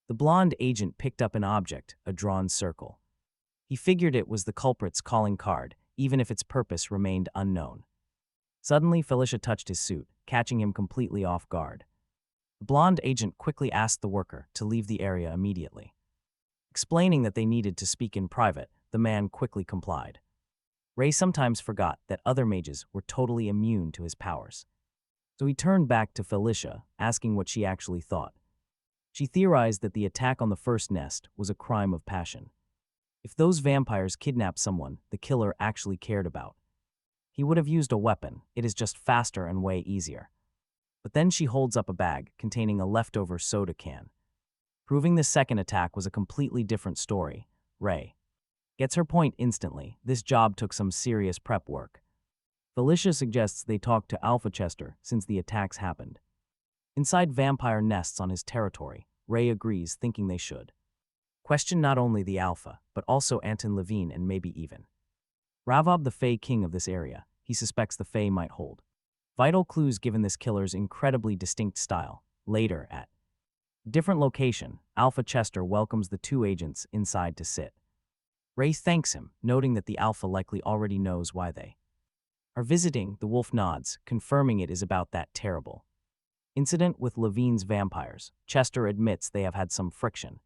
The blonde agent picked up an object, a drawn circle. He figured it was the culprit's calling card, even if its purpose remained unknown. Suddenly, Felicia touched his suit, catching him completely off guard. The blonde agent quickly asked the worker to leave the area immediately. Explaining that they needed to speak in private, the man quickly complied. Ray sometimes forgot that other mages were totally immune to his powers. So he turned back to Felicia, asking what she actually thought. She theorized that the attack on the first nest was a crime of passion. If those vampires kidnapped someone the killer actually cared about. He would have used a weapon, it is just faster and way easier. But then she holds up a bag containing a leftover soda can. Proving this second attack was a completely different story. Ray gets her point instantly. This job took some serious prep work. Felicia suggests they talk to Alpha Chester since the attacks happened. Inside vampire nests on his territory, Ray agrees, thinking they should question not only the Alpha, but also Anton Levine and maybe even Ravob, the Fae king of this area. He suspects the Fae might hold vital clues given this killer's incredibly distinct style. Later, at a different location, Alpha Chester welcomes the two agents inside to sit. Ray thanks him, noting that the Alpha likely already knows why they are visiting. The wolf nods, confirming it is about that terrible incident with Levine's vampires. Chester admits they have had some friction,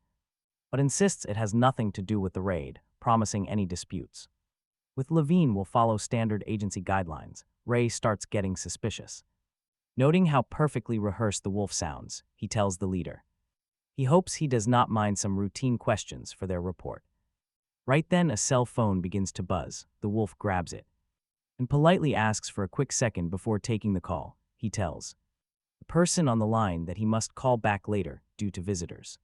but insists it has nothing to do with the raid, promising any disputes with Levine will follow standard agency guidelines. Ray starts getting suspicious. Noting how perfectly rehearsed the wolf sounds, he tells the leader he hopes he does not mind some routine questions for their report. Right then, a cell phone begins to buzz. The wolf grabs it and politely asks for a quick second before taking the call. He tells the person on the line that he must call back later due to visitors.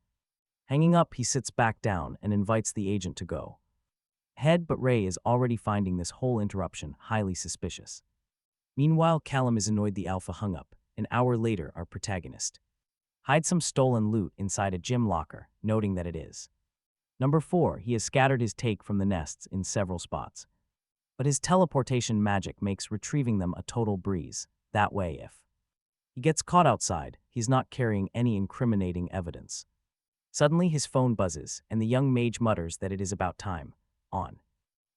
Hanging up, he sits back down and invites the agent to go ahead, but Ray is already finding this whole interruption highly suspicious. Meanwhile, Callum is annoyed the Alpha hung up. An hour later, our protagonist hides some stolen loot inside a gym locker, noting that it is Number 4. He has scattered his take from the nests in several spots, but his teleportation magic makes retrieving them a total breeze. That way, if he gets caught outside, he's not carrying any incriminating evidence. Suddenly, his phone buzzes, and the young mage mutters that it is about time. On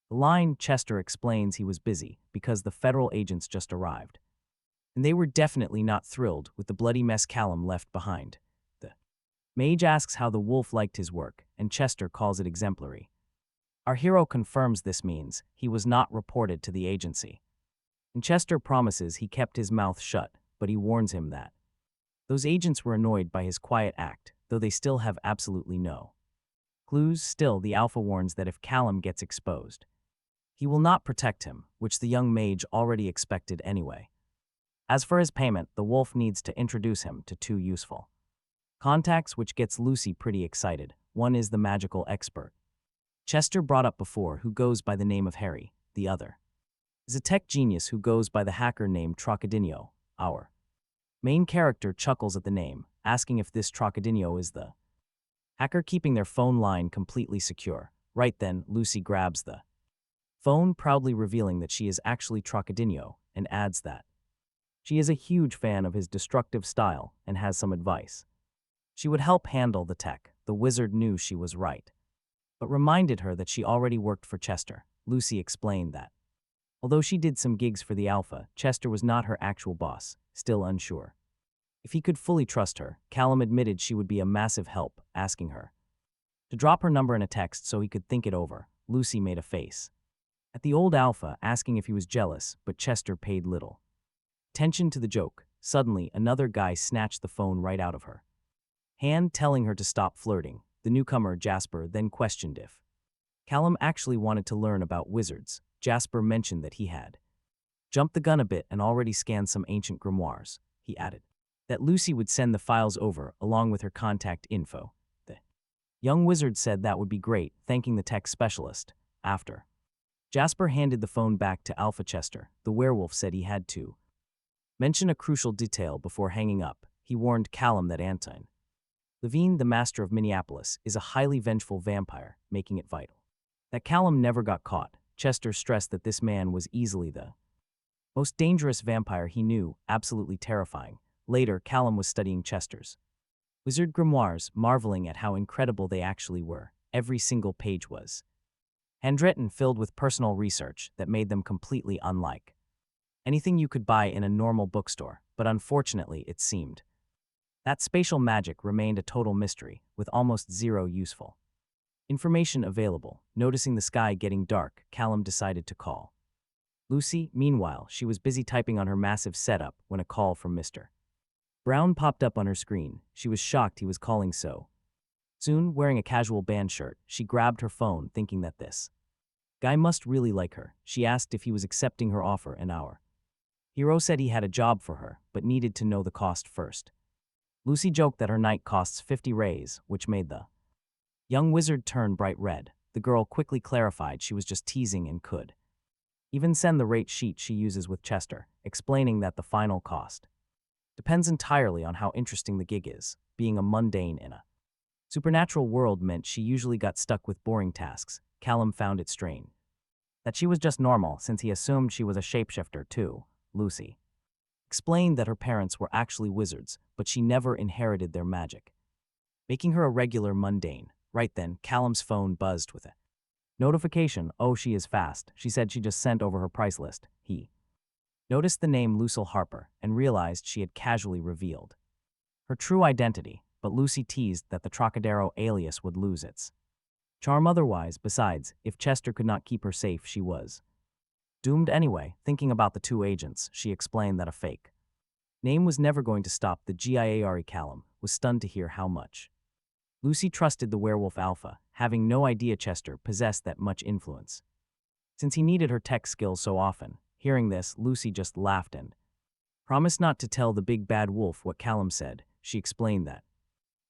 the line, Chester explains he was busy because the federal agents just arrived, and they were definitely not thrilled with the bloody mess Callum left behind. The mage asks how the wolf liked his work, and Chester calls it exemplary. Our hero confirms this means he was not reported to the agency, and Chester promises he kept his mouth shut, but he warns him that those agents were annoyed by his quiet act, though they still have absolutely no clues. Still, the Alpha warns that if Callum gets exposed, he will not protect him, which the young mage already expected anyway. As for his payment, the wolf needs to introduce him to two useful contacts, which gets Lucy pretty excited. One is the magical expert Chester brought up before, who goes by the name of Harry. The other is a tech genius who goes by the hacker named Trocadinho. Our main character chuckles at the name, asking if this Trocadinho is the hacker keeping their phone line completely secure. Right then, Lucy grabs the phone, proudly revealing that she is actually Trocadinho, and adds that she is a huge fan of his destructive style and has some advice she would help handle the tech. The wizard knew she was right, but reminded her that she already worked for Chester. Lucy explained that although she did some gigs for the Alpha, Chester was not her actual boss. Still unsure if he could fully trust her, Callum admitted she would be a massive help, asking her to drop her number in a text so he could think it over. Lucy made a face at the old Alpha, asking if he was jealous, but Chester paid little attention to the joke. Suddenly, another guy snatched the phone right out of her hand, telling her to stop flirting. The newcomer, Jasper, then questioned if Callum actually wanted to learn about wizards. Jasper mentioned that he had jumped the gun a bit and already scanned some ancient grimoires. He added that Lucy would send the files over along with her contact info. The young wizard said that would be great, thanking the tech specialist. After Jasper handed the phone back to Alpha Chester, the werewolf said he had to mention a crucial detail before hanging up. He warned Callum that Anton Levine, the master of Minneapolis, is a highly vengeful vampire, making it vital that Callum never got caught. Chester stressed that this man was easily the most dangerous vampire he knew, absolutely terrifying. Later, Callum was studying Chester's wizard grimoires, marveling at how incredible they actually were. Every single page was handwritten, filled with personal research that made them completely unlike anything you could buy in a normal bookstore. But unfortunately, it seemed that spatial magic remained a total mystery, with almost zero useful information available. Noticing the sky getting dark, Callum decided to call Lucy. Meanwhile, she was busy typing on her massive setup when a call from Mr. Brown popped up on her screen. She was shocked he was calling so soon. Wearing a casual band shirt, she grabbed her phone, thinking that this Guy must really like her. She asked if he was accepting her offer an hour. Hiro said he had a job for her, but needed to know the cost first. Lucy joked that her night costs 50 rays, which made the young wizard turn bright red. The girl quickly clarified she was just teasing and could even send the rate sheet she uses with Chester, explaining that the final cost depends entirely on how interesting the gig is. Being a mundane in a supernatural world meant she usually got stuck with boring tasks. Callum found it strange that she was just normal since he assumed she was a shapeshifter too. Lucy explained that her parents were actually wizards, but she never inherited their magic, making her a regular mundane. Right then, Callum's phone buzzed with a notification. Oh, she is fast. She said she just sent over her price list. He noticed the name Lucille Harper and realized she had casually revealed her true identity, but Lucy teased that the Trocadero alias would lose its charm otherwise. Besides, if Chester could not keep her safe, she was doomed anyway. Thinking about the two agents, she explained that a fake name was never going to stop the GIARE. Callum was stunned to hear how much Lucy trusted the werewolf Alpha, having no idea Chester possessed that much influence, since he needed her tech skills so often. Hearing this, Lucy just laughed and promised not to tell the big bad wolf what Callum said. She explained that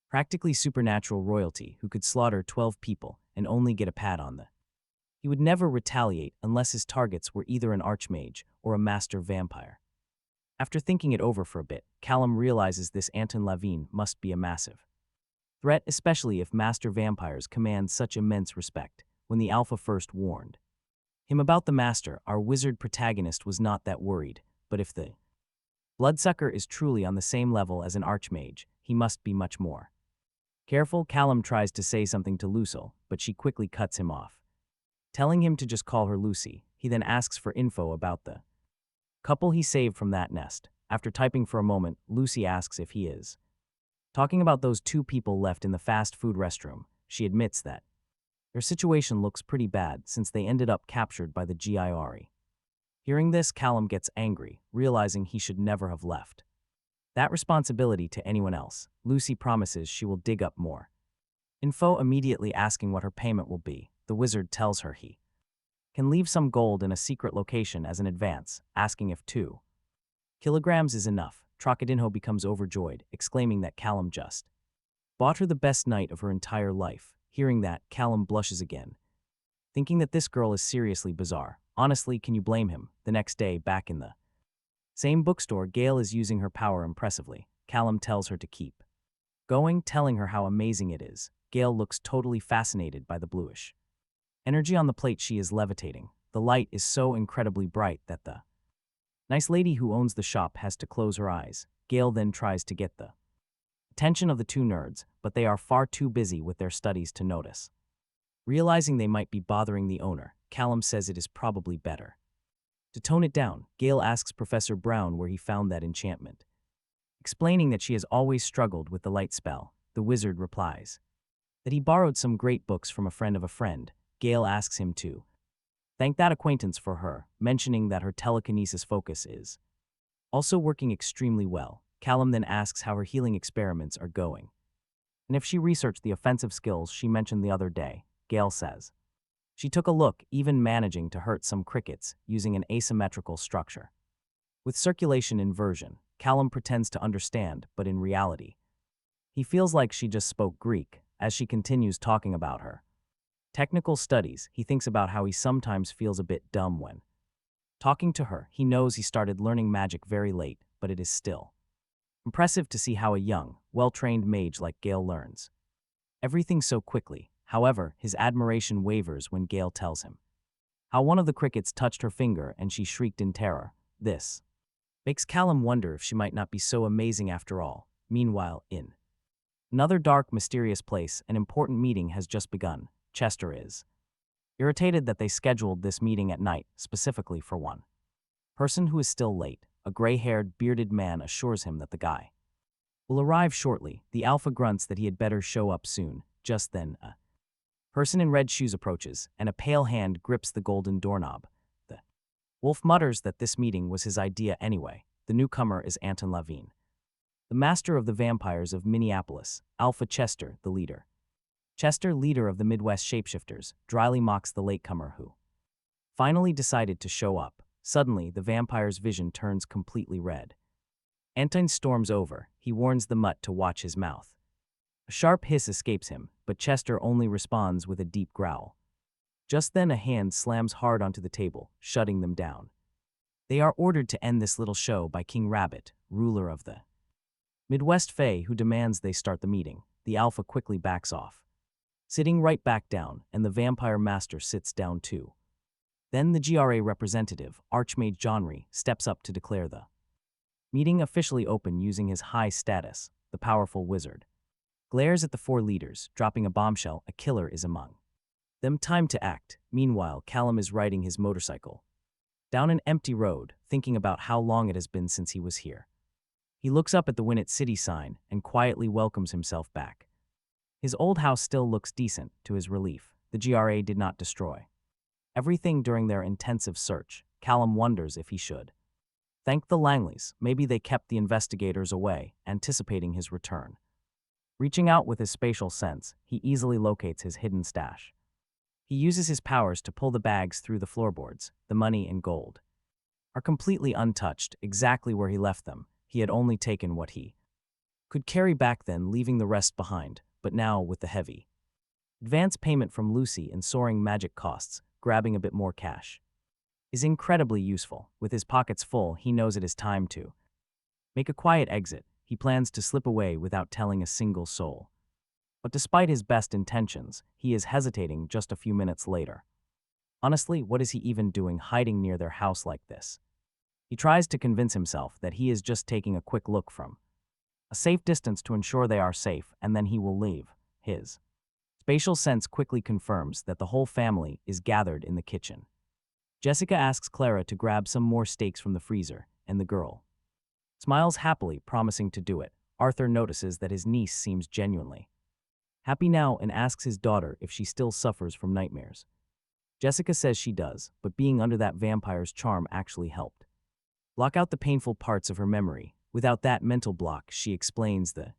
practically supernatural royalty who could slaughter 12 people and only get a pat on the he would never retaliate unless his targets were either an archmage or a master vampire. After thinking it over for a bit, Callum realizes this Anton Lavigne must be a massive threat, especially if master vampires command such immense respect. When the Alpha first warned him about the master, our wizard protagonist was not that worried, but if the bloodsucker is truly on the same level as an archmage, he must be much more careful. Callum tries to say something to Lucille, but she quickly cuts him off, telling him to just call her Lucy. He then asks for info about the couple he saved from that nest. After typing for a moment, Lucy asks if he is talking about those two people left in the fast food restroom. She admits that their situation looks pretty bad since they ended up captured by the GIRE. Hearing this, Callum gets angry, realizing he should never have left that responsibility to anyone else. Lucy promises she will dig up more info, immediately asking what her payment will be. The wizard tells her he can leave some gold in a secret location as an advance, asking if 2 kilograms is enough. Trocadinho becomes overjoyed, exclaiming that Callum just bought her the best night of her entire life. Hearing that, Callum blushes again, thinking that this girl is seriously bizarre. Honestly, can you blame him? The next day, back in the same bookstore, Gale is using her power impressively. Callum tells her to keep going, telling her how amazing it is. Gale looks totally fascinated by the bluish energy on the plate. She is levitating. The light is so incredibly bright that the nice lady who owns the shop has to close her eyes. Gale then tries to get the attention of the two nerds, but they are far too busy with their studies to notice. Realizing they might be bothering the owner, Callum says it is probably better to tone it down. Gale asks Professor Brown where he found that enchantment, explaining that she has always struggled with the light spell. The wizard replies that he borrowed some great books from a friend of a friend. Gale asks him to thank that acquaintance for her, mentioning that her telekinesis focus is also working extremely well. Callum then asks how her healing experiments are going, and if she researched the offensive skills she mentioned the other day. Gale says she took a look, even managing to hurt some crickets using an asymmetrical structure with circulation inversion. Callum pretends to understand, but in reality, he feels like she just spoke Greek. As she continues talking about her technical studies, he thinks about how he sometimes feels a bit dumb when talking to her. He knows he started learning magic very late, but it is still impressive to see how a young, well-trained mage like Gale learns everything so quickly. However, his admiration wavers when Gale tells him how one of the crickets touched her finger and she shrieked in terror. This makes Callum wonder if she might not be so amazing after all. Meanwhile, in another dark, mysterious place, an important meeting has just begun. Chester is irritated that they scheduled this meeting at night, specifically for one person who is still late. A gray-haired, bearded man assures him that the guy will arrive shortly. The Alpha grunts that he had better show up soon. Just then, a person in red shoes approaches, and a pale hand grips the golden doorknob. The wolf mutters that this meeting was his idea anyway. The newcomer is Anton Lavigne, the master of the vampires of Minneapolis. Alpha Chester, the leader. Chester, leader of the Midwest shapeshifters, dryly mocks the latecomer who finally decided to show up. Suddenly, the vampire's vision turns completely red. Anton storms over. He warns the mutt to watch his mouth. A sharp hiss escapes him, but Chester only responds with a deep growl. Just then a hand slams hard onto the table, shutting them down. They are ordered to end this little show by King Rabbit, ruler of the Midwest Fae, who demands they start the meeting. The alpha quickly backs off, sitting right back down, and the vampire master sits down too. Then the GRA representative, Archmage Johnry, steps up to declare the meeting officially open using his high status. The powerful wizard glares at the four leaders, dropping a bombshell. A killer is among them. Time to act. Meanwhile, Callum is riding his motorcycle down an empty road, thinking about how long it has been since he was here. He looks up at the Winnet City sign and quietly welcomes himself back. His old house still looks decent, to his relief. The GRA did not destroy everything during their intensive search. Callum wonders if he should thank the Langleys. Maybe they kept the investigators away, anticipating his return. Reaching out with his spatial sense, he easily locates his hidden stash. He uses his powers to pull the bags through the floorboards. The money and gold are completely untouched, exactly where he left them. He had only taken what he could carry back then, leaving the rest behind. But now, with the heavy advance payment from Lucy and soaring magic costs, grabbing a bit more cash is incredibly useful. With his pockets full, he knows it is time to make a quiet exit. He plans to slip away without telling a single soul. But despite his best intentions, he is hesitating just a few minutes later. Honestly, what is he even doing hiding near their house like this? He tries to convince himself that he is just taking a quick look from a safe distance to ensure they are safe, and then he will leave. His spatial sense quickly confirms that the whole family is gathered in the kitchen. Jessica asks Clara to grab some more steaks from the freezer, and the girl smiles happily, promising to do it. Arthur notices that his niece seems genuinely happy now and asks his daughter if she still suffers from nightmares. Jessica says she does, but being under that vampire's charm actually helped block out the painful parts of her memory. Without that mental block, she explains, the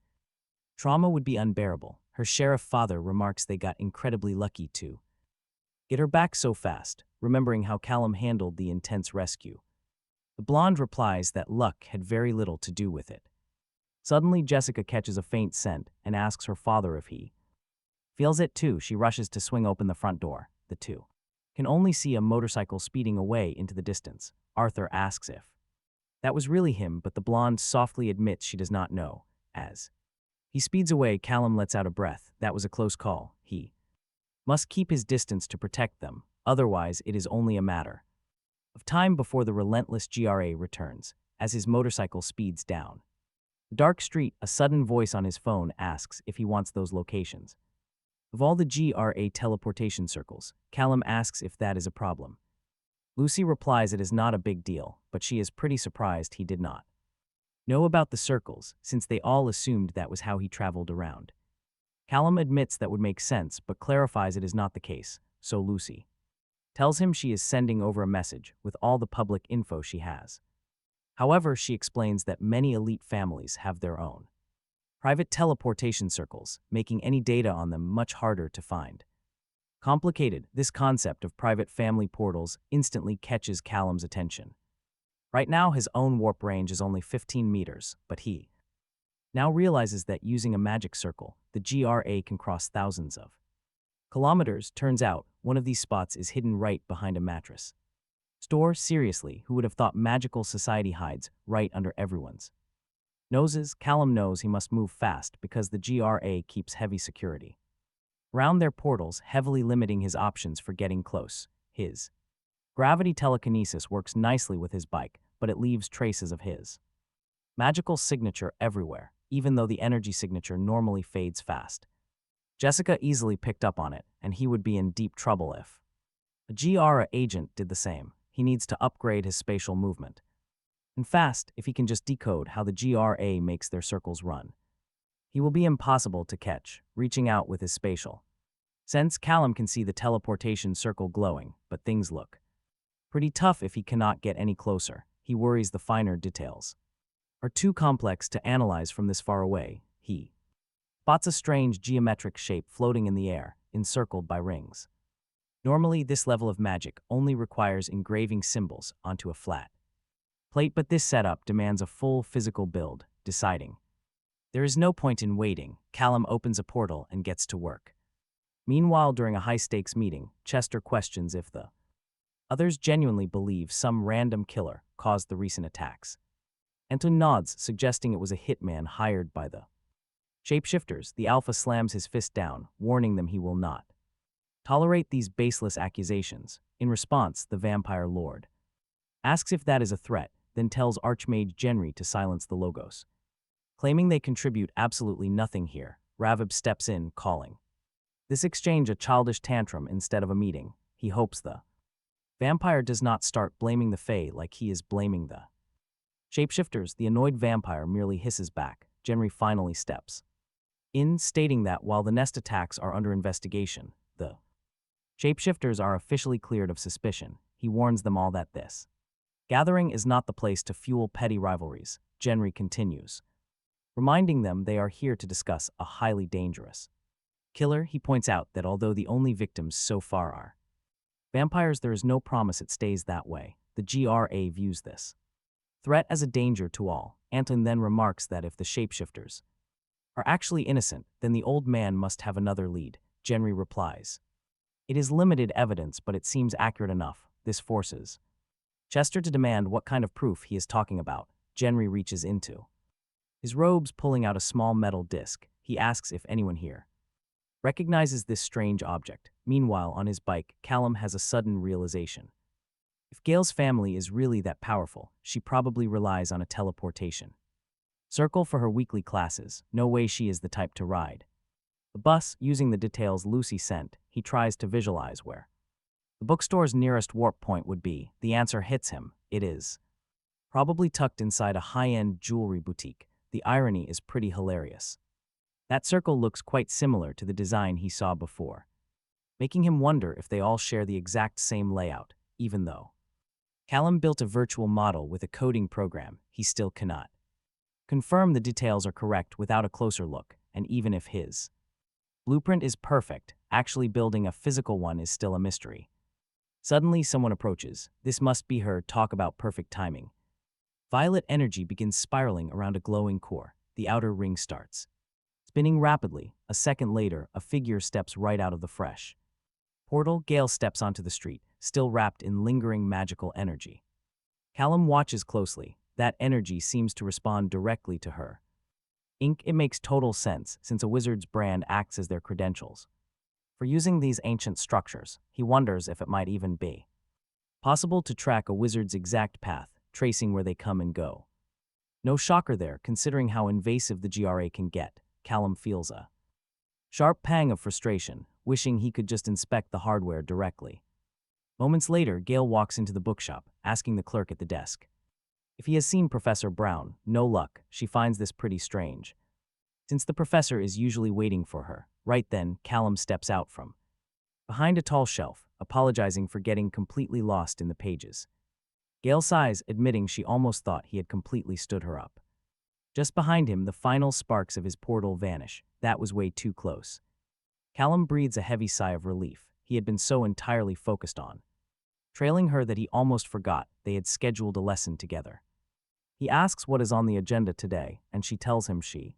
trauma would be unbearable. Her sheriff father remarks they got incredibly lucky to get her back so fast, remembering how Callum handled the intense rescue. The blonde replies that luck had very little to do with it. Suddenly, Jessica catches a faint scent and asks her father if he feels it too. She rushes to swing open the front door. The two can only see a motorcycle speeding away into the distance. Arthur asks if that was really him, but the blonde softly admits she does not know. As he speeds away, Callum lets out a breath. That was a close call. He must keep his distance to protect them, otherwise it is only a matter of time before the relentless GRA returns. As his motorcycle speeds down the dark street, a sudden voice on his phone asks if he wants those locations of all the GRA teleportation circles. Callum asks if that is a problem. Lucy replies it is not a big deal, but she is pretty surprised he did not know about the circles, since they all assumed that was how he traveled around. Callum admits that would make sense, but clarifies it is not the case, so Lucy tells him she is sending over a message with all the public info she has. However, she explains that many elite families have their own private teleportation circles, making any data on them much harder to find. Complicated, this concept of private family portals instantly catches Callum's attention. Right now, his own warp range is only 15 meters, but he now realizes that using a magic circle, the GRA can cross thousands of kilometers. Turns out, one of these spots is hidden right behind a mattress store. Seriously, who would have thought magical society hides right under everyone's noses? Callum knows he must move fast because the GRA keeps heavy security around their portals, heavily limiting his options for getting close. His gravity telekinesis works nicely with his bike, but it leaves traces of his magical signature everywhere, even though the energy signature normally fades fast. Jessica easily picked up on it, and he would be in deep trouble if a GRA agent did the same. He needs to upgrade his spatial movement. And fast, if he can just decode how the GRA makes their circles run. He will be impossible to catch. Reaching out with his spatial sense, Callum can see the teleportation circle glowing, but things look pretty tough if he cannot get any closer. He worries the finer details are too complex to analyze from this far away. He spots a strange geometric shape floating in the air, encircled by rings. Normally, this level of magic only requires engraving symbols onto a flat plate, but this setup demands a full physical build, deciding. There is no point in waiting. Callum opens a portal and gets to work. Meanwhile, during a high-stakes meeting, Chester questions if the others genuinely believe some random killer caused the recent attacks. Anton nods, suggesting it was a hitman hired by the shapeshifters. The Alpha slams his fist down, warning them he will not tolerate these baseless accusations. In response, the Vampire Lord asks if that is a threat, then tells Archmage Genry to silence the Logos. Claiming they contribute absolutely nothing here, Ravib steps in, calling this exchange a childish tantrum instead of a meeting. He hopes the vampire does not start blaming the Fae like he is blaming the shapeshifters. The annoyed vampire merely hisses back. Genry finally steps in, stating that while the nest attacks are under investigation, the shapeshifters are officially cleared of suspicion. He warns them all that this gathering is not the place to fuel petty rivalries. Genry continues, reminding them they are here to discuss a highly dangerous killer. He points out that although the only victims so far are vampires, there is no promise it stays that way. The GRA views this threat as a danger to all. Anton then remarks that if the shapeshifters are actually innocent, then the old man must have another lead. Genry replies, it is limited evidence, but it seems accurate enough. This forces Chester to demand what kind of proof he is talking about. Genry reaches into his robes, pulling out a small metal disc. He asks if anyone here recognizes this strange object. Meanwhile, on his bike, Callum has a sudden realization. If Gale's family is really that powerful, she probably relies on a teleportation circle for her weekly classes. No way she is the type to ride the bus. Using the details Lucy sent, he tries to visualize where the bookstore's nearest warp point would be. The answer hits him. It is probably tucked inside a high-end jewelry boutique. The irony is pretty hilarious. That circle looks quite similar to the design he saw before, making him wonder if they all share the exact same layout. Even though Callum built a virtual model with a coding program, he still cannot confirm the details are correct without a closer look, and even if his blueprint is perfect, actually building a physical one is still a mystery. Suddenly, someone approaches. This must be her. Talk about perfect timing. Violet energy begins spiraling around a glowing core. The outer ring starts spinning rapidly. A second later, a figure steps right out of the fresh portal. Gale steps onto the street, still wrapped in lingering magical energy. Callum watches closely. That energy seems to respond directly to her ink. It makes total sense, since a wizard's brand acts as their credentials for using these ancient structures. He wonders if it might even be possible to track a wizard's exact path, tracing where they come and go. No shocker there, considering how invasive the GRA can get. Callum feels a sharp pang of frustration, wishing he could just inspect the hardware directly. Moments later, Gale walks into the bookshop, asking the clerk at the desk if he has seen Professor Brown. No luck. She finds this pretty strange, since the professor is usually waiting for her. Right then, Callum steps out from behind a tall shelf, apologizing for getting completely lost in the pages. Gale sighs, admitting she almost thought he had completely stood her up. Just behind him, the final sparks of his portal vanish. That was way too close. Callum breathes a heavy sigh of relief. He had been so entirely focused on trailing her that he almost forgot they had scheduled a lesson together. He asks what is on the agenda today, and she tells him she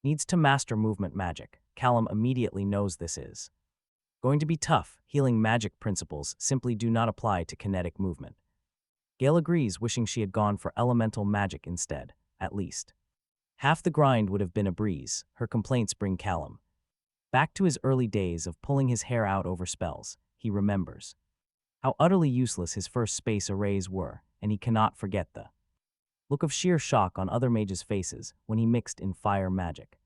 needs to master movement magic. Callum immediately knows this is going to be tough. Healing magic principles simply do not apply to kinetic movement. Gale agrees, wishing she had gone for elemental magic instead. At least half the grind would have been a breeze. Her complaints bring Callum back to his early days of pulling his hair out over spells. He remembers how utterly useless his first space arrays were, and he cannot forget the look of sheer shock on other mages' faces when he mixed in fire magic.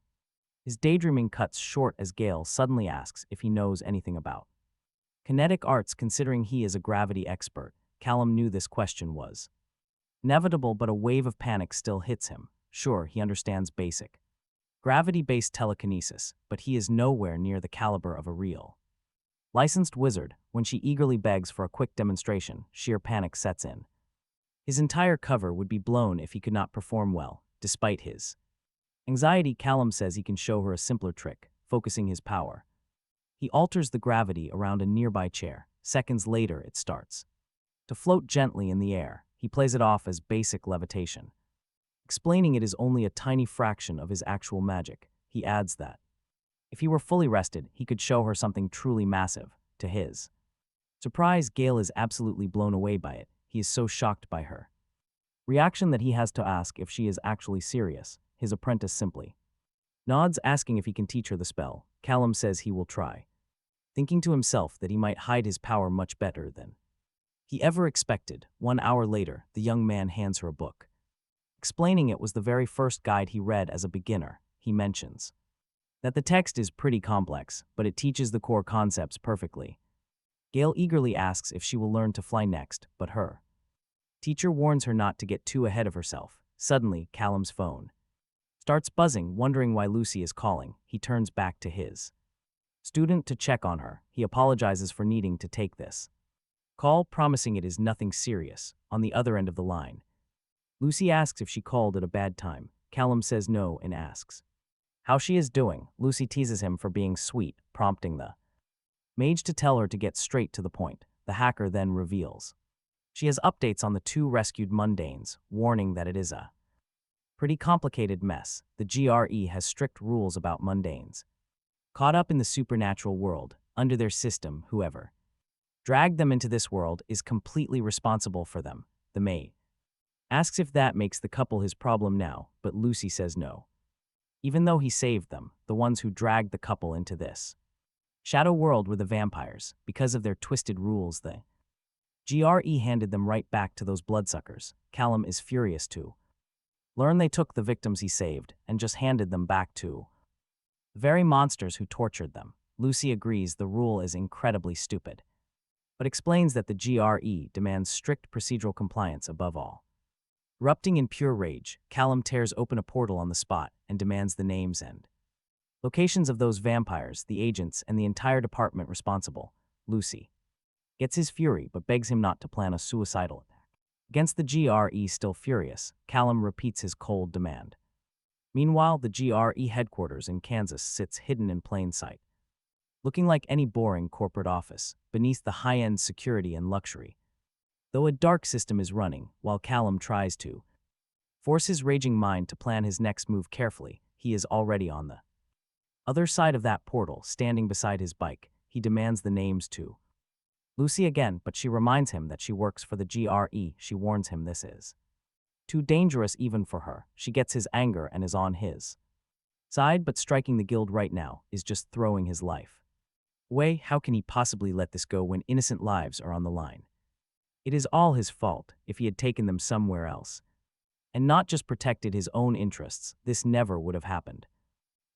His daydreaming cuts short as Gale suddenly asks if he knows anything about kinetic arts, considering he is a gravity expert. Callum knew this question was inevitable, but a wave of panic still hits him. Sure, he understands basic gravity-based telekinesis, but he is nowhere near the caliber of a real licensed wizard. When she eagerly begs for a quick demonstration, sheer panic sets in. His entire cover would be blown if he could not perform well. Despite his anxiety, Callum says he can show her a simpler trick, focusing his power He alters the gravity around a nearby chair. Seconds later, it starts to float gently in the air. He plays it off as basic levitation, explaining it is only a tiny fraction of his actual magic. He adds that if he were fully rested, he could show her something truly massive. To his surprise, Gale is absolutely blown away by it. He is so shocked by her reaction that he has to ask if she is actually serious. His apprentice simply nods, asking if he can teach her the spell. Callum says he will try, thinking to himself that he might hide his power much better than he ever expected. 1 hour later, the young man hands her a book, explaining it was the very first guide he read as a beginner. He mentions that the text is pretty complex, but it teaches the core concepts perfectly. Gale eagerly asks if she will learn to fly next, but her teacher warns her not to get too ahead of herself. Suddenly, Callum's phone starts buzzing. Wondering why Lucy is calling, he turns back to his student to check on her. He apologizes for needing to take this call, promising it is nothing serious. On the other end of the line, Lucy asks if she called at a bad time. Callum says no and asks how she is doing. Lucy teases him for being sweet, prompting the mage to tell her to get straight to the point. The hacker then reveals she has updates on the 2 rescued mundanes, warning that it is a pretty complicated mess. The GRE has strict rules about mundanes caught up in the supernatural world. Under their system, whoever dragged them into this world is completely responsible for them. The mage asks if that makes the couple his problem now, but Lucy says no. Even though he saved them, the ones who dragged the couple into this shadow world were the vampires. Because of their twisted rules, the GRE handed them right back to those bloodsuckers. Callum is furious to learn they took the victims he saved and just handed them back to the very monsters who tortured them. Lucy agrees the rule is incredibly stupid, but explains that the GRE demands strict procedural compliance above all. Erupting in pure rage, Callum tears open a portal on the spot and demands the names and locations of those vampires, the agents, and the entire department responsible. Lucy gets his fury but begs him not to plan a suicidal attack against the GRE. Still furious, Callum repeats his cold demand. Meanwhile, the GRE headquarters in Kansas sits hidden in plain sight, looking like any boring corporate office, beneath the high-end security and luxury. Though a dark system is running, while Callum tries to force his raging mind to plan his next move carefully, he is already on the other side of that portal, standing beside his bike. He demands the names to Lucy again, but she reminds him that she works for the GRE. She warns him this is too dangerous even for her. She gets his anger and is on his side, but striking the guild right now is just throwing his life away. How can he possibly let this go when innocent lives are on the line? It is all his fault. If he had taken them somewhere else and not just protected his own interests, this never would have happened.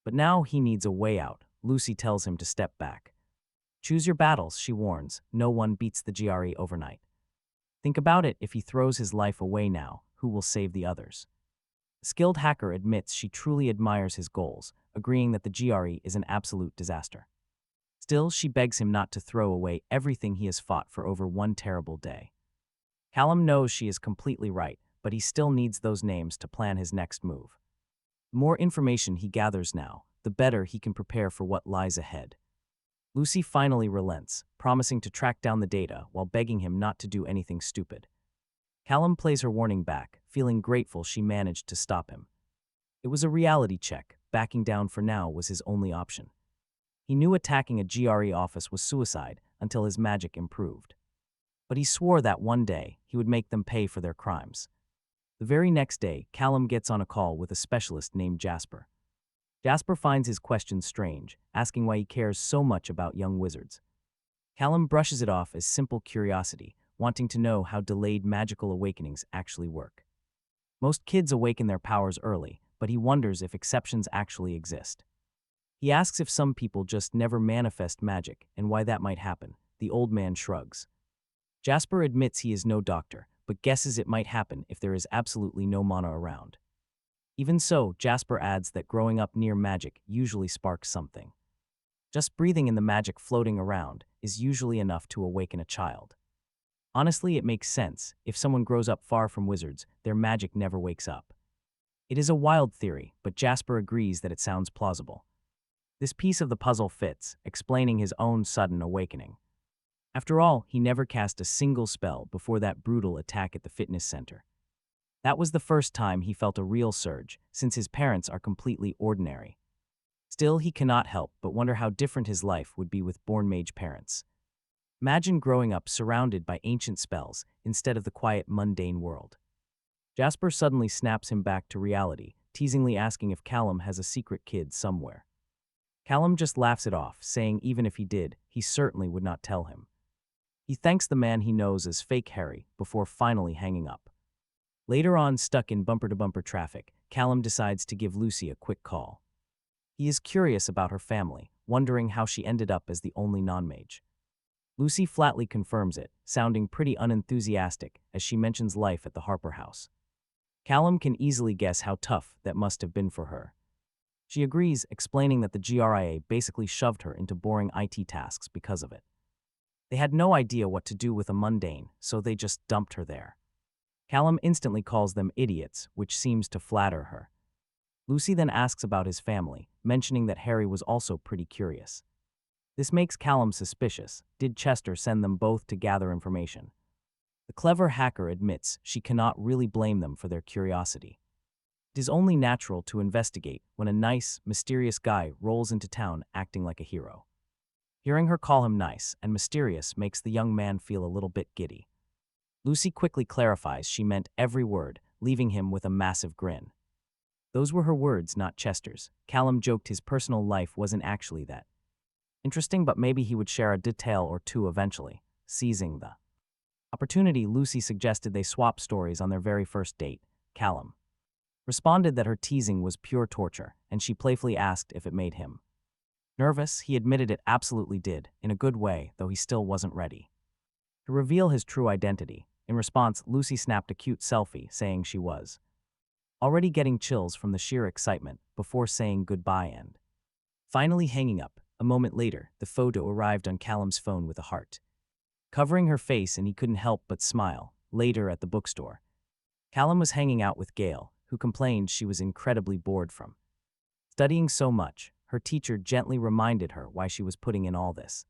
But now he needs a way out. Lucy tells him to step back. Choose your battles, she warns. No one beats the GRE overnight. Think about it. If he throws his life away now, who will save the others? The skilled hacker admits she truly admires his goals, agreeing that the GRE is an absolute disaster. Still, she begs him not to throw away everything he has fought for over one terrible day. Callum knows she is completely right, but he still needs those names to plan his next move. The more information he gathers now, the better he can prepare for what lies ahead. Lucy finally relents, promising to track down the data while begging him not to do anything stupid. Callum plays her warning back, feeling grateful she managed to stop him. It was a reality check. Backing down for now was his only option. He knew attacking a GRE office was suicide until his magic improved. But he swore that one day he would make them pay for their crimes. The very next day, Callum gets on a call with a specialist named Jasper. Jasper finds his questions strange, asking why he cares so much about young wizards. Callum brushes it off as simple curiosity, wanting to know how delayed magical awakenings actually work. Most kids awaken their powers early, but he wonders if exceptions actually exist. He asks if some people just never manifest magic and why that might happen. The old man shrugs. Jasper admits he is no doctor, but guesses it might happen if there is absolutely no mana around. Even so, Jasper adds that growing up near magic usually sparks something. Just breathing in the magic floating around is usually enough to awaken a child. Honestly, it makes sense. If someone grows up far from wizards, their magic never wakes up. It is a wild theory, but Jasper agrees that it sounds plausible. This piece of the puzzle fits, explaining his own sudden awakening. After all, he never cast a single spell before that brutal attack at the fitness center. That was the first time he felt a real surge, since his parents are completely ordinary. Still, he cannot help but wonder how different his life would be with born mage parents. Imagine growing up surrounded by ancient spells instead of the quiet, mundane world. Jasper suddenly snaps him back to reality, teasingly asking if Callum has a secret kid somewhere. Callum just laughs it off, saying even if he did, he certainly would not tell him. He thanks the man he knows as Fake Harry before finally hanging up. Later on, stuck in bumper-to-bumper traffic, Callum decides to give Lucy a quick call. He is curious about her family, wondering how she ended up as the only non-mage. Lucy flatly confirms it, sounding pretty unenthusiastic as she mentions life at the Harper house. Callum can easily guess how tough that must have been for her. She agrees, explaining that the GRIA basically shoved her into boring IT tasks because of it. They had no idea what to do with a mundane, so they just dumped her there. Callum instantly calls them idiots, which seems to flatter her. Lucy then asks about his family, mentioning that Harry was also pretty curious. This makes Callum suspicious. Did Chester send them both to gather information? The clever hacker admits she cannot really blame them for their curiosity. It is only natural to investigate when a nice, mysterious guy rolls into town acting like a hero. Hearing her call him nice and mysterious makes the young man feel a little bit giddy. Lucy quickly clarifies she meant every word, leaving him with a massive grin. Those were her words, not Chester's. Callum joked his personal life wasn't actually that interesting, but maybe he would share a detail or two eventually. Seizing the opportunity, Lucy suggested they swap stories on their very first date. Callum responded that her teasing was pure torture, and she playfully asked if it made him nervous. He admitted it absolutely did, in a good way, though he still wasn't ready to reveal his true identity. In response, Lucy snapped a cute selfie, saying she was already getting chills from the sheer excitement before saying goodbye and finally hanging up. A moment later, the photo arrived on Callum's phone with a heart covering her face, and he couldn't help but smile. Later at the bookstore, Callum was hanging out with Gail, who complained she was incredibly bored from studying so much. Her teacher gently reminded her why she was putting in all this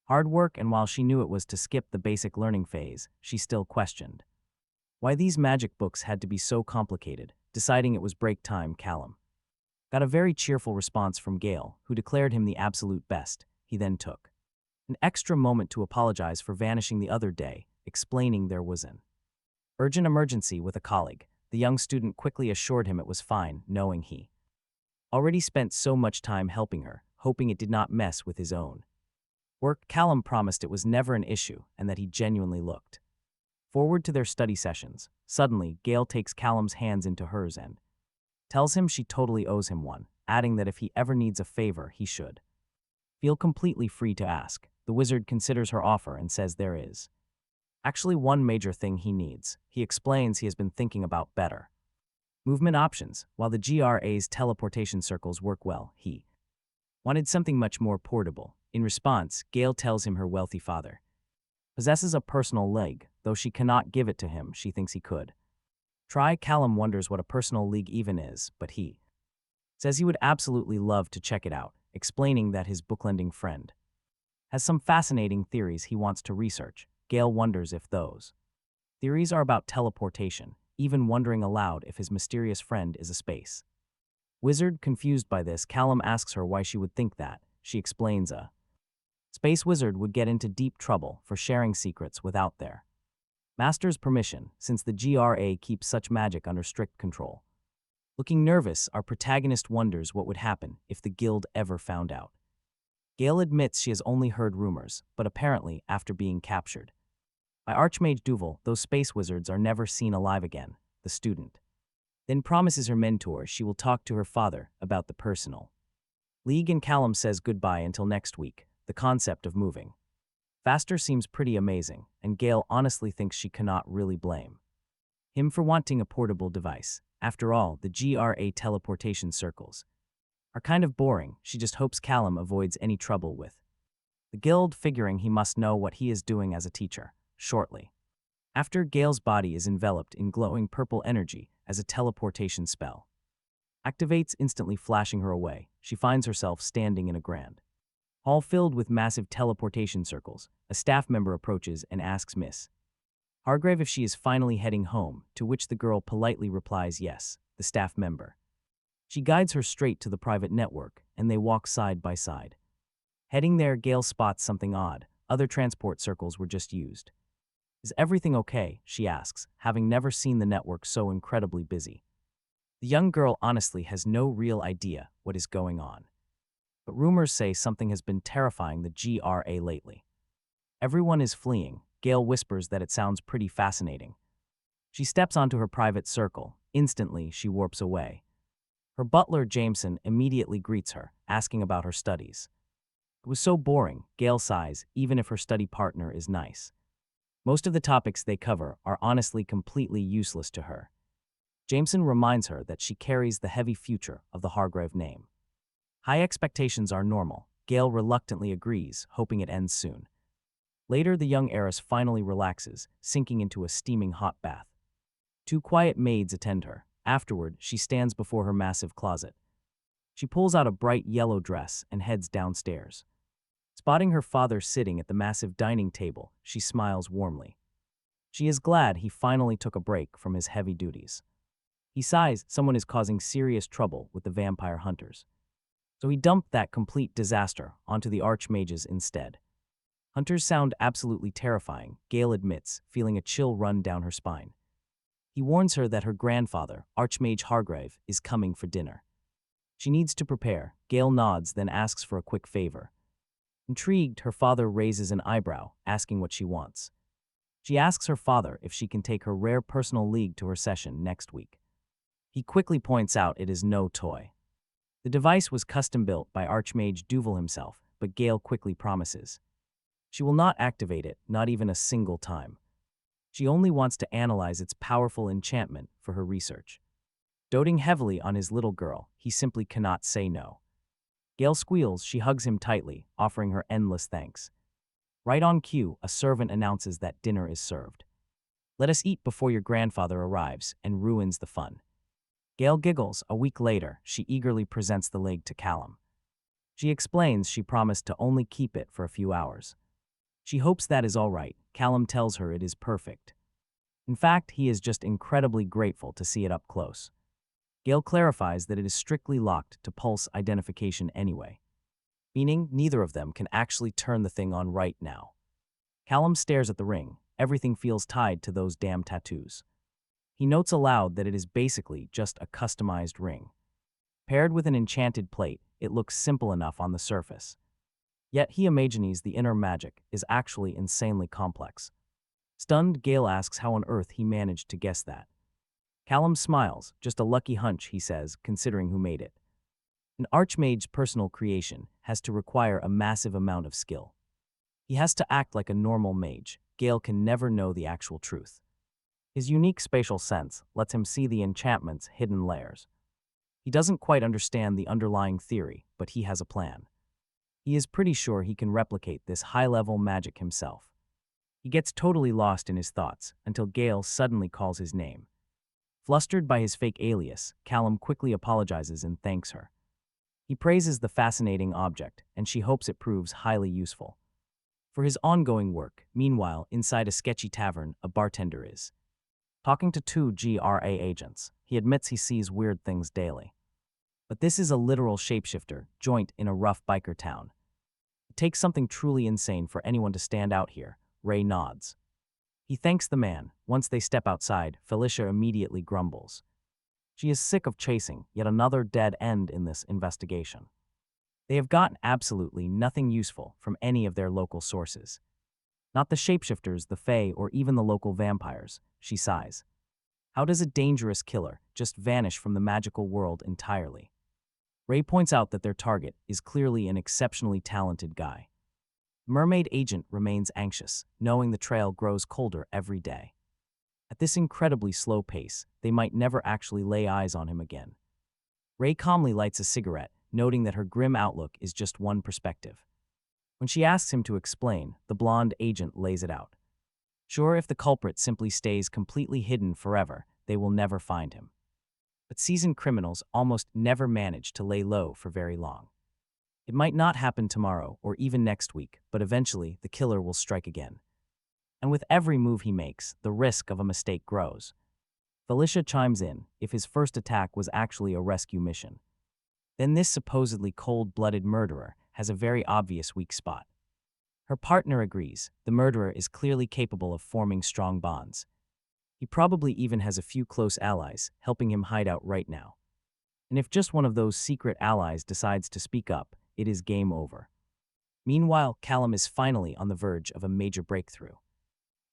hard work, and while she knew it was to skip the basic learning phase, she still questioned why these magic books had to be so complicated. Deciding it was break time, Callum got a very cheerful response from Gail, who declared him the absolute best. He then took an extra moment to apologize for vanishing the other day, explaining there was an urgent emergency with a colleague. The young student quickly assured him it was fine, knowing he already spent so much time helping her, hoping it did not mess with his own work. Callum promised it was never an issue and that he genuinely looked forward to their study sessions. Suddenly, Gail takes Callum's hands into hers and tells him she totally owes him one, adding that if he ever needs a favor, he should feel completely free to ask. The wizard considers her offer and says there is actually one major thing he needs. He explains he has been thinking about better movement options. While the GRA's teleportation circles work well, he wanted something much more portable. In response, Gail tells him her wealthy father possesses a personal leg, though she cannot give it to him. She thinks he could try. Callum wonders what a personal league even is, but he says he would absolutely love to check it out, explaining that his booklending friend has some fascinating theories he wants to research. Gail wonders if those theories are about teleportation, even wondering aloud if his mysterious friend is a space wizard. Confused by this, Callum asks her why she would think that. She explains a space wizard would get into deep trouble for sharing secrets without their master's permission, since the GRA keeps such magic under strict control. Looking nervous, our protagonist wonders what would happen if the guild ever found out. Gail admits she has only heard rumors, but apparently, after being captured by Archmage Duval, those space wizards are never seen alive again. The student then promises her mentor she will talk to her father about the personal league, and Callum says goodbye until next week. The concept of moving faster seems pretty amazing, and Gail honestly thinks she cannot really blame him for wanting a portable device. After all, the GRA teleportation circles are kind of boring. She just hopes Callum avoids any trouble with the guild, figuring he must know what he is doing as a teacher. Shortly after, Gail's body is enveloped in glowing purple energy as a teleportation spell activates, instantly flashing her away. She finds herself standing in a grand hall filled with massive teleportation circles. A staff member approaches and asks Miss Hargrave if she is finally heading home, to which the girl politely replies yes, the staff member. She guides her straight to the private network, and they walk side by side. Heading there, Gale spots something odd. Other transport circles were just used. Is everything okay? She asks, having never seen the network so incredibly busy. The young girl honestly has no real idea what is going on. But rumors say something has been terrifying the GRA lately. Everyone is fleeing. Gale whispers that it sounds pretty fascinating. She steps onto her private circle. Instantly, she warps away. Her butler, Jameson, immediately greets her, asking about her studies. It was so boring, Gale sighs, even if her study partner is nice. Most of the topics they cover are honestly completely useless to her. Jameson reminds her that she carries the heavy future of the Hargrave name. High expectations are normal. Gale reluctantly agrees, hoping it ends soon. Later, the young heiress finally relaxes, sinking into a steaming hot bath. Two quiet maids attend her. Afterward, she stands before her massive closet. She pulls out a bright yellow dress and heads downstairs. Spotting her father sitting at the massive dining table, she smiles warmly. She is glad he finally took a break from his heavy duties. He sighs, someone is causing serious trouble with the vampire hunters. So he dumped that complete disaster onto the archmages instead. Hunters sound absolutely terrifying, Gale admits, feeling a chill run down her spine. He warns her that her grandfather, Archmage Hargrave, is coming for dinner. She needs to prepare. Gale nods, then asks for a quick favor. Intrigued, her father raises an eyebrow, asking what she wants. She asks her father if she can take her rare personal league to her session next week. He quickly points out it is no toy. The device was custom-built by Archmage Duval himself, but Gale quickly promises she will not activate it, not even a single time. She only wants to analyze its powerful enchantment for her research. Doting heavily on his little girl, he simply cannot say no. Gale squeals, she hugs him tightly, offering her endless thanks. Right on cue, a servant announces that dinner is served. Let us eat before your grandfather arrives and ruins the fun. Gale giggles. A week later, she eagerly presents the leg to Callum. She explains she promised to only keep it for a few hours. She hopes that is all right. Callum tells her it is perfect. In fact, he is just incredibly grateful to see it up close. Gale clarifies that it is strictly locked to pulse identification anyway, meaning neither of them can actually turn the thing on right now. Callum stares at the ring. Everything feels tied to those damn tattoos. He notes aloud that it is basically just a customized ring. Paired with an enchanted plate, it looks simple enough on the surface. Yet he imagines the inner magic is actually insanely complex. Stunned, Gale asks how on earth he managed to guess that. Callum smiles, just a lucky hunch, he says, considering who made it. An archmage's personal creation has to require a massive amount of skill. He has to act like a normal mage. Gale can never know the actual truth. His unique spatial sense lets him see the enchantment's hidden layers. He doesn't quite understand the underlying theory, but he has a plan. He is pretty sure he can replicate this high-level magic himself. He gets totally lost in his thoughts until Gale suddenly calls his name. Flustered by his fake alias, Callum quickly apologizes and thanks her. He praises the fascinating object, and she hopes it proves highly useful for his ongoing work. Meanwhile, inside a sketchy tavern, a bartender is talking to two GRA agents. He admits he sees weird things daily. But this is a literal shapeshifter, joint in a rough biker town. It takes something truly insane for anyone to stand out here. Ray nods. He thanks the man. Once they step outside, Felicia immediately grumbles. She is sick of chasing yet another dead end in this investigation. They have gotten absolutely nothing useful from any of their local sources. Not the shapeshifters, the fae, or even the local vampires, she sighs. How does a dangerous killer just vanish from the magical world entirely? Ray points out that their target is clearly an exceptionally talented guy. Mermaid agent remains anxious, knowing the trail grows colder every day. At this incredibly slow pace, they might never actually lay eyes on him again. Ray calmly lights a cigarette, noting that her grim outlook is just one perspective. When she asks him to explain, the blonde agent lays it out. Sure, if the culprit simply stays completely hidden forever, they will never find him. But seasoned criminals almost never manage to lay low for very long. It might not happen tomorrow or even next week, but eventually the killer will strike again. And with every move he makes, the risk of a mistake grows. Felicia chimes in if his first attack was actually a rescue mission. Then this supposedly cold-blooded murderer has a very obvious weak spot. Her partner agrees. The murderer is clearly capable of forming strong bonds. He probably even has a few close allies helping him hide out right now. And if just one of those secret allies decides to speak up, it is game over. Meanwhile, Callum is finally on the verge of a major breakthrough.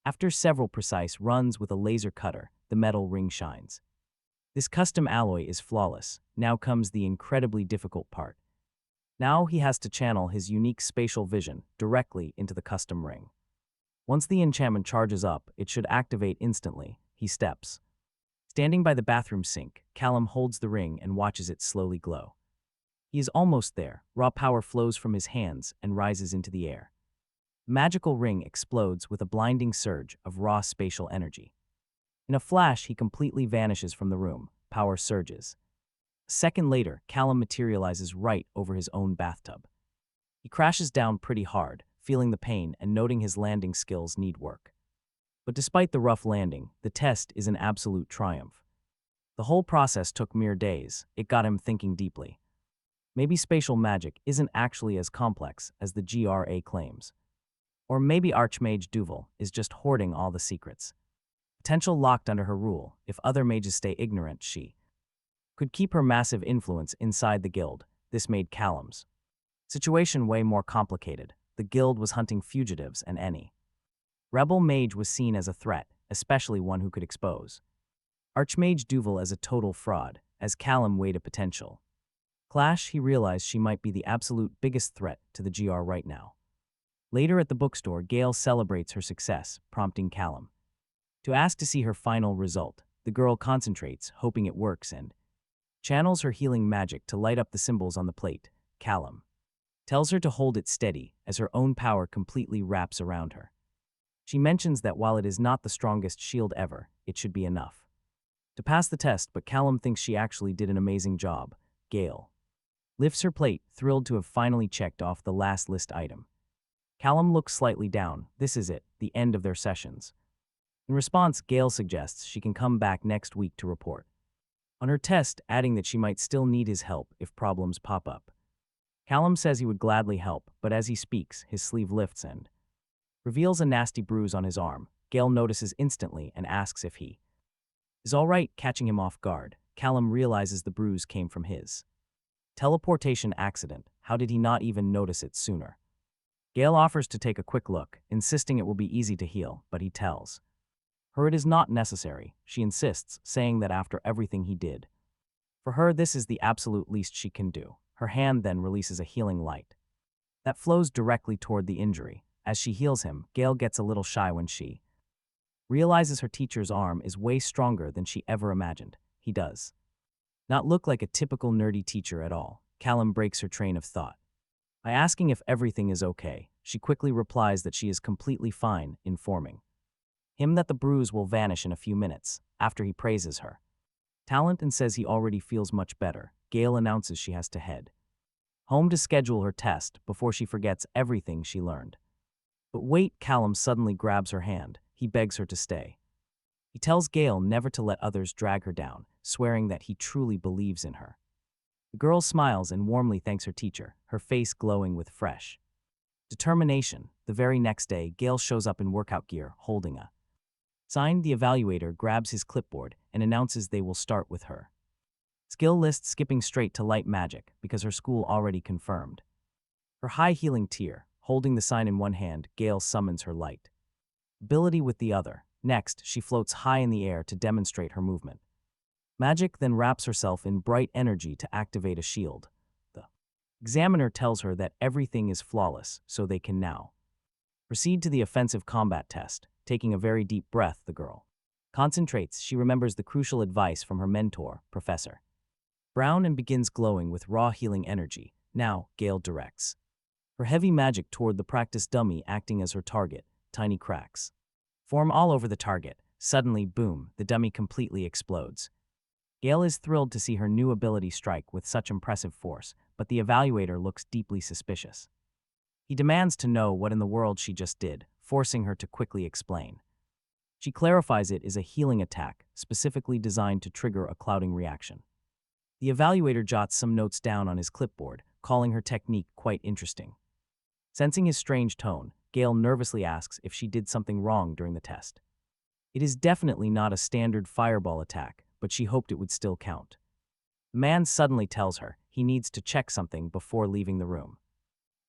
After several precise runs with a laser cutter, the metal ring shines. This custom alloy is flawless. Now comes the incredibly difficult part. Now he has to channel his unique spatial vision directly into the custom ring. Once the enchantment charges up, it should activate instantly. He steps. Standing by the bathroom sink, Callum holds the ring and watches it slowly glow. He is almost there. Raw power flows from his hands and rises into the air. The magical ring explodes with a blinding surge of raw spatial energy. In a flash, he completely vanishes from the room. Power surges. A second later, Callum materializes right over his own bathtub. He crashes down pretty hard, feeling the pain and noting his landing skills need work. But despite the rough landing, the test is an absolute triumph. The whole process took mere days. It got him thinking deeply. Maybe spatial magic isn't actually as complex as the GRA claims. Or maybe Archmage Duval is just hoarding all the secrets. Potential locked under her rule. If other mages stay ignorant, she could keep her massive influence inside the guild. This made Callum's situation way more complicated. The guild was hunting fugitives, and any rebel mage was seen as a threat, especially one who could expose Archmage Duval as a total fraud. As Callum weighed a potential clash, he realized she might be the absolute biggest threat to the GR right now. Later at the bookstore, Gale celebrates her success, prompting Callum to ask to see her final result. The girl concentrates, hoping it works, and channels her healing magic to light up the symbols on the plate. Callum tells her to hold it steady as her own power completely wraps around her. She mentions that while it is not the strongest shield ever, it should be enough to pass the test, but Callum thinks she actually did an amazing job. Gale lifts her plate, thrilled to have finally checked off the last list item. Callum looks slightly down. This is it, the end of their sessions. In response, Gale suggests she can come back next week to report on her test, adding that she might still need his help if problems pop up. Callum says he would gladly help, but as he speaks, his sleeve lifts and reveals a nasty bruise on his arm. Gale notices instantly and asks if he is all right, catching him off guard. Callum realizes the bruise came from his teleportation accident. How did he not even notice it sooner? Gale offers to take a quick look, insisting it will be easy to heal, but he tells her it is not necessary. She insists, saying that after everything he did for her, this is the absolute least she can do. Her hand then releases a healing light that flows directly toward the injury. As she heals him, Gale gets a little shy when she realizes her teacher's arm is way stronger than she ever imagined. He does not look like a typical nerdy teacher at all. Callum breaks her train of thought by asking if everything is okay. She quickly replies that she is completely fine, informing him that the bruise will vanish in a few minutes. After he praises her talent and says he already feels much better, Gale announces she has to head home to schedule her test before she forgets everything she learned. But wait, Callum suddenly grabs her hand. He begs her to stay. He tells Gale never to let others drag her down, swearing that he truly believes in her. The girl smiles and warmly thanks her teacher, her face glowing with fresh determination. The very next day, Gale shows up in workout gear, holding a sign. The evaluator grabs his clipboard and announces they will start with her skill list, skipping straight to light magic because her school already confirmed her high healing tier. Holding the sign in one hand, Gale summons her light ability with the other. Next, she floats high in the air to demonstrate her movement magic, then wraps herself in bright energy to activate a shield. The examiner tells her that everything is flawless, so they can now proceed to the offensive combat test. Taking a very deep breath, the girl concentrates. She remembers the crucial advice from her mentor, Professor Brown, and begins glowing with raw healing energy. Now, Gale directs her heavy magic toward the practice dummy, acting as her target. Tiny cracks form all over the target. Suddenly, boom, the dummy completely explodes. Gale is thrilled to see her new ability strike with such impressive force, but the evaluator looks deeply suspicious. He demands to know what in the world she just did, forcing her to quickly explain. She clarifies it is a healing attack, specifically designed to trigger a clouding reaction. The evaluator jots some notes down on his clipboard, calling her technique quite interesting. Sensing his strange tone, Gale nervously asks if she did something wrong during the test. It is definitely not a standard fireball attack, but she hoped it would still count. The man suddenly tells her he needs to check something before leaving the room.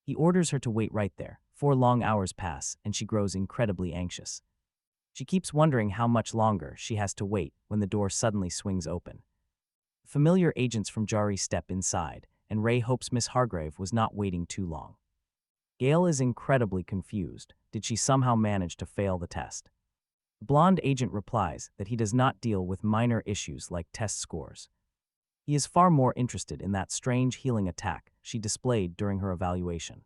He orders her to wait right there. 4 long hours pass, and she grows incredibly anxious. She keeps wondering how much longer she has to wait when the door suddenly swings open. Familiar agents from Jari step inside, and Ray hopes Miss Hargrave was not waiting too long. Gale is incredibly confused. Did she somehow manage to fail the test? The blonde agent replies that he does not deal with minor issues like test scores. He is far more interested in that strange healing attack she displayed during her evaluation.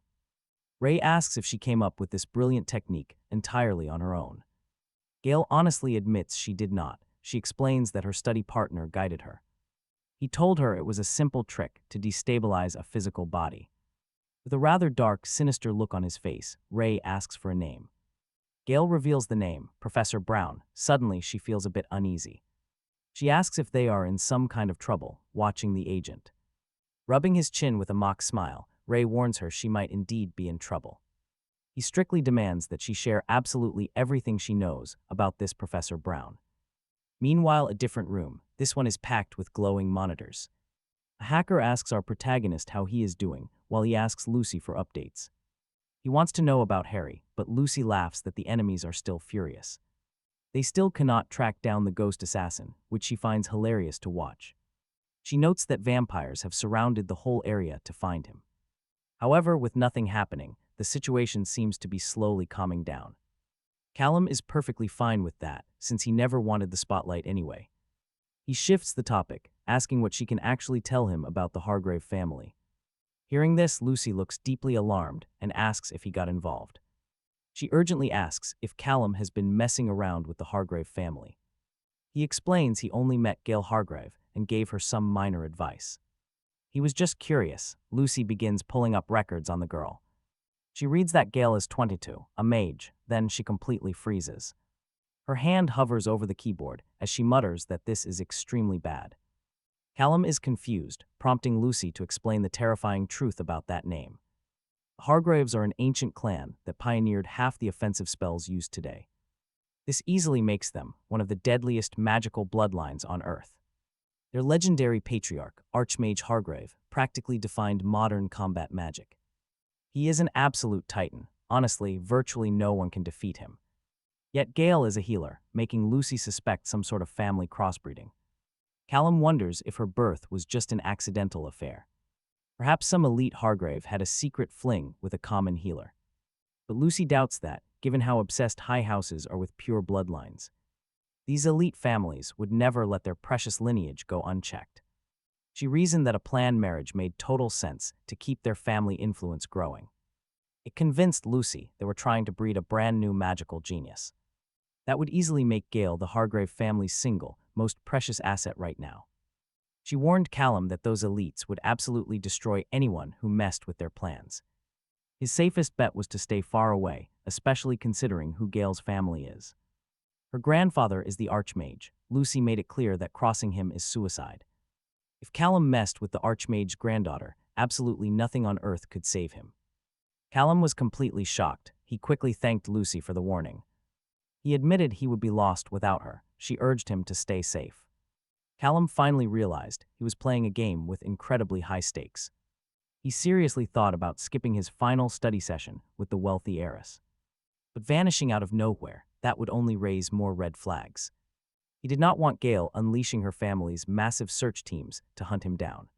Ray asks if she came up with this brilliant technique entirely on her own. Gale honestly admits she did not. She explains that her study partner guided her. He told her it was a simple trick to destabilize a physical body. With a rather dark, sinister look on his face, Ray asks for a name. Gale reveals the name, Professor Brown. Suddenly, she feels a bit uneasy. She asks if they are in some kind of trouble, watching the agent. Rubbing his chin with a mock smile, Ray warns her she might indeed be in trouble. He strictly demands that she share absolutely everything she knows about this Professor Brown. Meanwhile, a different room. This one is packed with glowing monitors. A hacker asks our protagonist how he is doing, while he asks Lucy for updates. He wants to know about Harry, but Lucy laughs that the enemies are still furious. They still cannot track down the ghost assassin, which she finds hilarious to watch. She notes that vampires have surrounded the whole area to find him. However, with nothing happening, the situation seems to be slowly calming down. Callum is perfectly fine with that, since he never wanted the spotlight anyway. He shifts the topic, asking what she can actually tell him about the Hargrave family. Hearing this, Lucy looks deeply alarmed and asks if he got involved. She urgently asks if Callum has been messing around with the Hargrave family. He explains he only met Gale Hargrave and gave her some minor advice. He was just curious. Lucy begins pulling up records on the girl. She reads that Gale is 22, a mage, then she completely freezes. Her hand hovers over the keyboard as she mutters that this is extremely bad. Callum is confused, prompting Lucy to explain the terrifying truth about that name. The Hargraves are an ancient clan that pioneered half the offensive spells used today. This easily makes them one of the deadliest magical bloodlines on Earth. Their legendary patriarch, Archmage Hargrave, practically defined modern combat magic. He is an absolute titan. Honestly, virtually no one can defeat him. Yet Gale is a healer, making Lucy suspect some sort of family crossbreeding. Callum wonders if her birth was just an accidental affair. Perhaps some elite Hargrave had a secret fling with a common healer. But Lucy doubts that, given how obsessed high houses are with pure bloodlines. These elite families would never let their precious lineage go unchecked. She reasoned that a planned marriage made total sense to keep their family influence growing. It convinced Lucy they were trying to breed a brand new magical genius. That would easily make Gale the Hargrave family's single, most precious asset right now. She warned Callum that those elites would absolutely destroy anyone who messed with their plans. His safest bet was to stay far away, especially considering who Gale's family is. Her grandfather is the Archmage. Lucy made it clear that crossing him is suicide. If Callum messed with the Archmage's granddaughter, absolutely nothing on Earth could save him. Callum was completely shocked. He quickly thanked Lucy for the warning. He admitted he would be lost without her. She urged him to stay safe. Callum finally realized he was playing a game with incredibly high stakes. He seriously thought about skipping his final study session with the wealthy heiress. But vanishing out of nowhere, that would only raise more red flags. He did not want Gale unleashing her family's massive search teams to hunt him down.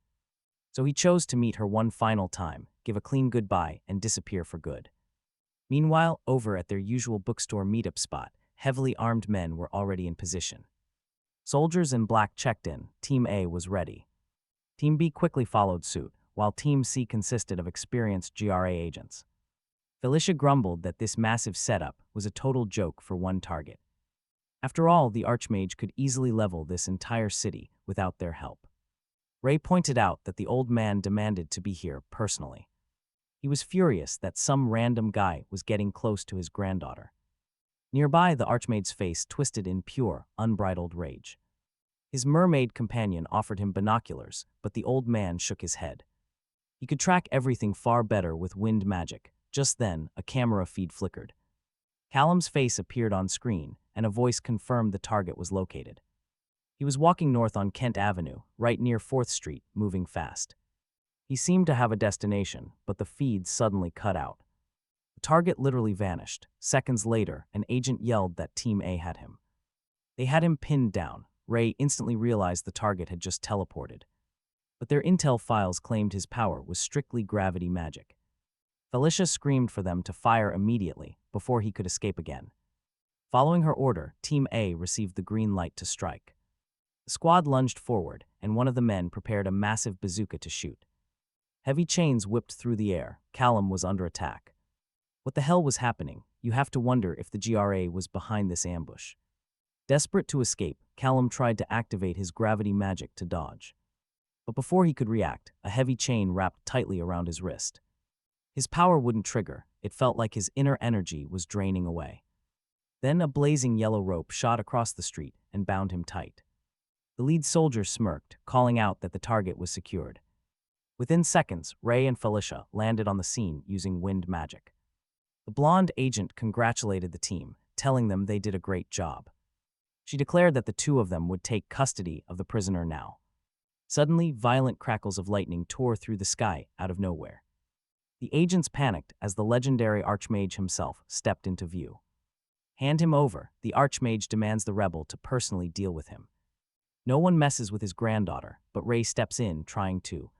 So he chose to meet her one final time, give a clean goodbye, and disappear for good. Meanwhile, over at their usual bookstore meetup spot, heavily armed men were already in position. Soldiers in black checked in. Team A was ready. Team B quickly followed suit, while Team C consisted of experienced GRA agents. Felicia grumbled that this massive setup was a total joke for one target. After all, the Archmage could easily level this entire city without their help. Ray pointed out that the old man demanded to be here personally. He was furious that some random guy was getting close to his granddaughter. Nearby, the Archmage's face twisted in pure, unbridled rage. His mermaid companion offered him binoculars, but the old man shook his head. He could track everything far better with wind magic. Just then, a camera feed flickered. Callum's face appeared on screen, and a voice confirmed the target was located. He was walking north on Kent Avenue, right near 4th Street, moving fast. He seemed to have a destination, but the feed suddenly cut out. The target literally vanished. Seconds later, an agent yelled that Team A had him. They had him pinned down. Ray instantly realized the target had just teleported. But their intel files claimed his power was strictly gravity magic. Felicia screamed for them to fire immediately, before he could escape again. Following her order, Team A received the green light to strike. The squad lunged forward, and one of the men prepared a massive bazooka to shoot. Heavy chains whipped through the air. Callum was under attack. What the hell was happening? You have to wonder if the GRA was behind this ambush. Desperate to escape, Callum tried to activate his gravity magic to dodge. But before he could react, a heavy chain wrapped tightly around his wrist. His power wouldn't trigger. It felt like his inner energy was draining away. Then a blazing yellow rope shot across the street and bound him tight. The lead soldier smirked, calling out that the target was secured. Within seconds, Ray and Felicia landed on the scene using wind magic. The blonde agent congratulated the team, telling them they did a great job. She declared that the two of them would take custody of the prisoner now. Suddenly, violent crackles of lightning tore through the sky out of nowhere. The agents panicked as the legendary Archmage himself stepped into view. Hand him over. The Archmage demands the rebel to personally deal with him. No one messes with his granddaughter, but Ray steps in, trying to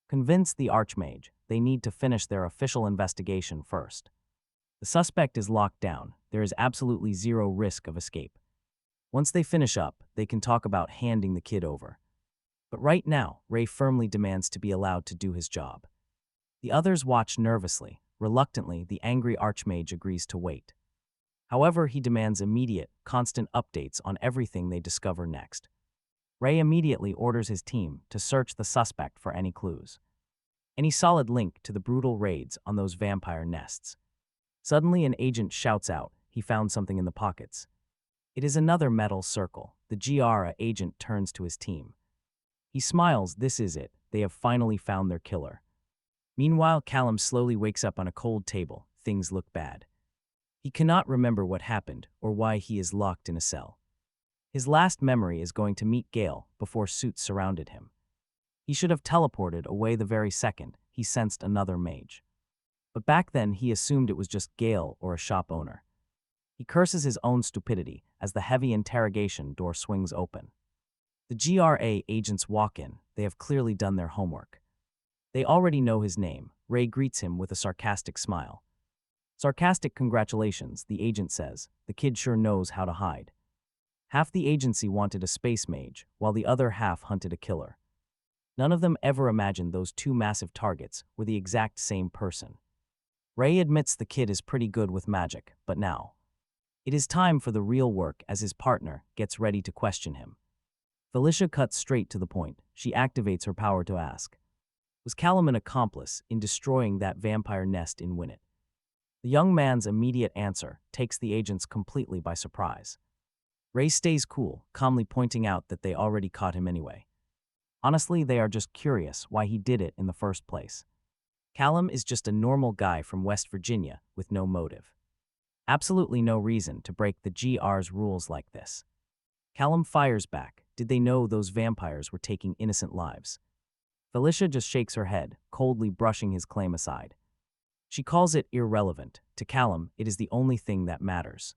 convince the Archmage they need to finish their official investigation first. The suspect is locked down. There is absolutely zero risk of escape. Once they finish up, they can talk about handing the kid over. But right now, Ray firmly demands to be allowed to do his job. The others watch nervously. Reluctantly, the angry Archmage agrees to wait. However, he demands immediate, constant updates on everything they discover next. Ray immediately orders his team to search the suspect for any clues. Any solid link to the brutal raids on those vampire nests. Suddenly, an agent shouts out he found something in the pockets. It is another metal circle. The GRA agent turns to his team. He smiles. This is it. They have finally found their killer. Meanwhile, Callum slowly wakes up on a cold table. Things look bad. He cannot remember what happened or why he is locked in a cell. His last memory is going to meet Gale before suits surrounded him. He should have teleported away the very second he sensed another mage. But back then he assumed it was just Gale or a shop owner. He curses his own stupidity as the heavy interrogation door swings open. The GRA agents walk in. They have clearly done their homework. They already know his name. Ray greets him with a sarcastic smile. Sarcastic congratulations, the agent says. The kid sure knows how to hide. Half the agency wanted a space mage, while the other half hunted a killer. None of them ever imagined those two massive targets were the exact same person. Ray admits the kid is pretty good with magic, but now it is time for the real work as his partner gets ready to question him. Felicia cuts straight to the point. She activates her power to ask, was Callum an accomplice in destroying that vampire nest in Winnet? The young man's immediate answer takes the agents completely by surprise. Ray stays cool, calmly pointing out that they already caught him anyway. Honestly, they are just curious why he did it in the first place. Callum is just a normal guy from West Virginia with no motive. Absolutely no reason to break the GR's rules like this. Callum fires back. Did they know those vampires were taking innocent lives? Felicia just shakes her head, coldly brushing his claim aside. She calls it irrelevant. To Callum, it is the only thing that matters.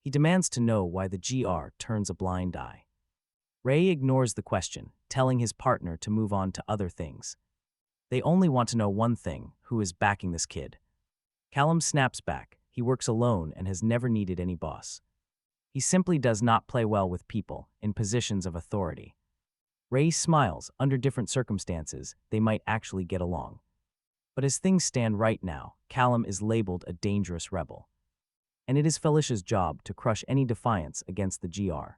He demands to know why the GR turns a blind eye. Ray ignores the question, telling his partner to move on to other things. They only want to know one thing: who is backing this kid? Callum snaps back. He works alone and has never needed any boss. He simply does not play well with people in positions of authority. Ray smiles. Under different circumstances, they might actually get along. But as things stand right now, Callum is labeled a dangerous rebel. and it is Felicia's job to crush any defiance against the GR.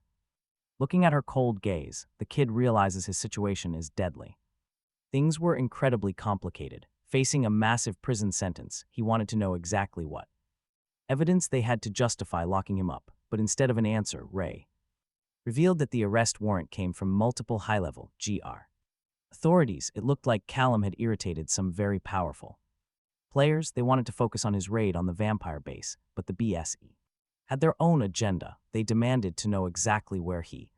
Looking at her cold gaze, the kid realizes his situation is deadly. Things were incredibly complicated. Facing a massive prison sentence, he wanted to know exactly what evidence they had to justify locking him up, but instead of an answer, Ray revealed that the arrest warrant came from multiple high-level GR authorities. It looked like Callum had irritated some very powerful players. They wanted to focus on his raid on the vampire base, but the BSE had their own agenda. They demanded to know exactly where he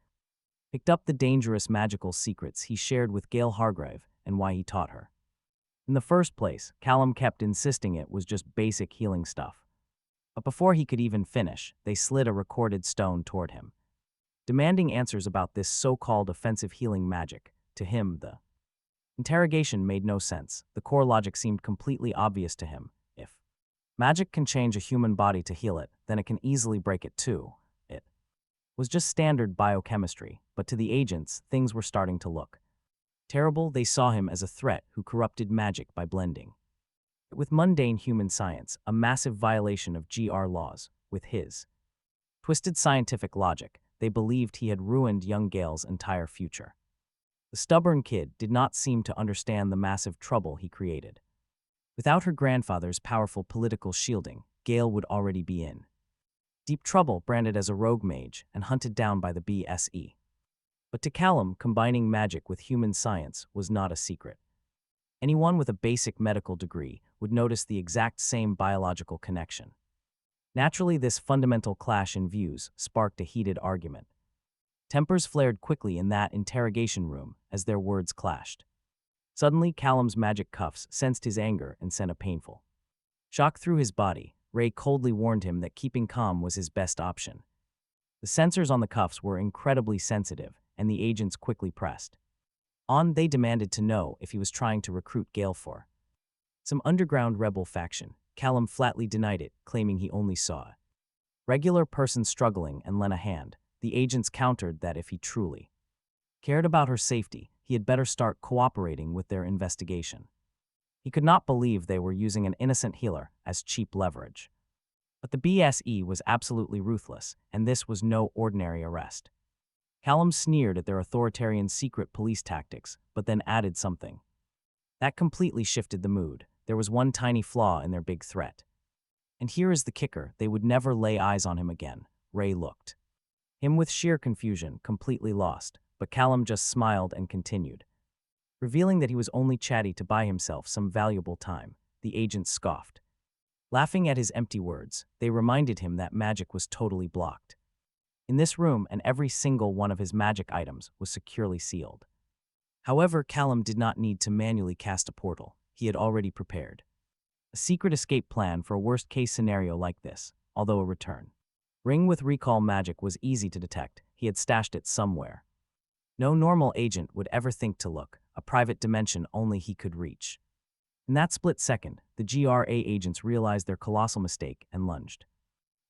picked up the dangerous magical secrets he shared with Gail Hargrave and why he taught her. In the first place, Callum kept insisting it was just basic healing stuff. But before he could even finish, they slid a recorded stone toward him, demanding answers about this so-called offensive healing magic. To him, the interrogation made no sense. The core logic seemed completely obvious to him. If magic can change a human body to heal it, then it can easily break it too. It was just standard biochemistry, but to the agents, things were starting to look terrible. They saw him as a threat who corrupted magic by blending with mundane human science, a massive violation of GR laws. With his twisted scientific logic, they believed he had ruined young Gail's entire future. The stubborn kid did not seem to understand the massive trouble he created. Without her grandfather's powerful political shielding, Gail would already be in deep trouble, branded as a rogue mage and hunted down by the BSE. But to Callum, combining magic with human science was not a secret. Anyone with a basic medical degree would notice the exact same biological connection. Naturally, this fundamental clash in views sparked a heated argument. Tempers flared quickly in that interrogation room as their words clashed. Suddenly, Callum's magic cuffs sensed his anger and sent a painful shock through his body. Ray coldly warned him that keeping calm was his best option. The sensors on the cuffs were incredibly sensitive, and the agents quickly pressed on. They demanded to know if he was trying to recruit Gail for some underground rebel faction. Callum flatly denied it, claiming he only saw a regular person struggling and lent a hand. The agents countered that if he truly cared about her safety, he had better start cooperating with their investigation. He could not believe they were using an innocent healer as cheap leverage. But the BSE was absolutely ruthless, and this was no ordinary arrest. Callum sneered at their authoritarian secret police tactics, but then added something that completely shifted the mood. There was one tiny flaw in their big threat. And here is the kicker: they would never lay eyes on him again. Ray looked him with sheer confusion, completely lost, but Callum just smiled and continued, revealing that he was only chatty to buy himself some valuable time. The agents scoffed, laughing at his empty words. They reminded him that magic was totally blocked in this room, and every single one of his magic items was securely sealed. However, Callum did not need to manually cast a portal. He had already prepared a secret escape plan for a worst-case scenario like this. Although a return ring with recall magic was easy to detect, he had stashed it somewhere. No normal agent would ever think to look, a private dimension only he could reach. In that split second, the GRA agents realized their colossal mistake and lunged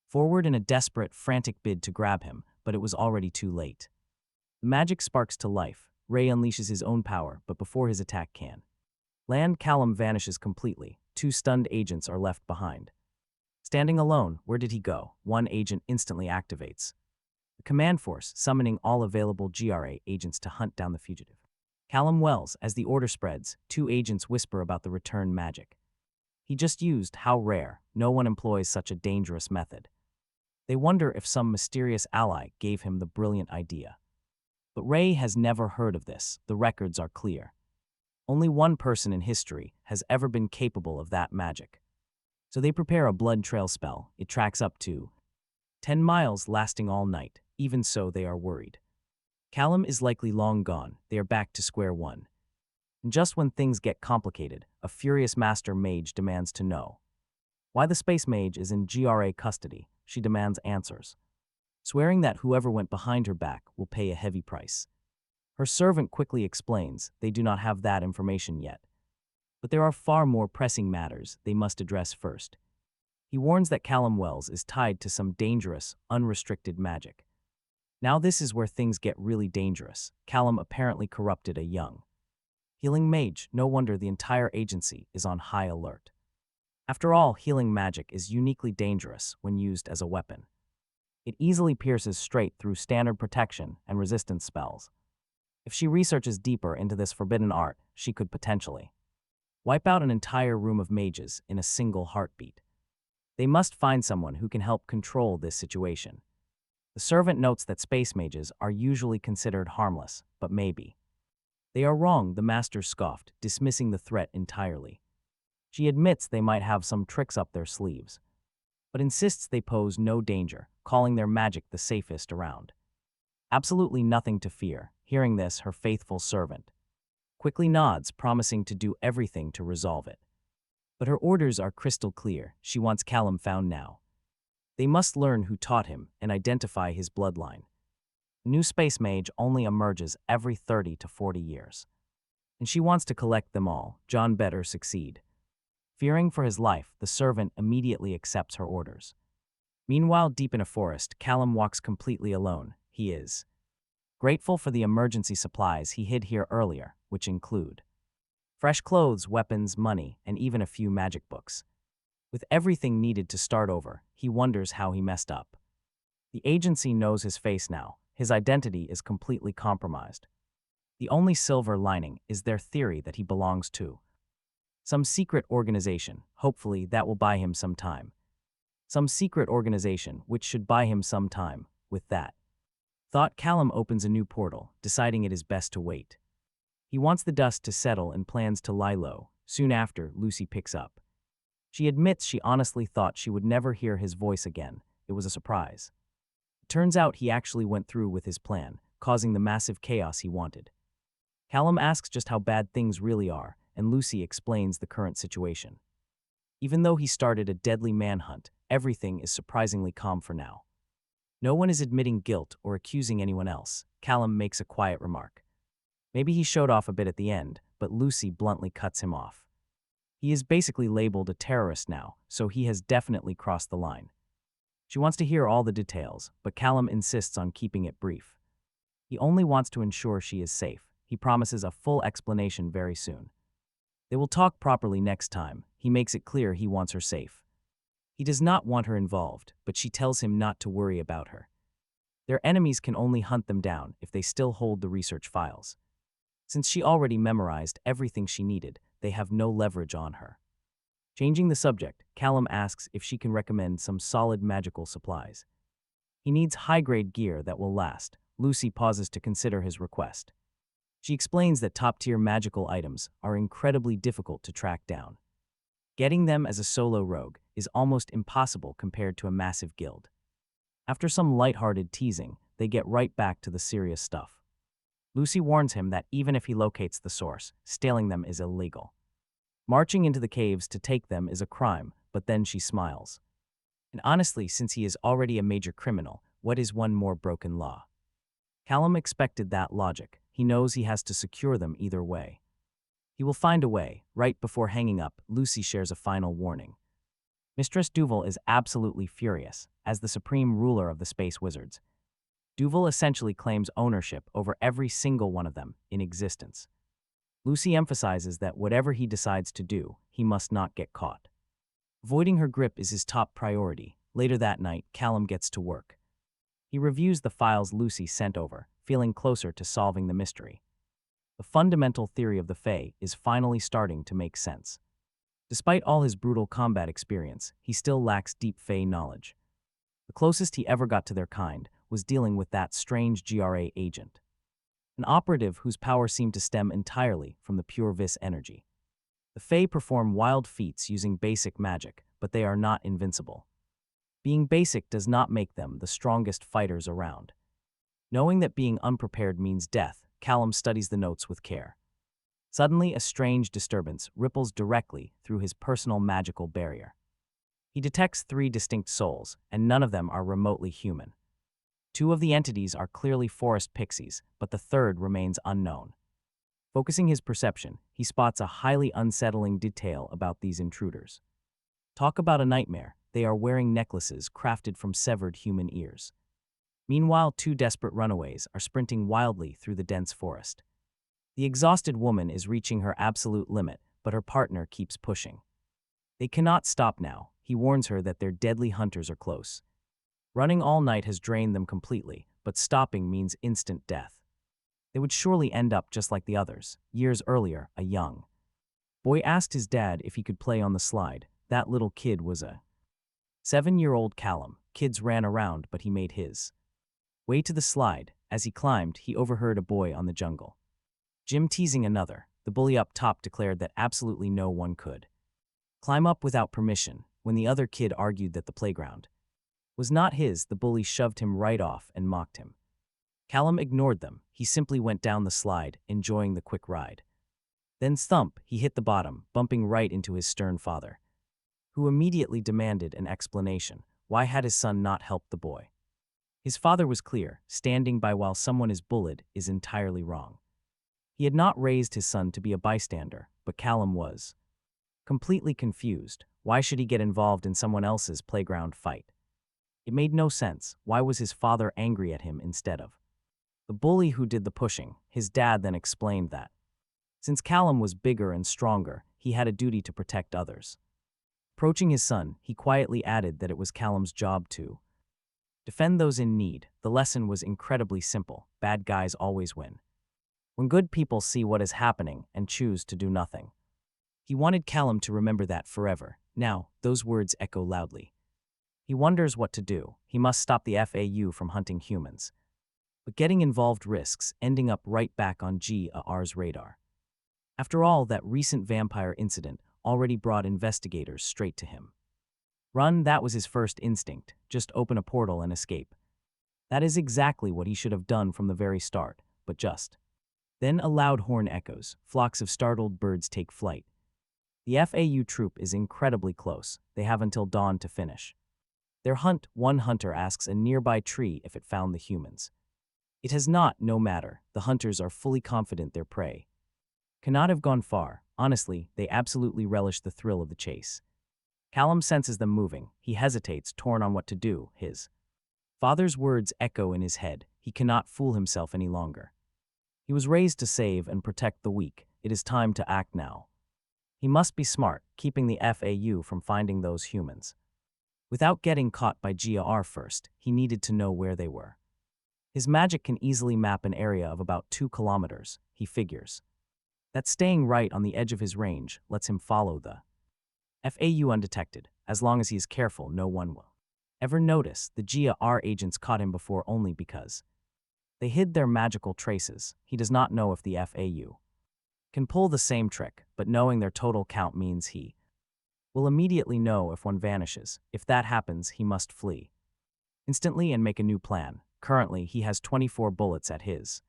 forward in a desperate, frantic bid to grab him, but it was already too late. The magic sparks to life. Ray unleashes his own power, but before his attack can land, Callum vanishes completely. Two stunned agents are left behind. Standing alone, where did he go? One agent instantly activates the command force, summoning all available GRA agents to hunt down the fugitive. Callum Wells. As the order spreads, two agents whisper about the return magic he just used. How rare. No one employs such a dangerous method. They wonder if some mysterious ally gave him the brilliant idea. But Ray has never heard of this. The records are clear. Only one person in history has ever been capable of that magic. So they prepare a blood trail spell. It tracks up to 10 miles, lasting all night. Even so, they are worried. Callum is likely long gone. They are back to square one. And just when things get complicated, a furious master mage demands to know why the space mage is in GRA custody. She demands answers, swearing that whoever went behind her back will pay a heavy price. Her servant quickly explains they do not have that information yet, but there are far more pressing matters they must address first. He warns that Callum Wells is tied to some dangerous, unrestricted magic. Now this is where things get really dangerous. Callum apparently corrupted a young healing mage. No wonder the entire agency is on high alert. After all, healing magic is uniquely dangerous when used as a weapon. It easily pierces straight through standard protection and resistance spells. If she researches deeper into this forbidden art, she could potentially wipe out an entire room of mages in a single heartbeat. They must find someone who can help control this situation. The servant notes that space mages are usually considered harmless, but maybe. They are wrong, the master scoffed, dismissing the threat entirely. She admits they might have some tricks up their sleeves, but insists they pose no danger, calling their magic the safest around. Absolutely nothing to fear. Hearing this, her faithful servant quickly nods, promising to do everything to resolve it. But her orders are crystal clear. She wants Callum found now. They must learn who taught him and identify his bloodline. A new space mage only emerges every 30 to 40 years. And she wants to collect them all. John better succeed. Fearing for his life, the servant immediately accepts her orders. Meanwhile, deep in a forest, Callum walks completely alone. He is grateful for the emergency supplies he hid here earlier, which include fresh clothes, weapons, money, and even a few magic books. With everything needed to start over, he wonders how he messed up. The agency knows his face now. His identity is completely compromised. The only silver lining is their theory that he belongs to some secret organization. Hopefully that will buy him some time. Some secret organization which should buy him some time. With that thought, Callum opens a new portal, deciding it is best to wait. He wants the dust to settle and plans to lie low. Soon after, Lucy picks up. She admits she honestly thought she would never hear his voice again. It was a surprise. It turns out he actually went through with his plan, causing the massive chaos he wanted. Callum asks just how bad things really are, and Lucy explains the current situation. Even though he started a deadly manhunt, everything is surprisingly calm for now. No one is admitting guilt or accusing anyone else. Callum makes a quiet remark. Maybe he showed off a bit at the end, but Lucy bluntly cuts him off. He is basically labeled a terrorist now, so he has definitely crossed the line. She wants to hear all the details, but Callum insists on keeping it brief. He only wants to ensure she is safe. He promises a full explanation very soon. They will talk properly next time. He makes it clear he wants her safe. He does not want her involved, but she tells him not to worry about her. Their enemies can only hunt them down if they still hold the research files. Since she already memorized everything she needed, they have no leverage on her. Changing the subject, Callum asks if she can recommend some solid magical supplies. He needs high-grade gear that will last. Lucy pauses to consider his request. She explains that top-tier magical items are incredibly difficult to track down. Getting them as a solo rogue is almost impossible compared to a massive guild. After some lighthearted teasing, they get right back to the serious stuff. Lucy warns him that even if he locates the source, stealing them is illegal. Marching into the caves to take them is a crime, but then she smiles. And honestly, since he is already a major criminal, what is one more broken law? Callum expected that logic. He knows he has to secure them either way. He will find a way. Right before hanging up, Lucy shares a final warning. Mistress Duval is absolutely furious. As the supreme ruler of the space wizards, Duval essentially claims ownership over every single one of them in existence. Lucy emphasizes that whatever he decides to do, he must not get caught. Avoiding her grip is his top priority. Later that night, Callum gets to work. He reviews the files Lucy sent over, feeling closer to solving the mystery. The fundamental theory of the Fae is finally starting to make sense. Despite all his brutal combat experience, he still lacks deep Fae knowledge. The closest he ever got to their kind was dealing with that strange GRA agent, an operative whose power seemed to stem entirely from the pure Vis energy. The Fae perform wild feats using basic magic, but they are not invincible. Being basic does not make them the strongest fighters around. Knowing that being unprepared means death, Callum studies the notes with care. Suddenly, a strange disturbance ripples directly through his personal magical barrier. He detects 3 distinct souls, and none of them are remotely human. 2 of the entities are clearly forest pixies, but the third remains unknown. Focusing his perception, he spots a highly unsettling detail about these intruders. Talk about a nightmare, they are wearing necklaces crafted from severed human ears. Meanwhile, 2 desperate runaways are sprinting wildly through the dense forest. The exhausted woman is reaching her absolute limit, but her partner keeps pushing. They cannot stop now. He warns her that their deadly hunters are close. Running all night has drained them completely, but stopping means instant death. They would surely end up just like the others. Years earlier, a young boy asked his dad if he could play on the slide. That little kid was a 7-year-old Callum. Kids ran around, but he made his way to the slide. As he climbed, he overheard a boy on the jungle Jim teasing another. The bully up top declared that absolutely no one could climb up without permission. When the other kid argued that the playground was not his, the bully shoved him right off and mocked him. Callum ignored them. He simply went down the slide, enjoying the quick ride. Then thump, he hit the bottom, bumping right into his stern father, who immediately demanded an explanation. Why had his son not helped the boy? His father was clear: standing by while someone is bullied is entirely wrong. He had not raised his son to be a bystander, but Callum was completely confused. Why should he get involved in someone else's playground fight? It made no sense. Why was his father angry at him instead of the bully who did the pushing? His dad then explained that since Callum was bigger and stronger, he had a duty to protect others. Approaching his son, he quietly added that it was Callum's job to defend those in need. The lesson was incredibly simple: bad guys always win when good people see what is happening and choose to do nothing. He wanted Callum to remember that forever. Now, those words echo loudly. He wonders what to do. He must stop the FAU from hunting humans. But getting involved risks ending up right back on GAR's radar. After all, that recent vampire incident already brought investigators straight to him. Run, that was his first instinct. Just open a portal and escape. That is exactly what he should have done from the very start, but just then a loud horn echoes. Flocks of startled birds take flight. The FAU troop is incredibly close. They have until dawn to finish their hunt. One hunter asks a nearby tree if it found the humans. It has not, no matter. The hunters are fully confident their prey cannot have gone far. Honestly, they absolutely relish the thrill of the chase. Callum senses them moving. He hesitates, torn on what to do. His father's words echo in his head. He cannot fool himself any longer. He was raised to save and protect the weak. It is time to act now. He must be smart, keeping the FAU from finding those humans. Without getting caught by GAR first, he needed to know where they were. His magic can easily map an area of about 2 kilometers, he figures. That staying right on the edge of his range lets him follow the FAU undetected. As long as he is careful, no one will ever notice. The GAR agents caught him before only because they hid their magical traces. He does not know if the FAU can pull the same trick, but knowing their total count means he will immediately know if one vanishes. If that happens, he must flee instantly and make a new plan. Currently, he has 24 bullets at his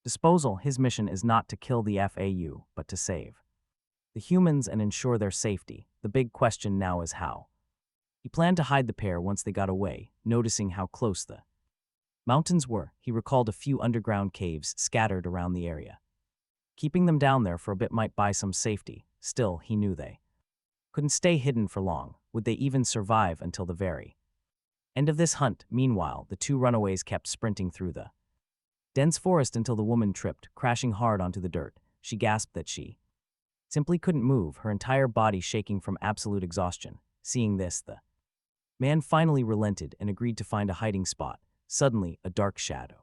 disposal. His mission is not to kill the FAU, but to save the humans and ensure their safety. The big question now is how. He planned to hide the pair once they got away. Noticing how close the mountains were, he recalled a few underground caves scattered around the area. Keeping them down there for a bit might buy some safety. Still, he knew they couldn't stay hidden for long. Would they even survive until the very end of this hunt? Meanwhile, the 2 runaways kept sprinting through the dense forest until the woman tripped, crashing hard onto the dirt. She gasped that she simply couldn't move, her entire body shaking from absolute exhaustion. Seeing this, the man finally relented and agreed to find a hiding spot. Suddenly, a dark shadow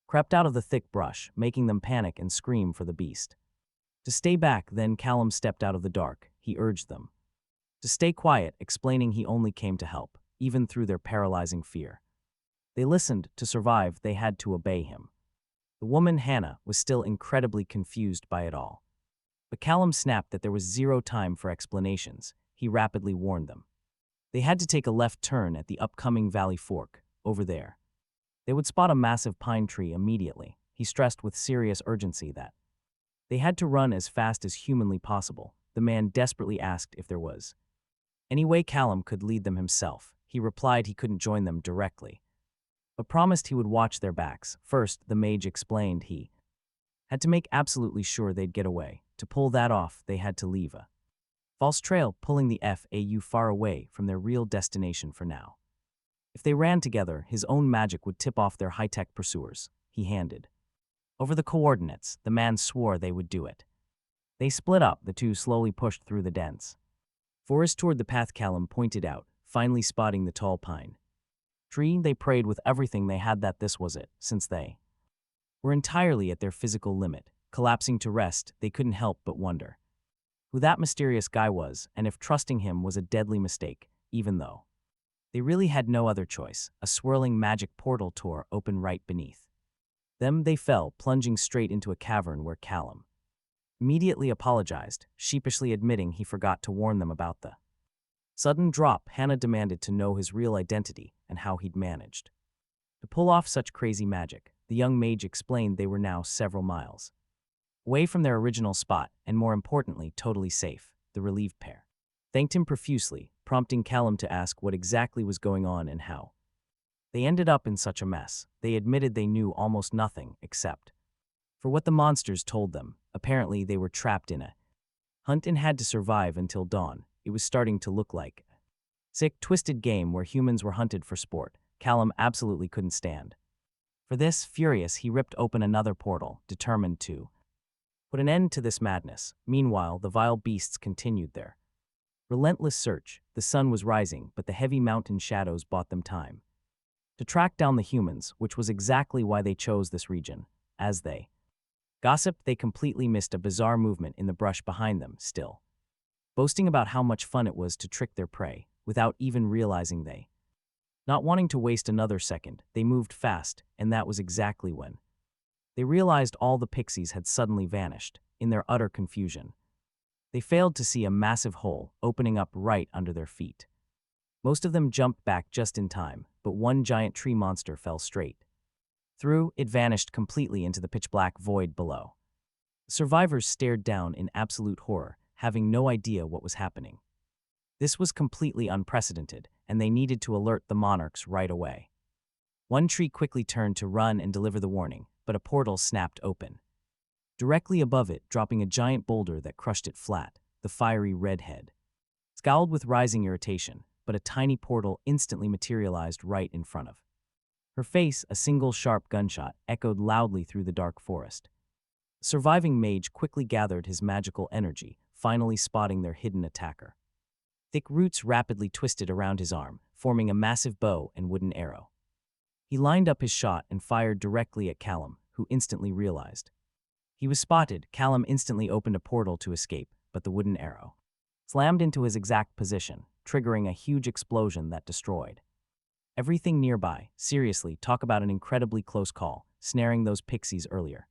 crept out of the thick brush, making them panic and scream for the beast to stay back. Then Callum stepped out of the dark. He urged them to stay quiet, explaining he only came to help, even through their paralyzing fear. They listened. To survive, they had to obey him. The woman, Hannah, was still incredibly confused by it all. But Callum snapped that there was zero time for explanations. He rapidly warned them they had to take a left turn at the upcoming valley fork. Over there, they would spot a massive pine tree immediately. He stressed with serious urgency that they had to run as fast as humanly possible. The man desperately asked if there was any way Callum could lead them himself. He replied he couldn't join them directly, but promised he would watch their backs. First, the mage explained he had to make absolutely sure they'd get away. To pull that off, they had to leave a false trail, pulling the FAU far away from their real destination for now. If they ran together, his own magic would tip off their high-tech pursuers. He handed over the coordinates. The man swore they would do it. They split up. The 2 slowly pushed through the dense Forest toward the path Callum pointed out, finally spotting the tall pine tree. They prayed with everything they had that this was it, since they were entirely at their physical limit. Collapsing to rest, they couldn't help but wonder who that mysterious guy was and if trusting him was a deadly mistake, even though they really had no other choice. A swirling magic portal tore open right beneath them. They fell, plunging straight into a cavern where Callum immediately apologized, sheepishly admitting he forgot to warn them about the sudden drop. Hannah demanded to know his real identity and how he'd managed to pull off such crazy magic. The young mage explained they were now several miles away from their original spot and, more importantly, totally safe. The relieved pair thanked him profusely, prompting Callum to ask what exactly was going on and how they ended up in such a mess. They admitted they knew almost nothing except for what the monsters told them. Apparently, they were trapped in a hunt and had to survive until dawn. It was starting to look like a sick, twisted game where humans were hunted for sport. Callum absolutely couldn't stand for this. Furious, he ripped open another portal, determined to put an end to this madness. Meanwhile, the vile beasts continued their relentless search. The sun was rising, but the heavy mountain shadows bought them time to track down the humans, which was exactly why they chose this region. As they gossiped, they completely missed a bizarre movement in the brush behind them, still boasting about how much fun it was to trick their prey, without even realizing they not wanting to waste another second. They moved fast, and that was exactly when they realized all the pixies had suddenly vanished. In their utter confusion, they failed to see a massive hole opening up right under their feet. Most of them jumped back just in time, but one giant tree monster fell straight through. It vanished completely into the pitch-black void below. The survivors stared down in absolute horror, having no idea what was happening. This was completely unprecedented, and they needed to alert the monarchs right away. One tree quickly turned to run and deliver the warning, but a portal snapped open directly above it, dropping a giant boulder that crushed it flat. The fiery redhead scowled with rising irritation, but a tiny portal instantly materialized right in front of her face. A single sharp gunshot echoed loudly through the dark forest. The surviving mage quickly gathered his magical energy, finally spotting their hidden attacker. Thick roots rapidly twisted around his arm, forming a massive bow and wooden arrow. He lined up his shot and fired directly at Callum, who instantly realized he was spotted. Callum instantly opened a portal to escape, but the wooden arrow slammed into his exact position, triggering a huge explosion that destroyed everything nearby. Seriously, talk about an incredibly close call. Snaring those pixies earlier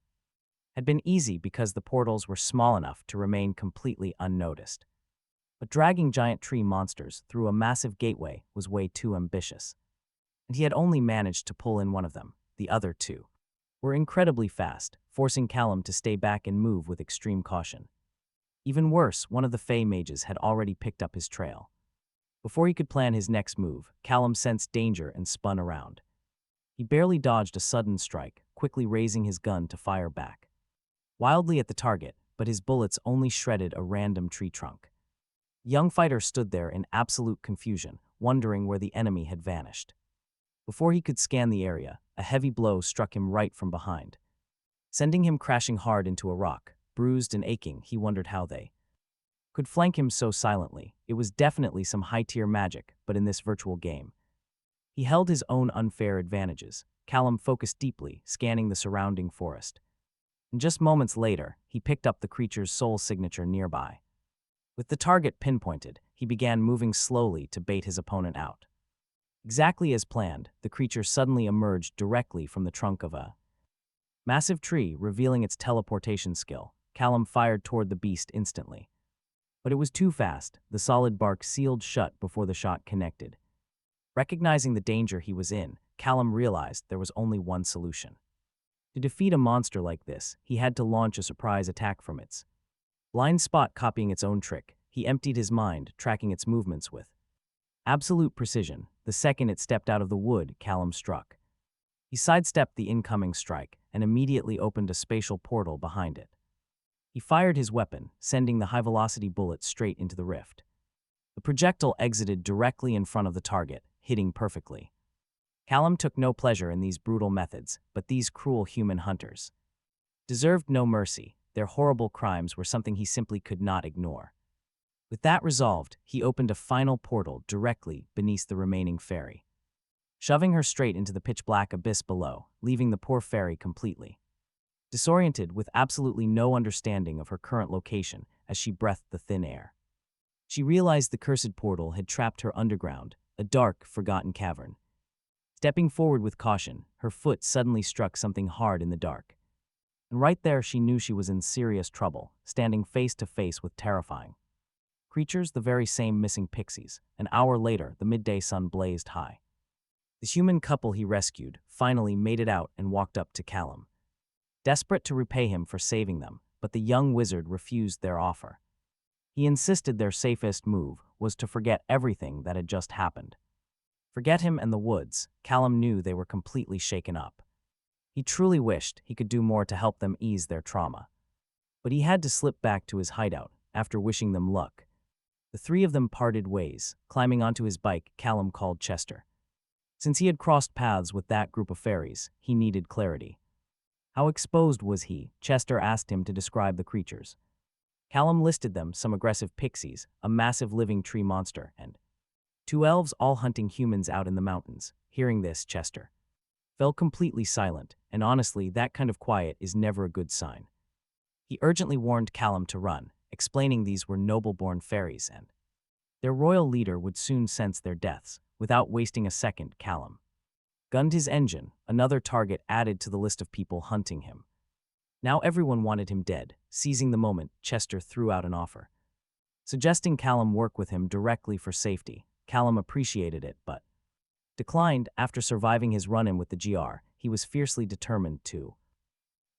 had been easy because the portals were small enough to remain completely unnoticed. But dragging giant tree monsters through a massive gateway was way too ambitious. And he had only managed to pull in one of them. The other two were incredibly fast, forcing Callum to stay back and move with extreme caution. Even worse, one of the Fey mages had already picked up his trail. Before he could plan his next move, Callum sensed danger and spun around. He barely dodged a sudden strike, quickly raising his gun to fire back wildly at the target, but his bullets only shredded a random tree trunk. The young fighter stood there in absolute confusion, wondering where the enemy had vanished. Before he could scan the area, a heavy blow struck him right from behind, sending him crashing hard into a rock. Bruised and aching, he wondered how they could flank him so silently. It was definitely some high-tier magic, but in this virtual game, he held his own unfair advantages. Callum focused deeply, scanning the surrounding forest. And just moments later, he picked up the creature's soul signature nearby. With the target pinpointed, he began moving slowly to bait his opponent out. Exactly as planned, the creature suddenly emerged directly from the trunk of a massive tree, revealing its teleportation skill. Callum fired toward the beast instantly. But it was too fast. The solid bark sealed shut before the shot connected. Recognizing the danger he was in, Callum realized there was only one solution. To defeat a monster like this, he had to launch a surprise attack from its blind spot. Copying its own trick, he emptied his mind, tracking its movements with absolute precision. The second it stepped out of the wood, Callum struck. He sidestepped the incoming strike and immediately opened a spatial portal behind it. He fired his weapon, sending the high-velocity bullet straight into the rift. The projectile exited directly in front of the target, hitting perfectly. Callum took no pleasure in these brutal methods, but these cruel human hunters deserved no mercy. Their horrible crimes were something he simply could not ignore. With that resolved, he opened a final portal directly beneath the remaining fairy, shoving her straight into the pitch-black abyss below, leaving the poor fairy completely disoriented with absolutely no understanding of her current location as she breathed the thin air. She realized the cursed portal had trapped her underground, a dark, forgotten cavern. Stepping forward with caution, her foot suddenly struck something hard in the dark. And right there she knew she was in serious trouble, standing face to face with terrifying creatures, the very same missing pixies. An hour later, the midday sun blazed high. The human couple he rescued finally made it out and walked up to Callum, desperate to repay him for saving them, but the young wizard refused their offer. He insisted their safest move was to forget everything that had just happened. Forget him and the woods. Callum knew they were completely shaken up. He truly wished he could do more to help them ease their trauma. But he had to slip back to his hideout after wishing them luck. The three of them parted ways. Climbing onto his bike, Callum called Chester. Since he had crossed paths with that group of fairies, he needed clarity. How exposed was he? Chester asked him to describe the creatures. Callum listed them: some aggressive pixies, a massive living tree monster, and 2 elves all hunting humans out in the mountains. Hearing this, Chester fell completely silent, and honestly, that kind of quiet is never a good sign. He urgently warned Callum to run, explaining these were noble-born fairies and their royal leader would soon sense their deaths. Without wasting a second, Callum gunned his engine, another target added to the list of people hunting him. Now everyone wanted him dead. Seizing the moment, Chester threw out an offer, suggesting Callum work with him directly for safety. Callum appreciated it, but declined. After surviving his run-in with the GR, he was fiercely determined to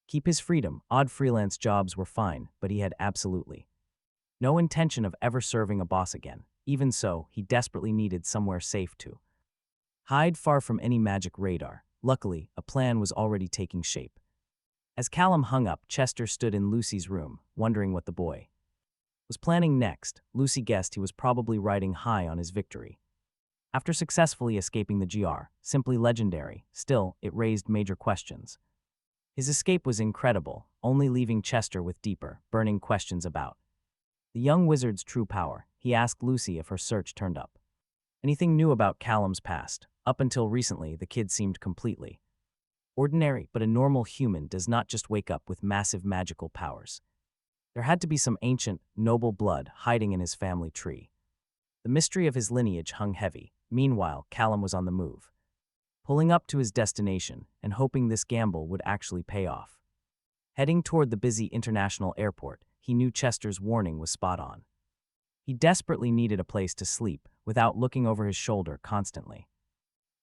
keep his freedom. Odd freelance jobs were fine, but he had absolutely no intention of ever serving a boss again. Even so, he desperately needed somewhere safe to hide, far from any magic radar. Luckily, a plan was already taking shape. As Callum hung up, Chester stood in Lucy's room, wondering what the boy was planning next. Lucy guessed he was probably riding high on his victory. After successfully escaping the GR, simply legendary, still, it raised major questions. His escape was incredible, only leaving Chester with deeper, burning questions about the young wizard's true power. He asked Lucy if her search turned up anything new about Callum's past. Up until recently, the kid seemed completely ordinary, but a normal human does not just wake up with massive magical powers. There had to be some ancient, noble blood hiding in his family tree. The mystery of his lineage hung heavy. Meanwhile, Callum was on the move, pulling up to his destination and hoping this gamble would actually pay off. Heading toward the busy international airport, he knew Chester's warning was spot on. He desperately needed a place to sleep without looking over his shoulder constantly.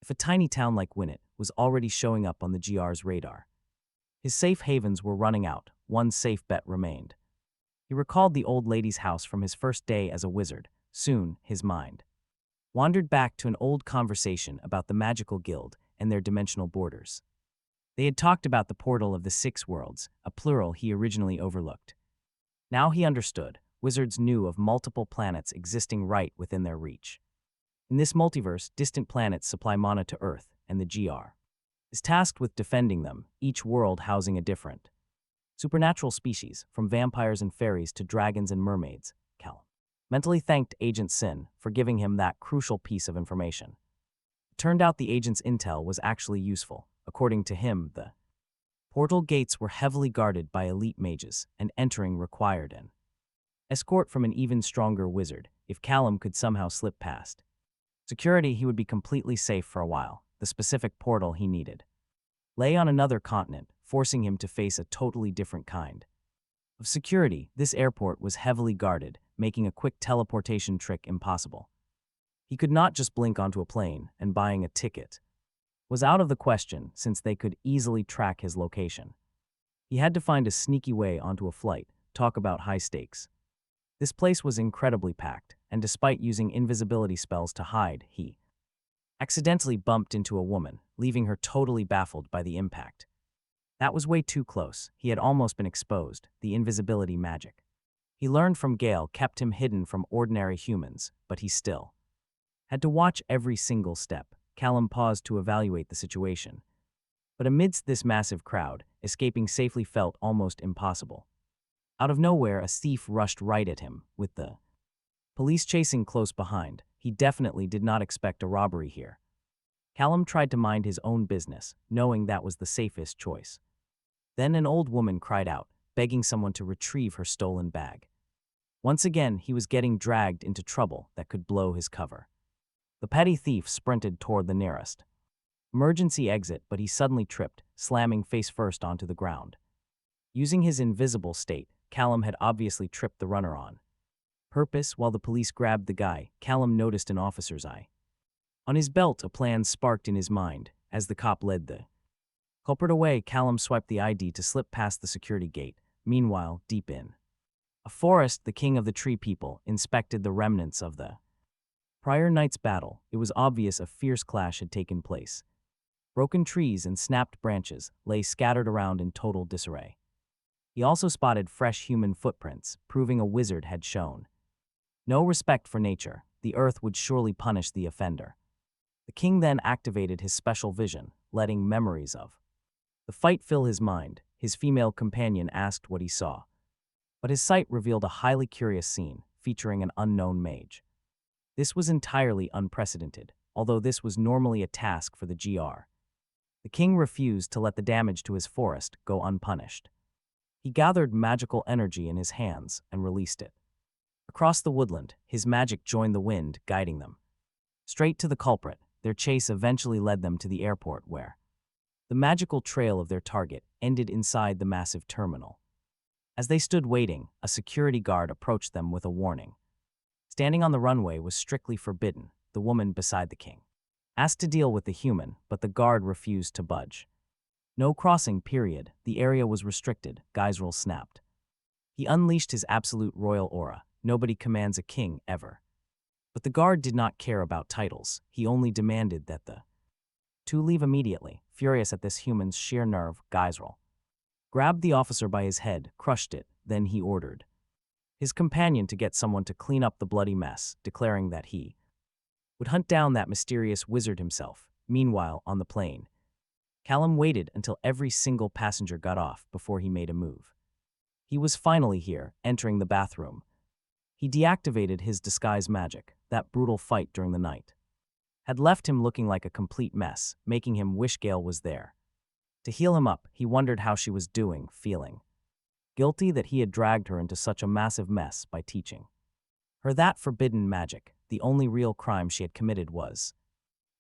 If a tiny town like Winnet was already showing up on the GR's radar, his safe havens were running out. One safe bet remained. He recalled the old lady's house from his first day as a wizard. Soon, his mind wandered back to an old conversation about the magical guild and their dimensional borders. They had talked about the portal of the 6 worlds, a plural he originally overlooked. Now he understood. Wizards knew of multiple planets existing right within their reach. In this multiverse, distant planets supply mana to Earth, and the GR is tasked with defending them, each world housing a different supernatural species, from vampires and fairies to dragons and mermaids. Callum mentally thanked Agent Sin for giving him that crucial piece of information. It turned out the agent's intel was actually useful. According to him, the portal gates were heavily guarded by elite mages, and entering required an escort from an even stronger wizard. If Callum could somehow slip past security, he would be completely safe for a while. The specific portal he needed lay on another continent, forcing him to face a totally different kind of security. This airport was heavily guarded, making a quick teleportation trick impossible. He could not just blink onto a plane, and buying a ticket was out of the question since they could easily track his location. He had to find a sneaky way onto a flight. Talk about high stakes. This place was incredibly packed, and despite using invisibility spells to hide, he accidentally bumped into a woman, leaving her totally baffled by the impact. That was way too close. He had almost been exposed. The invisibility magic he learned from Gale kept him hidden from ordinary humans, but he still had to watch every single step. Callum paused to evaluate the situation. But amidst this massive crowd, escaping safely felt almost impossible. Out of nowhere, a thief rushed right at him with the Police chasing close behind. He definitely did not expect a robbery here. Callum tried to mind his own business, knowing that was the safest choice. Then an old woman cried out, begging someone to retrieve her stolen bag. Once again, he was getting dragged into trouble that could blow his cover. The petty thief sprinted toward the nearest emergency exit, but he suddenly tripped, slamming face first onto the ground. Using his invisible state, Callum had obviously tripped the runner on purpose. While the police grabbed the guy, Callum noticed an officer's eye. On his belt, a plan sparked in his mind. As the cop led the culprit away, Callum swiped the ID to slip past the security gate. Meanwhile, deep in a forest, the king of the tree people inspected the remnants of the prior night's battle. It was obvious a fierce clash had taken place. Broken trees and snapped branches lay scattered around in total disarray. He also spotted fresh human footprints, proving a wizard had shown no respect for nature. The earth would surely punish the offender. The king then activated his special vision, letting memories of the fight fill his mind. His female companion asked what he saw, but his sight revealed a highly curious scene featuring an unknown mage. This was entirely unprecedented, although this was normally a task for the GR. The king refused to let the damage to his forest go unpunished. He gathered magical energy in his hands and released it. Across the woodland, his magic joined the wind, guiding them straight to the culprit. Their chase eventually led them to the airport, where the magical trail of their target ended inside the massive terminal. As they stood waiting, a security guard approached them with a warning. Standing on the runway was strictly forbidden. The woman beside the king asked to deal with the human, but the guard refused to budge. No crossing, period. The area was restricted. Geisrel snapped. He unleashed his absolute royal aura. Nobody commands a king, ever. But the guard did not care about titles. He only demanded that the two leave immediately. Furious at this human's sheer nerve, Geisrel grabbed the officer by his head, crushed it. Then he ordered his companion to get someone to clean up the bloody mess, declaring that he would hunt down that mysterious wizard himself. Meanwhile, on the plane, Callum waited until every single passenger got off before he made a move. He was finally here, entering the bathroom. He deactivated his disguise magic. That brutal fight during the night had left him looking like a complete mess, making him wish Gale was there. To heal him up, he wondered how she was doing, feeling guilty that he had dragged her into such a massive mess by teaching her that forbidden magic. The only real crime she had committed was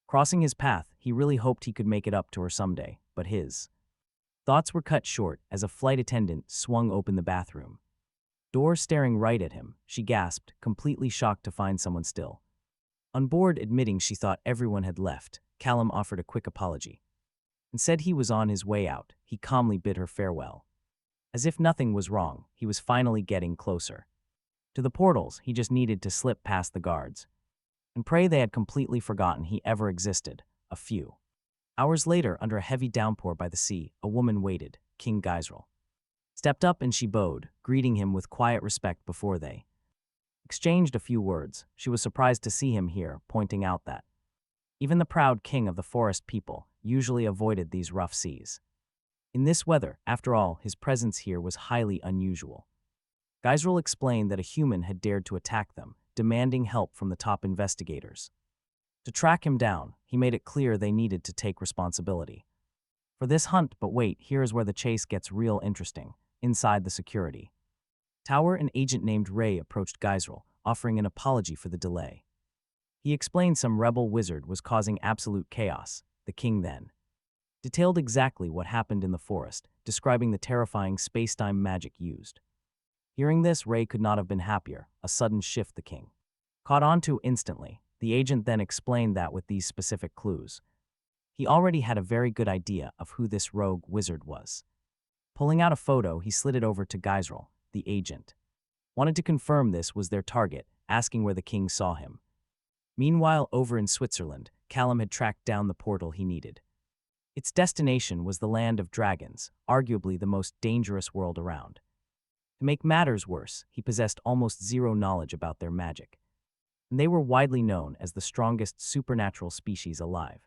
crossing his path. He really hoped he could make it up to her someday, but his thoughts were cut short as a flight attendant swung open the bathroom door, staring right at him. She gasped, completely shocked to find someone still on board. Admitting she thought everyone had left, Callum offered a quick apology and said he was on his way out. He calmly bid her farewell. As if nothing was wrong, he was finally getting closer to the portals. He just needed to slip past the guards and pray they had completely forgotten he ever existed. A few hours later, under a heavy downpour by the sea, a woman waited. King Geisrel stepped up and she bowed, greeting him with quiet respect before they exchanged a few words. She was surprised to see him here, pointing out that even the proud king of the forest people usually avoided these rough seas. In this weather, after all, his presence here was highly unusual. Geisrel explained that a human had dared to attack them, demanding help from the top investigators. To track him down, he made it clear they needed to take responsibility for this hunt. But wait, here is where the chase gets real interesting. Inside the security tower, an agent named Ray approached Geisrel, offering an apology for the delay. He explained some rebel wizard was causing absolute chaos. The king then detailed exactly what happened in the forest, describing the terrifying space-time magic used. Hearing this, Ray could not have been happier. A sudden shift the king caught on to instantly. The agent then explained that with these specific clues, he already had a very good idea of who this rogue wizard was. Pulling out a photo, he slid it over to Geisrel. The agent wanted to confirm this was their target, asking where the king saw him. Meanwhile, over in Switzerland, Callum had tracked down the portal he needed. Its destination was the land of dragons, arguably the most dangerous world around. To make matters worse, he possessed almost zero knowledge about their magic, and they were widely known as the strongest supernatural species alive.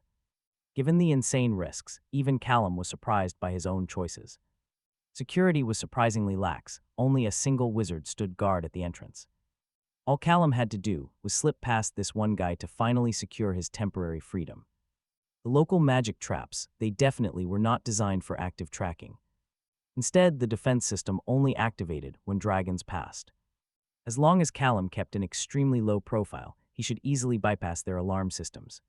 Given the insane risks, even Callum was surprised by his own choices. Security was surprisingly lax. Only a single wizard stood guard at the entrance. All Callum had to do was slip past this one guy to finally secure his temporary freedom. The local magic traps, they definitely were not designed for active tracking. Instead, the defense system only activated when dragons passed. As long as Callum kept an extremely low profile, he should easily bypass their alarm systems.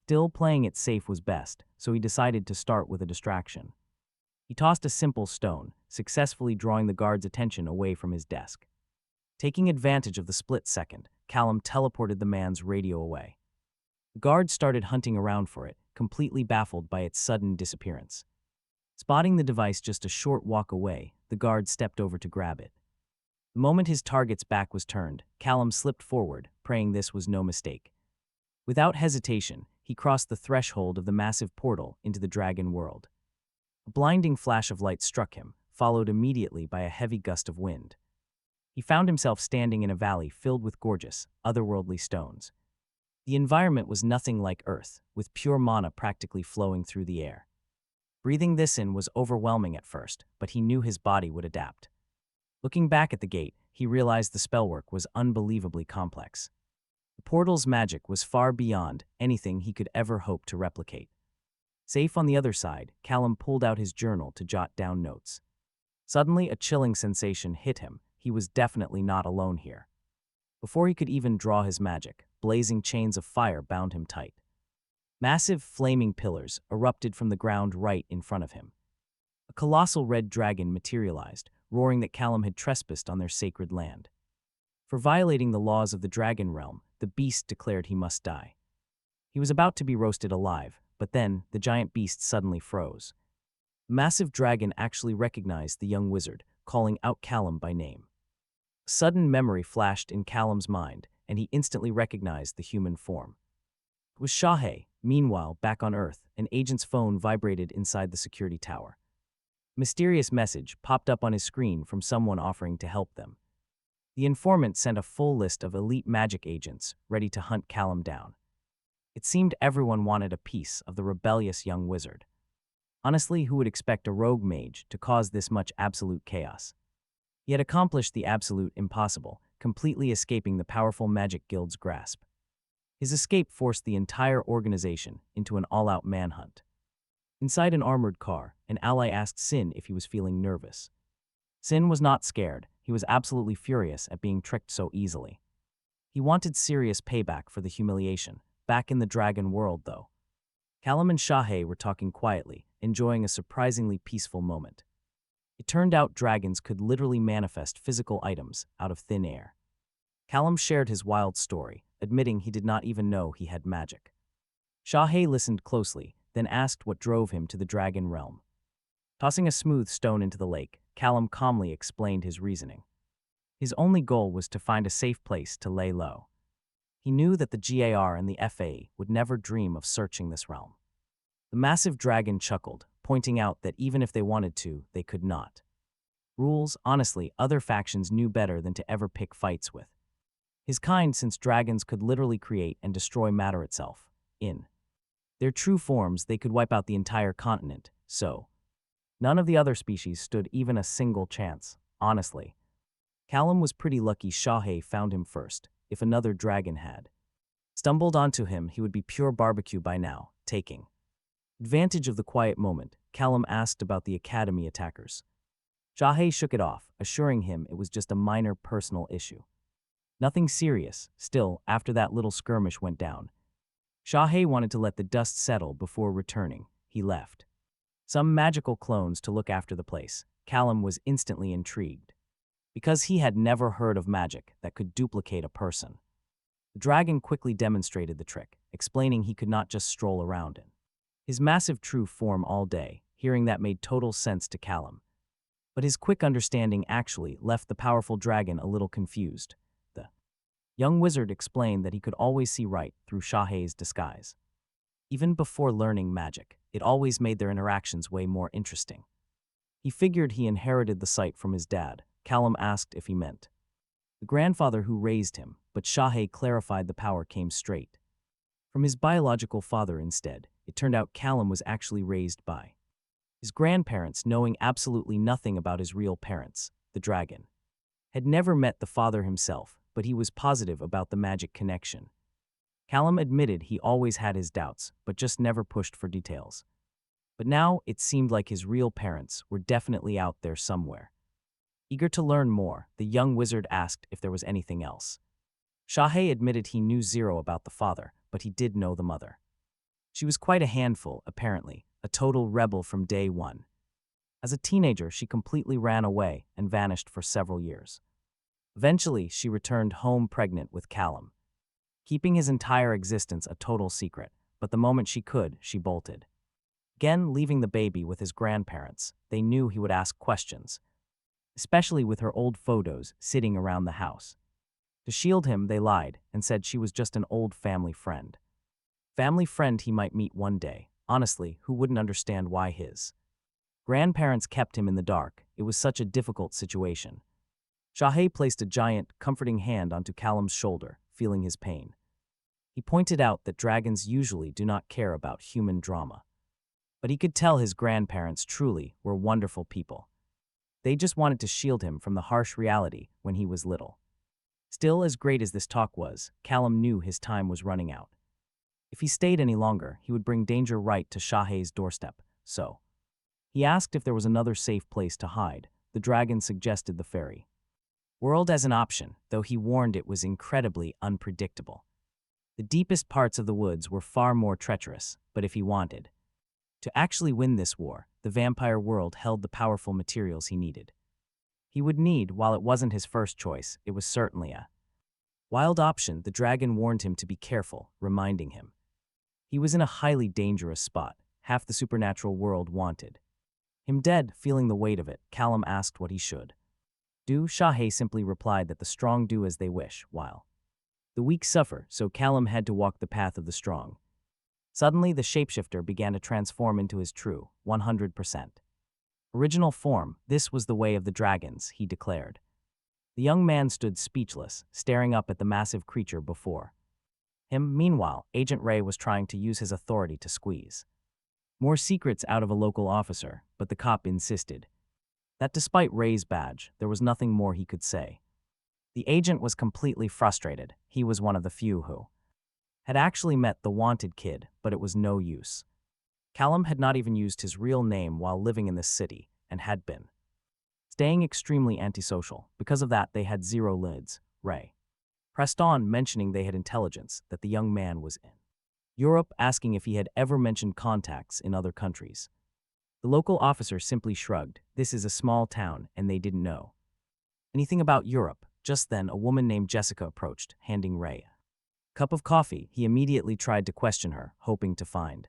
Still, playing it safe was best, so he decided to start with a distraction. He tossed a simple stone, successfully drawing the guard's attention away from his desk. Taking advantage of the split second, Callum teleported the man's radio away. The guard started hunting around for it, completely baffled by its sudden disappearance. Spotting the device just a short walk away, the guard stepped over to grab it. The moment his target's back was turned, Callum slipped forward, praying this was no mistake. Without hesitation, he crossed the threshold of the massive portal into the dragon world. A blinding flash of light struck him, followed immediately by a heavy gust of wind. He found himself standing in a valley filled with gorgeous, otherworldly stones. The environment was nothing like Earth, with pure mana practically flowing through the air. Breathing this in was overwhelming at first, but he knew his body would adapt. Looking back at the gate, he realized the spellwork was unbelievably complex. The portal's magic was far beyond anything he could ever hope to replicate. Safe on the other side, Callum pulled out his journal to jot down notes. Suddenly, a chilling sensation hit him. He was definitely not alone here. Before he could even draw his magic, blazing chains of fire bound him tight. Massive, flaming pillars erupted from the ground right in front of him. A colossal red dragon materialized, roaring that Callum had trespassed on their sacred land. For violating the laws of the dragon realm, the beast declared he must die. He was about to be roasted alive, but then the giant beast suddenly froze. The massive dragon actually recognized the young wizard, calling out Callum by name. A sudden memory flashed in Callum's mind, and he instantly recognized the human form. It was Shahe. Meanwhile, back on Earth, an agent's phone vibrated inside the security tower. A mysterious message popped up on his screen from someone offering to help them. The informant sent a full list of elite magic agents ready to hunt Callum down. It seemed everyone wanted a piece of the rebellious young wizard. Honestly, who would expect a rogue mage to cause this much absolute chaos? He had accomplished the absolute impossible, completely escaping the powerful magic guild's grasp. His escape forced the entire organization into an all-out manhunt. Inside an armored car, an ally asked Sin if he was feeling nervous. Sin was not scared. He was absolutely furious at being tricked so easily. He wanted serious payback for the humiliation, back in the dragon world though. Callum and Shahe were talking quietly, enjoying a surprisingly peaceful moment. It turned out dragons could literally manifest physical items out of thin air. Callum shared his wild story, admitting he did not even know he had magic. Shahe listened closely, then asked what drove him to the dragon realm. Tossing a smooth stone into the lake, Callum calmly explained his reasoning. His only goal was to find a safe place to lay low. He knew that the GAR and the FA would never dream of searching this realm. The massive dragon chuckled, pointing out that even if they wanted to, they could not. Rules, honestly, other factions knew better than to ever pick fights with. His kind, since dragons could literally create and destroy matter itself. In their true forms, they could wipe out the entire continent, so none of the other species stood even a single chance, honestly. Callum was pretty lucky Shahe found him first. If another dragon had stumbled onto him, he would be pure barbecue by now, taking advantage of the quiet moment. Callum asked about the academy attackers. Shahe shook it off, assuring him it was just a minor personal issue. Nothing serious. Still, after that little skirmish went down, Shahe wanted to let the dust settle before returning. He left some magical clones to look after the place. Callum was instantly intrigued, because he had never heard of magic that could duplicate a person. The dragon quickly demonstrated the trick, explaining he could not just stroll around in his massive true form all day. Hearing that made total sense to Callum. But his quick understanding actually left the powerful dragon a little confused. The young wizard explained that he could always see right through Shahe's disguise. Even before learning magic, it always made their interactions way more interesting. He figured he inherited the sight from his dad. Callum asked if he meant the grandfather who raised him, but Shahe clarified the power came straight from his biological father instead. It turned out Callum was actually raised by his grandparents, knowing absolutely nothing about his real parents. The dragon had never met the father himself, but he was positive about the magic connection. Callum admitted he always had his doubts, but just never pushed for details. But now it seemed like his real parents were definitely out there somewhere. Eager to learn more, the young wizard asked if there was anything else. Shahe admitted he knew zero about the father, but he did know the mother. She was quite a handful, apparently, a total rebel from day one. As a teenager, she completely ran away and vanished for several years. Eventually, she returned home pregnant with Callum, keeping his entire existence a total secret, but the moment she could, she bolted. Again, leaving the baby with his grandparents, they knew he would ask questions, especially with her old photos sitting around the house. To shield him, they lied and said she was just an old family friend. Family friend he might meet one day. Honestly, who wouldn't understand why his grandparents kept him in the dark? It was such a difficult situation. Shahe placed a giant, comforting hand onto Callum's shoulder, feeling his pain. He pointed out that dragons usually do not care about human drama. But he could tell his grandparents truly were wonderful people. They just wanted to shield him from the harsh reality when he was little. Still, as great as this talk was, Callum knew his time was running out. If he stayed any longer, he would bring danger right to Shahe's doorstep, so he asked if there was another safe place to hide. The dragon suggested the fairy world as an option, though he warned it was incredibly unpredictable. The deepest parts of the woods were far more treacherous, but if he wanted to actually win this war, the vampire world held the powerful materials he needed. He would need, while it wasn't his first choice, it was certainly a wild option. The dragon warned him to be careful, reminding him he was in a highly dangerous spot. Half the supernatural world wanted him dead. Feeling the weight of it, Callum asked what he should do. Shahe simply replied that the strong do as they wish, while the weak suffer, so Callum had to walk the path of the strong. Suddenly, the shapeshifter began to transform into his true, 100% original form. This was the way of the dragons, he declared. The young man stood speechless, staring up at the massive creature before him. Meanwhile, Agent Ray was trying to use his authority to squeeze more secrets out of a local officer, but the cop insisted that despite Ray's badge, there was nothing more he could say. The agent was completely frustrated. He was one of the few who had actually met the wanted kid, but it was no use. Callum had not even used his real name while living in this city, and had been staying extremely antisocial. Because of that, they had zero lids. Ray pressed on, mentioning they had intelligence that the young man was in Europe, asking if he had ever mentioned contacts in other countries. The local officer simply shrugged. This is a small town, and they didn't know anything about Europe. Just then, a woman named Jessica approached, handing Ray a cup of coffee. He immediately tried to question her, hoping to find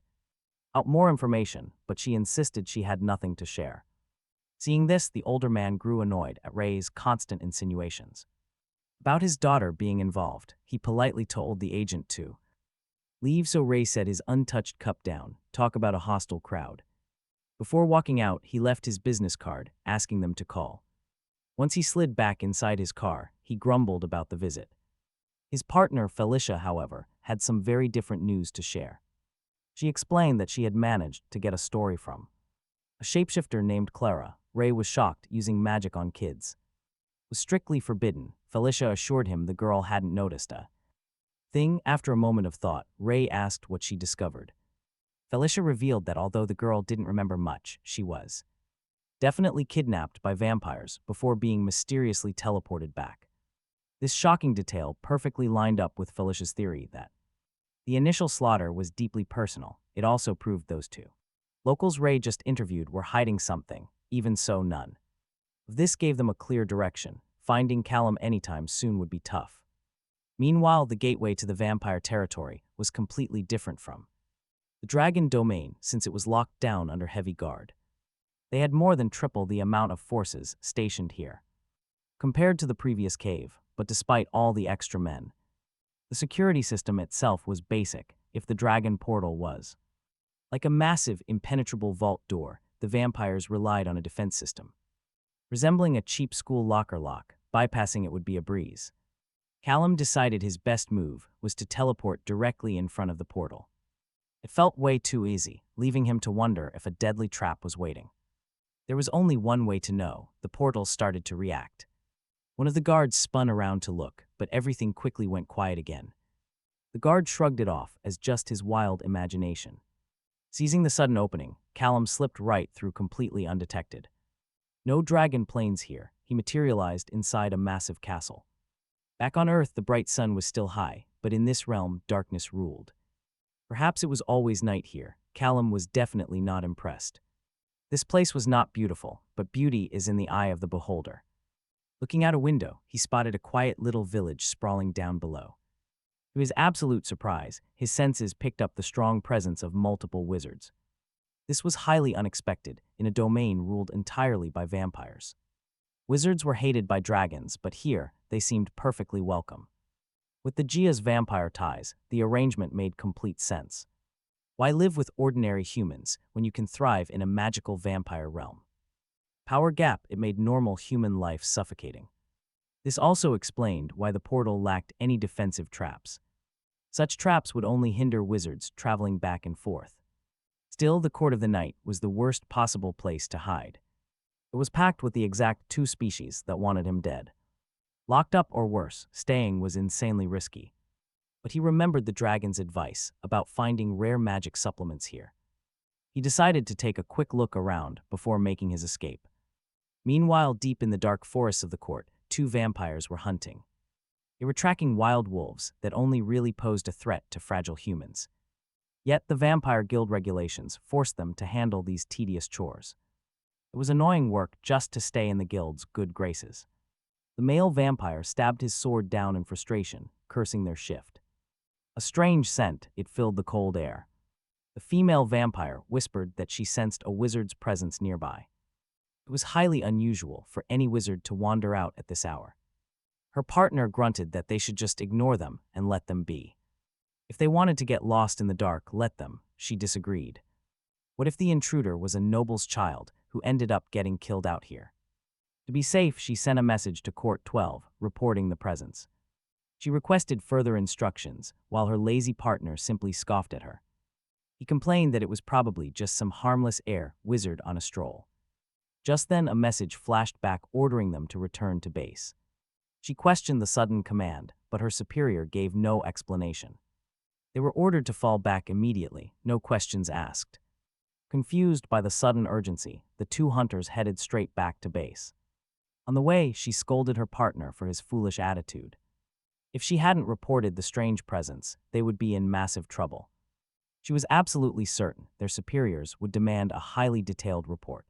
out more information, but she insisted she had nothing to share. Seeing this, the older man grew annoyed at Ray's constant insinuations about his daughter being involved. He politely told the agent to leave, so Ray set his untouched cup down. Talk about a hostile crowd. Before walking out, he left his business card, asking them to call. Once he slid back inside his car, he grumbled about the visit. His partner, Felicia, however, had some very different news to share. She explained that she had managed to get a story from a shapeshifter named Clara. Ray was shocked. Using magic on kids was strictly forbidden. Felicia assured him the girl hadn't noticed a thing. After a moment of thought, Ray asked what she discovered. Felicia revealed that although the girl didn't remember much, she was definitely kidnapped by vampires before being mysteriously teleported back. This shocking detail perfectly lined up with Felicia's theory that the initial slaughter was deeply personal. It also proved those two locals Ray just interviewed were hiding something. Even so, none of this gave them a clear direction. Finding Callum anytime soon would be tough. Meanwhile, the gateway to the vampire territory was completely different from the dragon domain, since it was locked down under heavy guard. They had more than triple the amount of forces stationed here compared to the previous cave, but despite all the extra men, the security system itself was basic. If the dragon portal was like a massive, impenetrable vault door, the vampires relied on a defense system resembling a cheap school locker lock. Bypassing it would be a breeze. Callum decided his best move was to teleport directly in front of the portal. It felt way too easy, leaving him to wonder if a deadly trap was waiting. There was only one way to know. The portal started to react. One of the guards spun around to look, but everything quickly went quiet again. The guard shrugged it off as just his wild imagination. Seizing the sudden opening, Callum slipped right through completely undetected. No dragon planes here, he materialized inside a massive castle. Back on Earth, the bright sun was still high, but in this realm, darkness ruled. Perhaps it was always night here. Callum was definitely not impressed. This place was not beautiful, but beauty is in the eye of the beholder. Looking out a window, he spotted a quiet little village sprawling down below. To his absolute surprise, his senses picked up the strong presence of multiple wizards. This was highly unexpected in a domain ruled entirely by vampires. Wizards were hated by dragons, but here they seemed perfectly welcome. With the Gia's vampire ties, the arrangement made complete sense. Why live with ordinary humans when you can thrive in a magical vampire realm? Power gap, it made normal human life suffocating. This also explained why the portal lacked any defensive traps. Such traps would only hinder wizards traveling back and forth. Still, the Court of the Night was the worst possible place to hide. It was packed with the exact two species that wanted him dead. Locked up or worse, staying was insanely risky. But he remembered the dragon's advice about finding rare magic supplements here. He decided to take a quick look around before making his escape. Meanwhile, deep in the dark forests of the court, two vampires were hunting. They were tracking wild wolves that only really posed a threat to fragile humans. Yet the Vampire Guild regulations forced them to handle these tedious chores. It was annoying work just to stay in the guild's good graces. The male vampire stabbed his sword down in frustration, cursing their shift. A strange scent, it filled the cold air. The female vampire whispered that she sensed a wizard's presence nearby. It was highly unusual for any wizard to wander out at this hour. Her partner grunted that they should just ignore them and let them be. If they wanted to get lost in the dark, let them, she disagreed. What if the intruder was a noble's child who ended up getting killed out here? To be safe, she sent a message to Court 12, reporting the presence. She requested further instructions, while her lazy partner simply scoffed at her. He complained that it was probably just some harmless wizard on a stroll. Just then, a message flashed back ordering them to return to base. She questioned the sudden command, but her superior gave no explanation. They were ordered to fall back immediately, no questions asked. Confused by the sudden urgency, the two hunters headed straight back to base. On the way, she scolded her partner for his foolish attitude. If she hadn't reported the strange presence, they would be in massive trouble. She was absolutely certain their superiors would demand a highly detailed report.